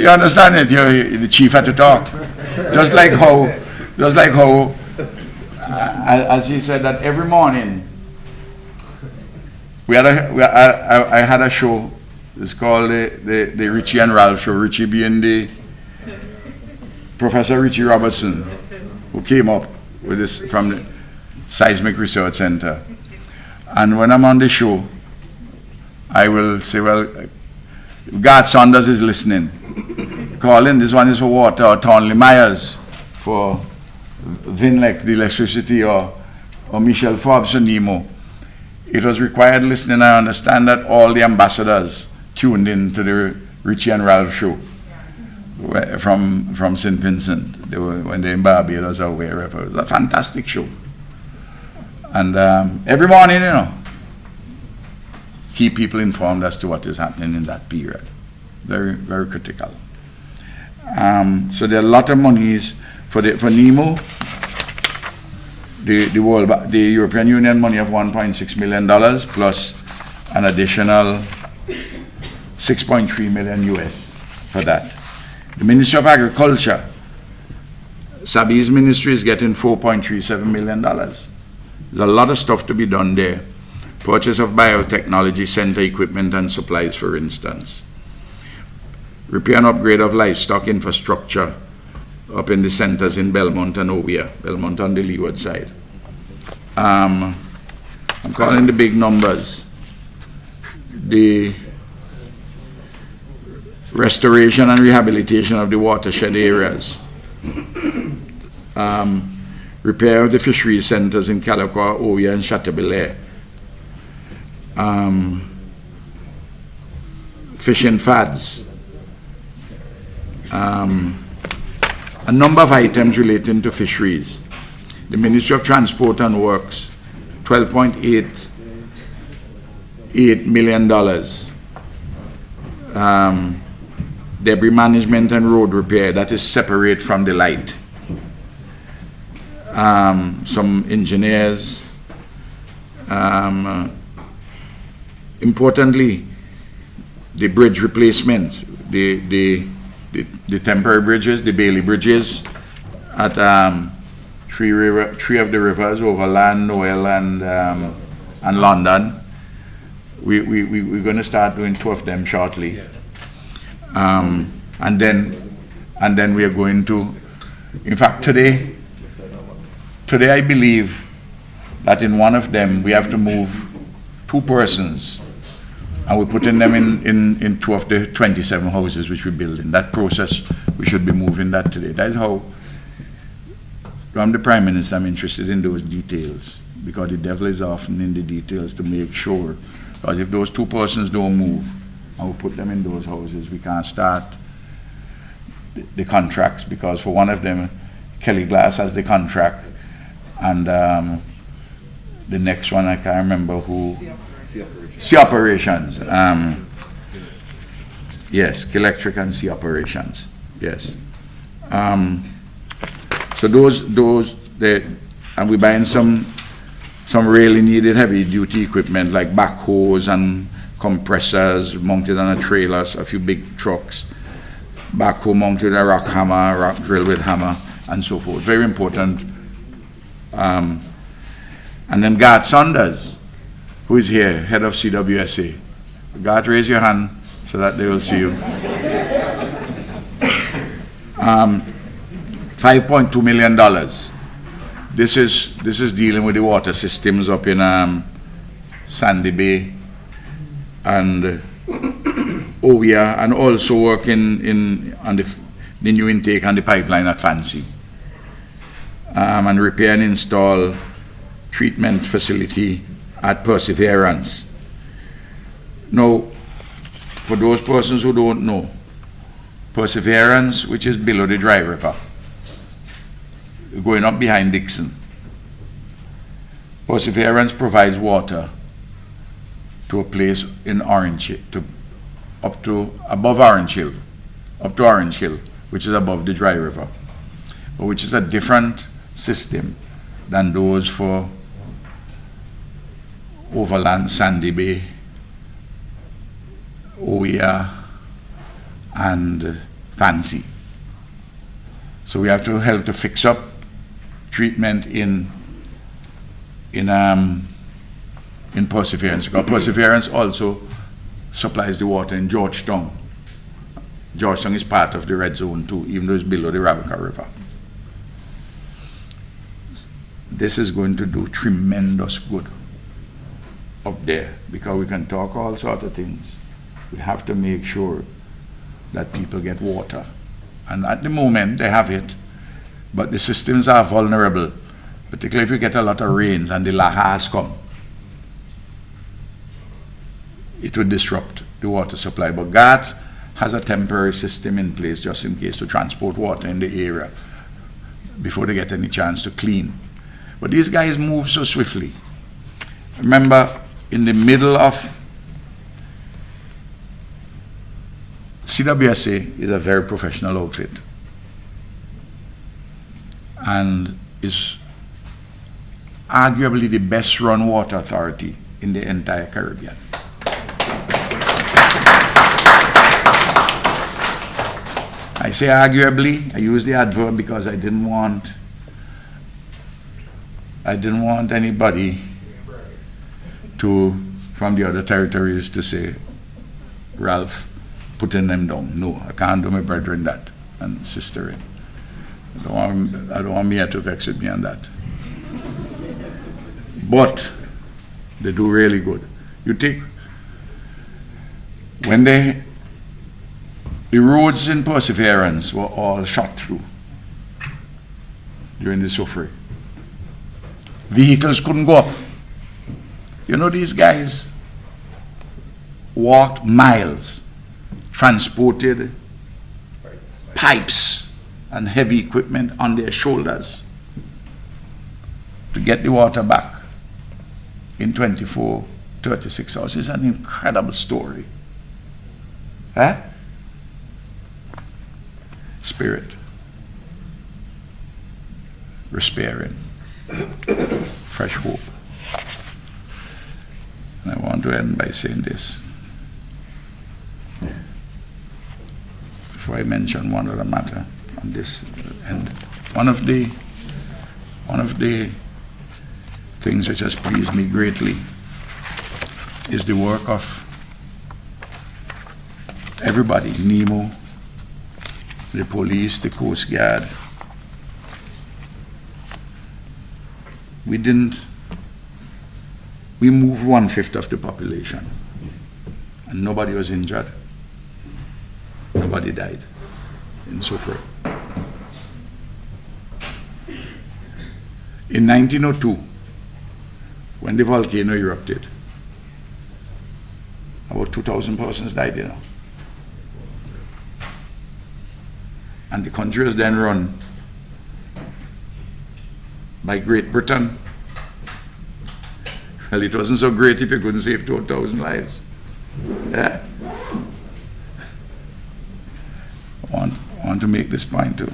You understand it? The chief had to talk. Just like how, as he said that every morning, I had a show. It's called the Richie and Ralph show. Richie being the Professor Richie Robertson, who came up with this from the Seismic Research Center. And when I'm on the show, I will say, well, Garth Saunders is listening. Call in, this one is for water, or Thornley Myers for Vinlec, the electricity, or Michelle Forbes for NEMO. It was required listening. I understand that all the ambassadors tuned in to the Richie and Ralph show from St. Vincent. When they were in Barbados or wherever. It was a fantastic show. And every morning, keep people informed as to what is happening in that period. Very, very critical. So there are a lot of monies for NEMO. The European Union money of $1.6 million plus an additional 6.3 million US for that. The Ministry of Agriculture, Sabi's ministry is getting $4.37 million. There's a lot of stuff to be done there. Purchase of biotechnology center equipment and supplies, for instance. Repair and upgrade of livestock infrastructure up in the centers in Belmont and Ovia, Belmont on the leeward side. I'm calling the big numbers. The restoration and rehabilitation of the watershed areas. Repair of the fisheries centers in Calicoa, Ovia, and Chateaubelair. Fishing fads. A number of items relating to fisheries. The Ministry of Transport and Works, $12.88 million. Debris management and road repair, that is separate from the light. Some engineers. Importantly, the bridge replacements, the temporary bridges, the Bailey bridges at three of the rivers, Overland, Noel, and London. We're going to start doing 2 of them shortly. And then we are going to, in fact, today I believe that in one of them we have to move 2 persons, and we're putting them in 2 of the 27 houses which we build. In that process, we should be moving that today. That is how, from the Prime Minister, I'm interested in those details, because the devil is often in the details to make sure. Because if those 2 persons don't move, and we put them in those houses, we can't start the contracts, because for one of them, Kelly Glass has the contract, and the next one, I can't remember who. Sea Operations. Yes, Electric and Sea Operations. Yes. So those, and we're buying some really needed heavy duty equipment like backhoes and compressors mounted on a trailer, a few big trucks, backhoe mounted a rock hammer, rock drill with hammer, and so forth. Very important. And then Garth Saunders, who is here, head of CWSA. Garth, raise your hand so that they will see you. $5.2 million. This is dealing with the water systems up in Sandy Bay and Ovia, and also working on the new intake and the pipeline at Fancy. And repair and install treatment facility at Perseverance. Now, for those persons who don't know, Perseverance, which is below the Dry River, going up behind Dixon. Perseverance provides water to a place in Orange Hill, up to Orange Hill, which is above the Dry River, but which is a different system than those for Overland, Sandy Bay, Ovia, and Fancy. So we have to help to fix up treatment in Perseverance, because Perseverance also supplies the water in Georgetown. Georgetown is part of the red zone too, even though it's below the Rabica River. This is going to do tremendous good up there, because we can talk all sorts of things. We have to make sure that people get water. And at the moment, they have it, but the systems are vulnerable, particularly if you get a lot of rains and the lahars come. It would disrupt the water supply. But Garth has a temporary system in place just in case to transport water in the area before they get any chance to clean. But these guys move so swiftly. Remember, in the middle of CWSA is a very professional outfit and is arguably the best run water authority in the entire Caribbean. I say arguably, I use the adverb because I didn't want anybody from the other territories to say, Ralph, putting them down. No, I can't do my brethren that and sister it. I don't want Mia to vex with me on that. But they do really good. You take, when the roads in Perseverance were all shot through during the Soufrière, vehicles couldn't go up. You know, these guys walked miles, transported pipes and heavy equipment on their shoulders to get the water back in 24, 36 hours. It's an incredible story. Huh? Spirit. Respiring. Fresh hope. And I want to end by saying this. Before I mention one other matter on this, and one of the things which has pleased me greatly is the work of everybody, NEMO, the police, the Coast Guard. We moved 1/5 of the population and nobody was injured. Nobody died in Soufrière. In 1902, when the volcano erupted, about 2,000 persons died, you know. And the country was then run by Great Britain. Well, it wasn't so great if you couldn't save 2,000 lives. Yeah. I want to make this point too.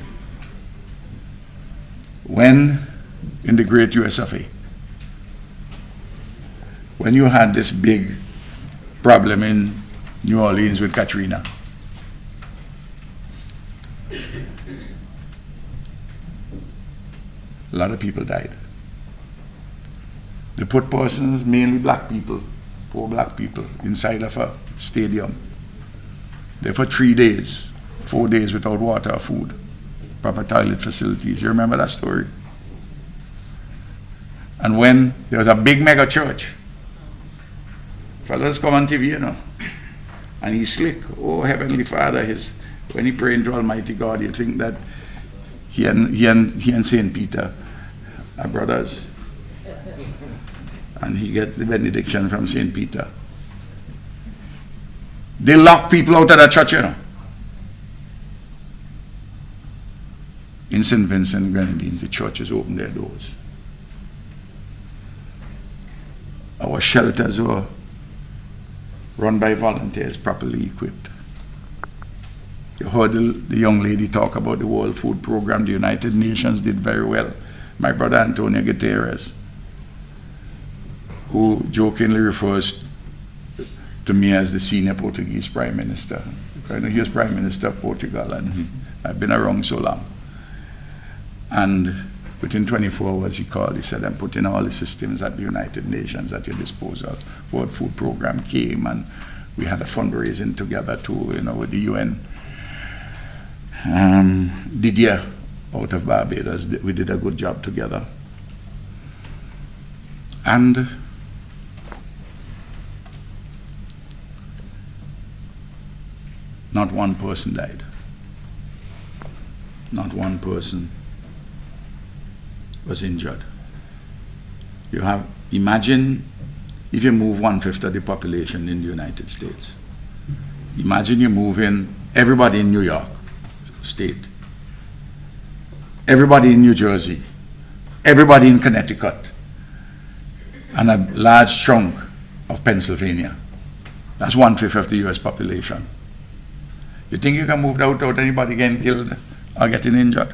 When, in the great USFA, when you had this big problem in New Orleans with Katrina, a lot of people died. They put persons, mainly black people, poor black people, inside of a stadium. There for 3 days, 4 days without water or food, proper toilet facilities. You remember that story? And when there was a big mega church, fellas come on TV, you know, and he's slick. Oh, Heavenly Father, when he praying to Almighty God, you think that he and St. Peter are brothers. And he gets the benediction from St. Peter. They lock people out of the church, you know. In St. Vincent and Grenadines, the churches opened their doors. Our shelters were run by volunteers, properly equipped. You heard the young lady talk about the World Food Program. The United Nations did very well. My brother Antonio Guterres, who jokingly refers to me as the senior Portuguese Prime Minister. Because he was Prime Minister of Portugal and I've been around so long. And within 24 hours he called, he said, I'm putting all the systems at the United Nations at your disposal. World Food Program came and we had a fundraising together too, you know, with the UN. Didier out of Barbados, we did a good job together. And not one person died. Not one person was injured. Imagine if you move 1/5 of the population in the United States. Imagine you move in everybody in New York State, everybody in New Jersey, everybody in Connecticut, and a large chunk of Pennsylvania. That's 1/5 of the US population. You think you can move that without anybody getting killed or getting injured?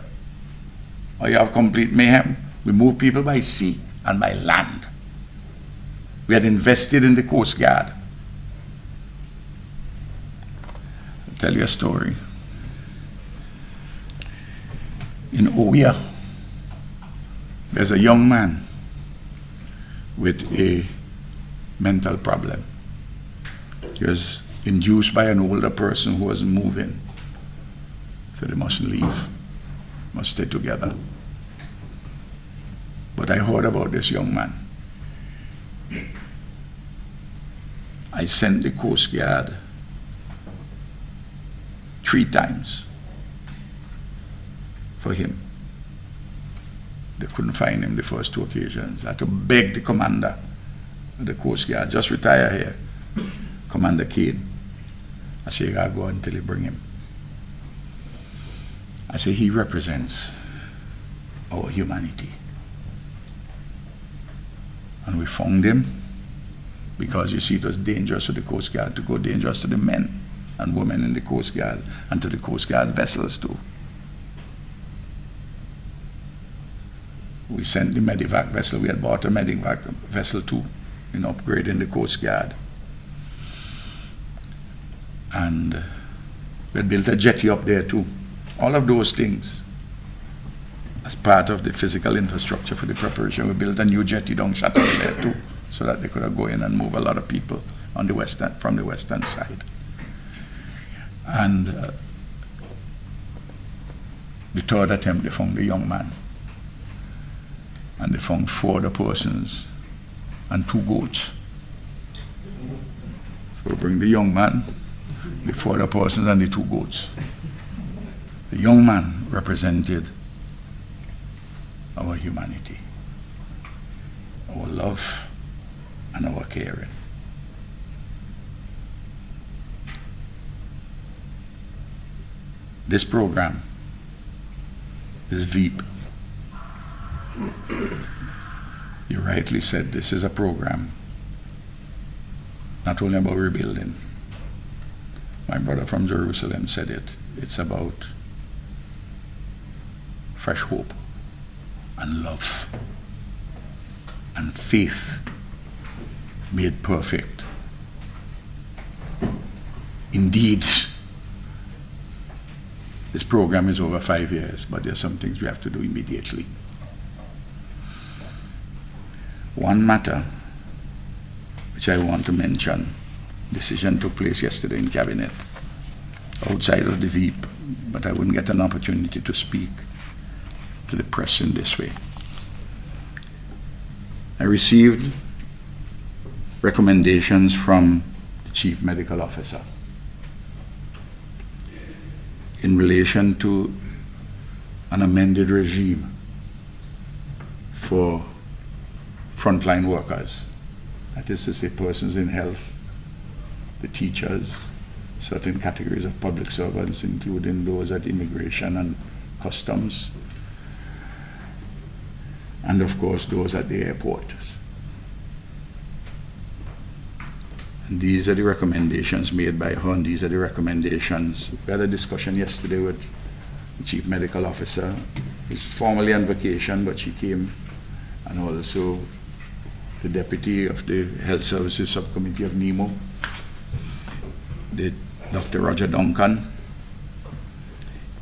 Or you have complete mayhem? We move people by sea and by land. We had invested in the Coast Guard. I'll tell you a story. In Oya, there's a young man with a mental problem. He was induced by an older person who wasn't moving. So they mustn't leave, must stay together. But I heard about this young man. I sent the Coast Guard 3 times for him. They couldn't find him the first 2 occasions. I had to beg the commander of the Coast Guard, just retire here, Commander Cade. I say, you gotta go until you bring him. I say, he represents our humanity. And we found him because, you see, it was dangerous for the Coast Guard to go, dangerous to the men and women in the Coast Guard and to the Coast Guard vessels too. We sent the Medivac vessel. We had bought a Medivac vessel too, in upgrading the Coast Guard. And we had built a jetty up there too. All of those things as part of the physical infrastructure for the preparation. We built a new jetty down Chateau there too, so that they could go in and move a lot of people on the western, from the western side. And the 3rd attempt, they found the young man. And they found 4 other persons and 2 goats. So we bring the young man, the 4 other persons and the 2 goats. The young man represented our humanity, our love and our caring. This program is Veep. You rightly said this is a program not only about rebuilding. My brother from Jerusalem said it. It's about fresh hope and love and faith made perfect in deeds. This program is over 5 years, but there are some things we have to do immediately. One matter which I want to mention, decision took place yesterday in Cabinet, outside of the Veep, but I wouldn't get an opportunity to speak to the press in this way. I received recommendations from the Chief Medical Officer in relation to an amended regime for frontline workers. That is to say, persons in health, the teachers, certain categories of public servants, including those at immigration and customs, and of course those at the airport. And these are the recommendations made by her, and these are the recommendations. We had a discussion yesterday with the Chief Medical Officer, who's formally on vacation, but she came, and also the Deputy of the Health Services Subcommittee of NEMO, Dr. Roger Duncan,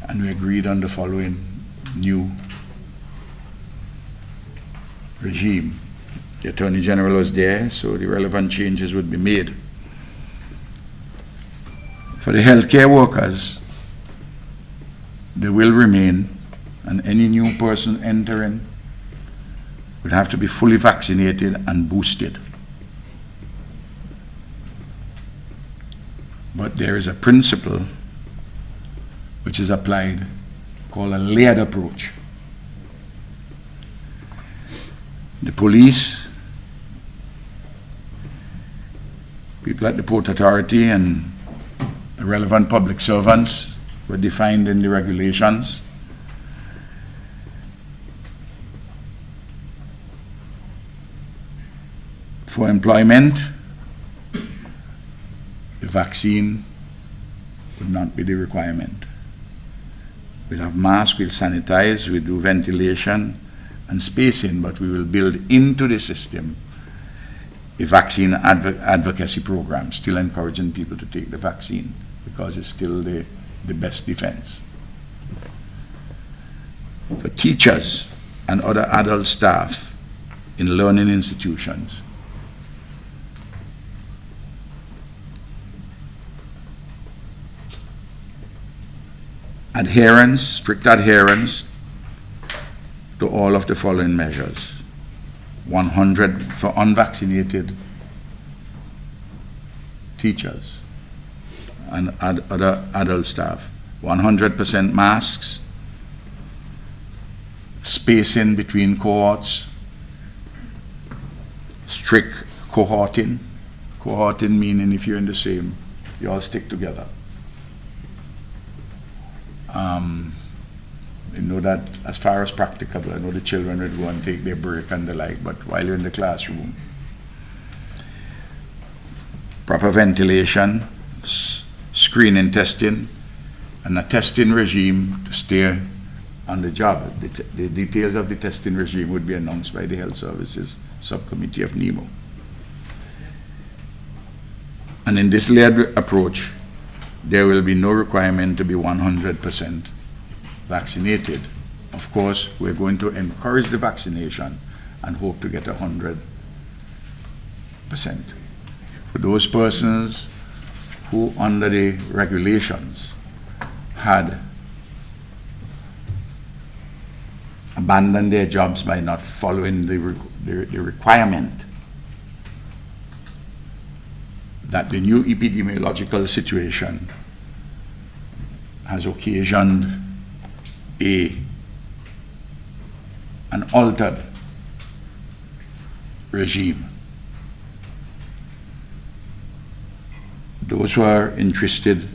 and we agreed on the following new regime. The Attorney General was there, so the relevant changes would be made. For the healthcare workers, they will remain, and any new person entering would have to be fully vaccinated and boosted. But there is a principle which is applied called a layered approach. The police, people at the Port Authority, and the relevant public servants were defined in the regulations. For employment, the vaccine would would not be the requirement. We'll have masks, we'll sanitize, we'll do ventilation and spacing, but we will build into the system a vaccine advocacy program, still encouraging people to take the vaccine because it's still the best defense. For teachers and other adult staff in learning institutions, strict adherence to all of the following measures. 100 for unvaccinated teachers and other adult staff. 100% masks, spacing between cohorts, strict cohorting. Cohorting meaning if you're in the same, you all stick together. You know that as far as practicable, I know the children would go and take their break and the like, but while you're in the classroom, proper ventilation, screening testing, and a testing regime to stay on the job. The details of the testing regime would be announced by the Health Services Subcommittee of NEMO. And in this layered approach, there will be no requirement to be 100% vaccinated. Of course, we're going to encourage the vaccination and hope to get 100%. For those persons who, under the regulations, had abandoned their jobs by not following the requirement that the new epidemiological situation has occasioned an altered regime. Those who are interested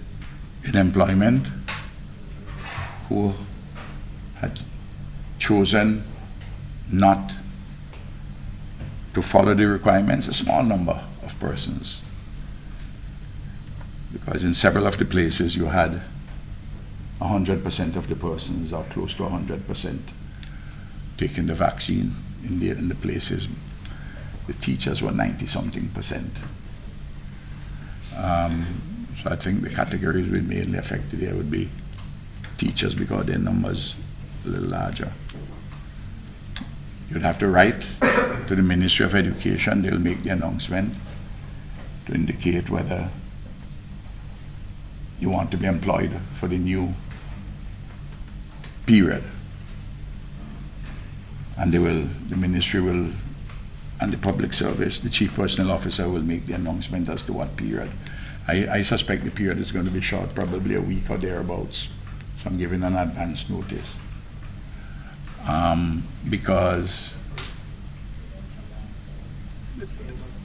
in employment, who had chosen not to follow the requirements, a small number of persons, because in several of the places you had 100% of the persons, or close to 100%, taking the vaccine. In the places, the teachers were 90-something%. So I think the categories we mainly affected here would be teachers because their numbers a little larger. You'd have to write to the Ministry of Education. They'll make the announcement to indicate whether you want to be employed for the new period. And the ministry will, and the public service, the chief personnel officer will make the announcement as to what period. I suspect the period is going to be short, probably a week or thereabouts. So I'm giving an advance notice. Because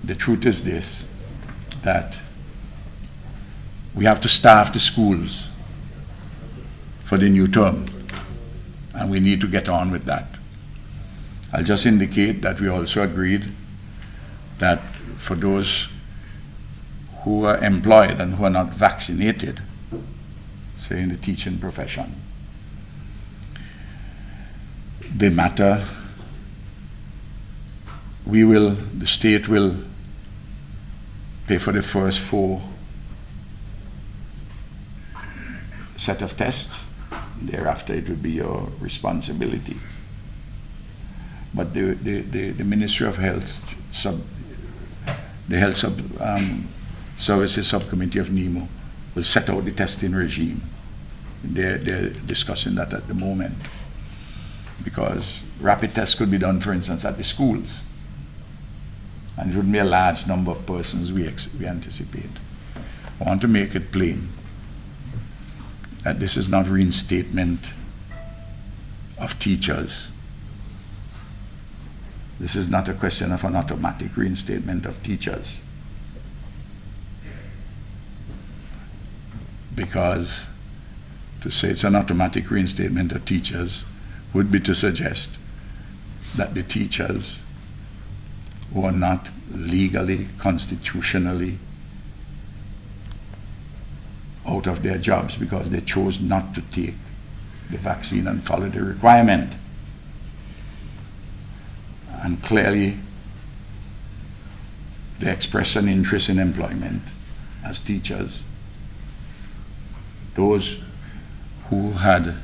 the truth is this, that we have to staff the schools for the new term, and we need to get on with that. I'll just indicate that we also agreed that for those who are employed and who are not vaccinated, say in the teaching profession, the state will pay for the first 4 set of tests. Thereafter it will be your responsibility. But the Ministry of Health, the Health Services Subcommittee of NEMO will set out the testing regime. They're discussing that at the moment, because rapid tests could be done, for instance, at the schools, and it wouldn't be a large number of persons we anticipate. I want to make it plain that this is not reinstatement of teachers. This is not a question of an automatic reinstatement of teachers. Because to say it's an automatic reinstatement of teachers would be to suggest that the teachers who are not legally, constitutionally out of their jobs because they chose not to take the vaccine and follow the requirement. And clearly, they express an interest in employment as teachers. Those who had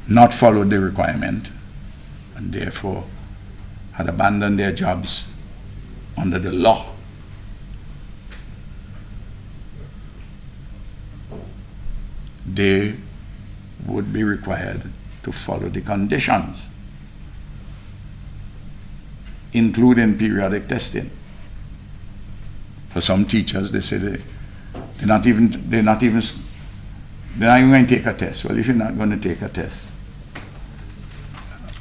not followed the requirement and therefore had abandoned their jobs under the law, they would be required to follow the conditions, including periodic testing. For some teachers, they say they're not even going to take a test. Well, if you're not going to take a test,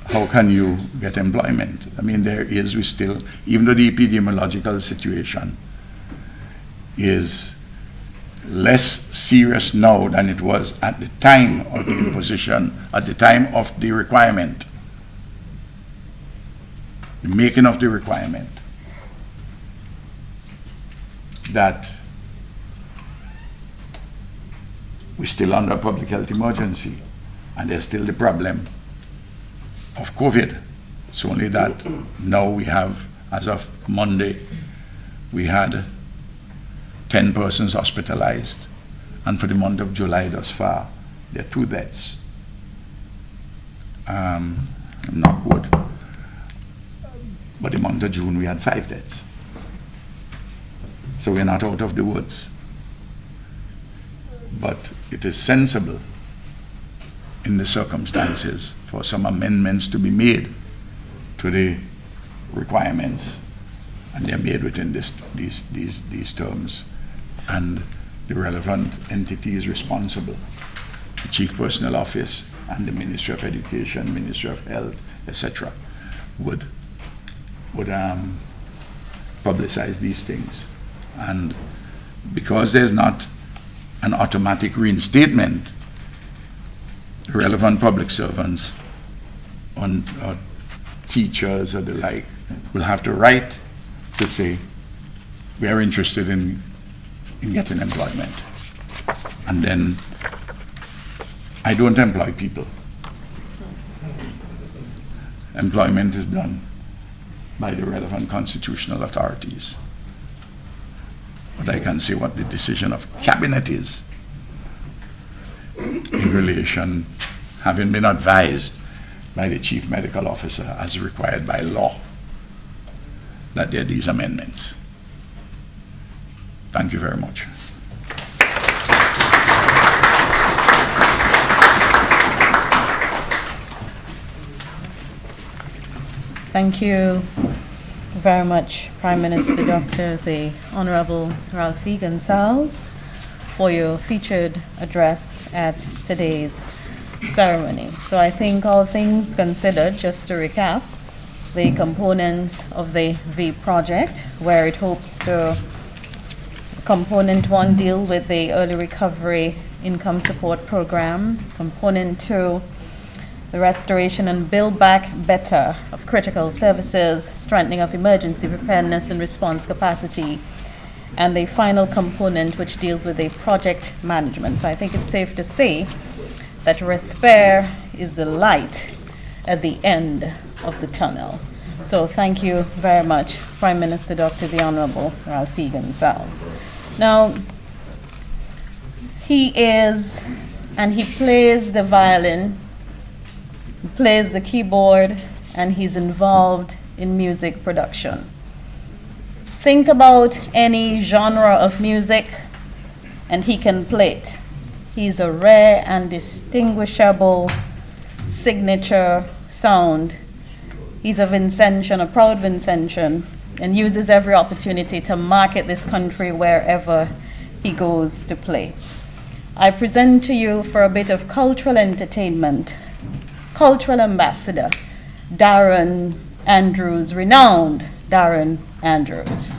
how can you get employment? I mean, we still, even though the epidemiological situation is less serious now than it was at the time of the imposition, at the time of the requirement, the making of the requirement, that we're still under a public health emergency and there's still the problem of COVID. It's only that now we have, as of Monday, we had 10 persons hospitalized, and for the month of July thus far, there are 2 deaths. Not good. But the month of June, we had 5 deaths. So we're not out of the woods. But it is sensible in the circumstances for some amendments to be made to the requirements, and they're made within these terms. And the relevant entity is responsible, the Chief Personnel Office and the Ministry of Education, Ministry of Health, etc., would publicize these things. And because there's not an automatic reinstatement, the relevant public servants or teachers or the like will have to write to say, we are interested in getting employment. And then I don't employ people. Employment is done by the relevant constitutional authorities. But I can say what the decision of cabinet is in relation, having been advised by the Chief Medical Officer as required by law, that there are these amendments. Thank you very much. Thank you very much, Prime Minister Dr. the Honorable Ralphie Gonsalves, for your featured address at today's ceremony. So I think, all things considered, just to recap, the components of the Veep project, where it hopes to, component 1, deal with the early recovery income support program. Component 2, the restoration and build back better of critical services, strengthening of emergency preparedness and response capacity. And the final component, which deals with the project management. So I think it's safe to say that Respire is the light at the end of the tunnel. So thank you very much, Prime Minister Dr. the Honorable Ralphie Gonsalves. Now, he plays the violin, he plays the keyboard, and he's involved in music production. Think about any genre of music, and he can play it. He's a rare and distinguishable signature sound. He's a Vincentian, a proud Vincentian, and uses every opportunity to market this country wherever he goes to play. I present to you, for a bit of cultural entertainment, Cultural Ambassador Darren Andrews, renowned Darren Andrews.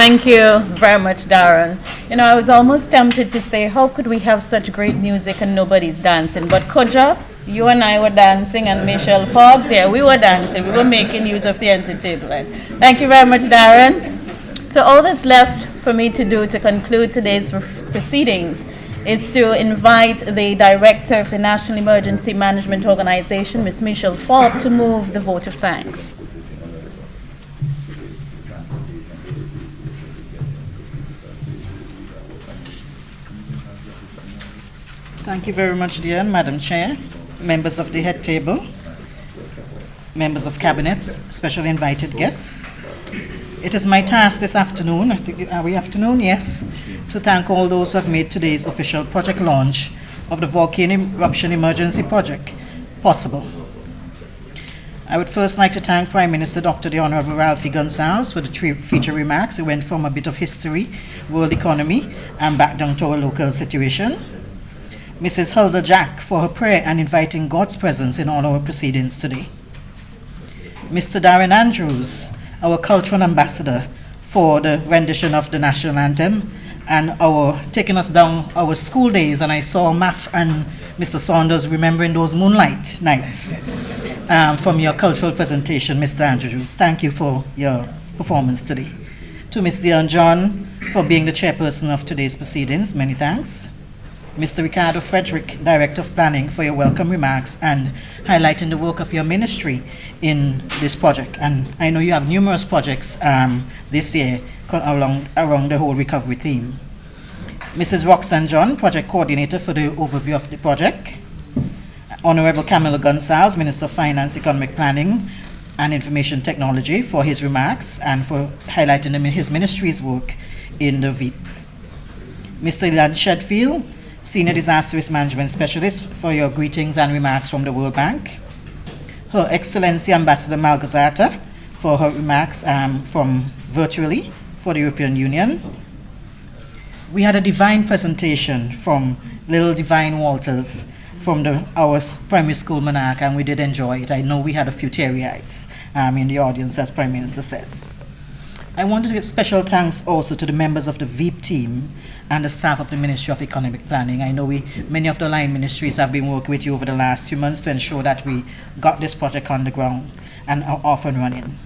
Thank you very much, Darren. You know, I was almost tempted to say, how could we have such great music and nobody's dancing? But Koja, you and I were dancing, and Michelle Forbes, yeah, we were dancing. We were making use of the entertainment. Thank you very much, Darren. So all that's left for me to do to conclude today's proceedings is to invite the Director of the National Emergency Management Organization, Ms. Michelle Forbes, to move the vote of thanks. Thank you very much, dear Madam Chair, members of the head table, members of cabinets, specially invited guests. It is my task this afternoon, are we afternoon? Yes, to thank all those who have made today's official project launch of the Volcanic Eruption Emergency Project possible. I would first like to thank Prime Minister Dr. the Honorable Ralphie Gonsalves for the feature remarks. It went from a bit of history, world economy, and back down to our local situation. Mrs. Hulda Jack for her prayer and inviting God's presence in all our proceedings today. Mr. Darren Andrews, our cultural ambassador, for the rendition of the national anthem and taking us down our school days. And I saw Math and Mr. Saunders remembering those moonlight nights from your cultural presentation, Mr. Andrews. Thank you for your performance today. To Ms. Dion John for being the chairperson of today's proceedings, many thanks. Mr. Ricardo Frederick, Director of Planning, for your welcome remarks and highlighting the work of your ministry in this project. And I know you have numerous projects this year around the whole recovery theme. Mrs. Roxanne John, Project Coordinator, for the overview of the project. Honorable Camilo Gonsalves, Minister of Finance, Economic Planning and Information Technology, for his remarks and for highlighting his ministry's work in the Veep. Mr. Ilan Shedfield, Senior Disaster Risk Management Specialist, for your greetings and remarks from the World Bank. Her Excellency Ambassador Malgorzata for her remarks from virtually for the European Union. We had a divine presentation from Little Divine Walters from our primary school monarch, and we did enjoy it. I know we had a few teary-eyes in the audience, as Prime Minister said. I want to give special thanks also to the members of the Veep team and the staff of the Ministry of Economic Planning. I know many of the line ministries have been working with you over the last few months to ensure that we got this project on the ground and are off and running.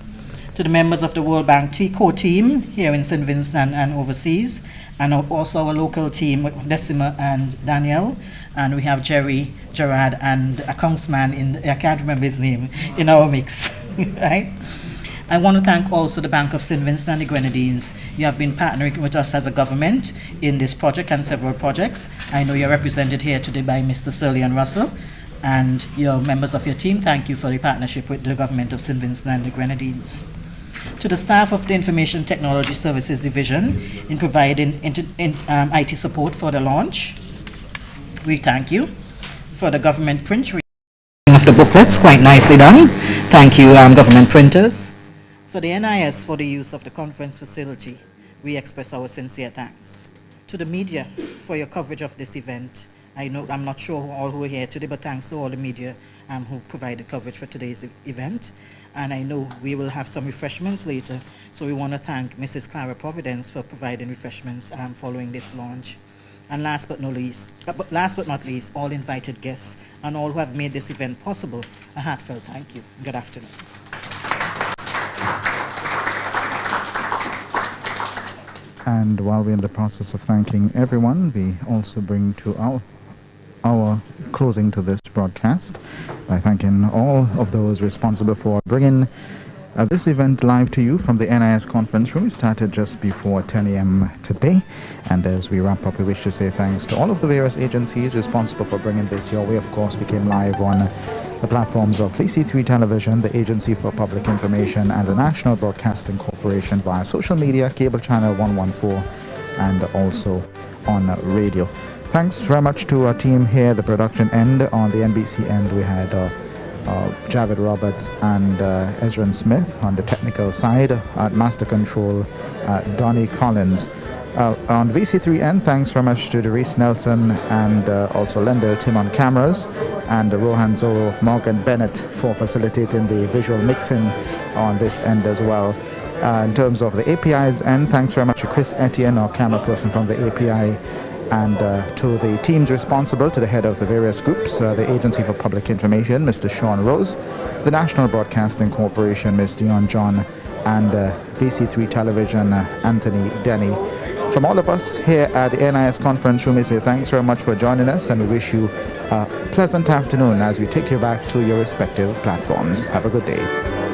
To the members of the World Bank core team here in St. Vincent and overseas, and also our local team with Decima and Danielle, and we have Jerry, Gerard, and a accountsman I can't remember his name, in our mix, right? I want to thank also the Bank of St. Vincent and the Grenadines. You have been partnering with us as a government in this project and several projects. I know you're represented here today by Mr. Surley and Russell, and your members of your team, thank you for the partnership with the government of St. Vincent and the Grenadines. To the staff of the Information Technology Services Division in providing IT support for the launch, we thank you. For the government print of the booklets, quite nicely done. Thank you, government printers. For the NIS for the use of the conference facility, we express our sincere thanks. To the media for your coverage of this event. I'm not sure all who are here today, but thanks to all the media who provided coverage for today's event. And I know we will have some refreshments later, so we want to thank Mrs. Clara Providence for providing refreshments following this launch. And last but not least, all invited guests and all who have made this event possible, a heartfelt thank you. Good afternoon. And while we're in the process of thanking everyone, we also bring to our closing to this broadcast by thanking all of those responsible for bringing this event live to you from the NIS conference room. It started just before 10 a.m. today. And as we wrap up, we wish to say thanks to all of the various agencies responsible for bringing this your way. Of course, we came live on the platforms of VC3 Television, the Agency for Public Information, and the National Broadcasting Corporation via social media, cable channel 114, and also on radio. Thanks very much to our team here, the production end. On the NBC end, we had Javid Roberts and Ezra Smith on the technical side. At Master Control, Donnie Collins. On VC3 end, thanks very much to Doris Nelson and also Lendell Tim on cameras, and Rohan Zoro, Morgan Bennett for facilitating the visual mixing on this end as well. in terms of the APIs, and thanks very much to Chris Etienne, our camera person from the API, and to the teams responsible, to the head of the various groups, the Agency for Public Information, Mr. Sean Rose, the National Broadcasting Corporation, Ms. Dion John, and VC3 Television, Anthony Denny. From all of us here at the NIS Conference Room, we say thanks very much for joining us, and we wish you a pleasant afternoon as we take you back to your respective platforms. Have a good day.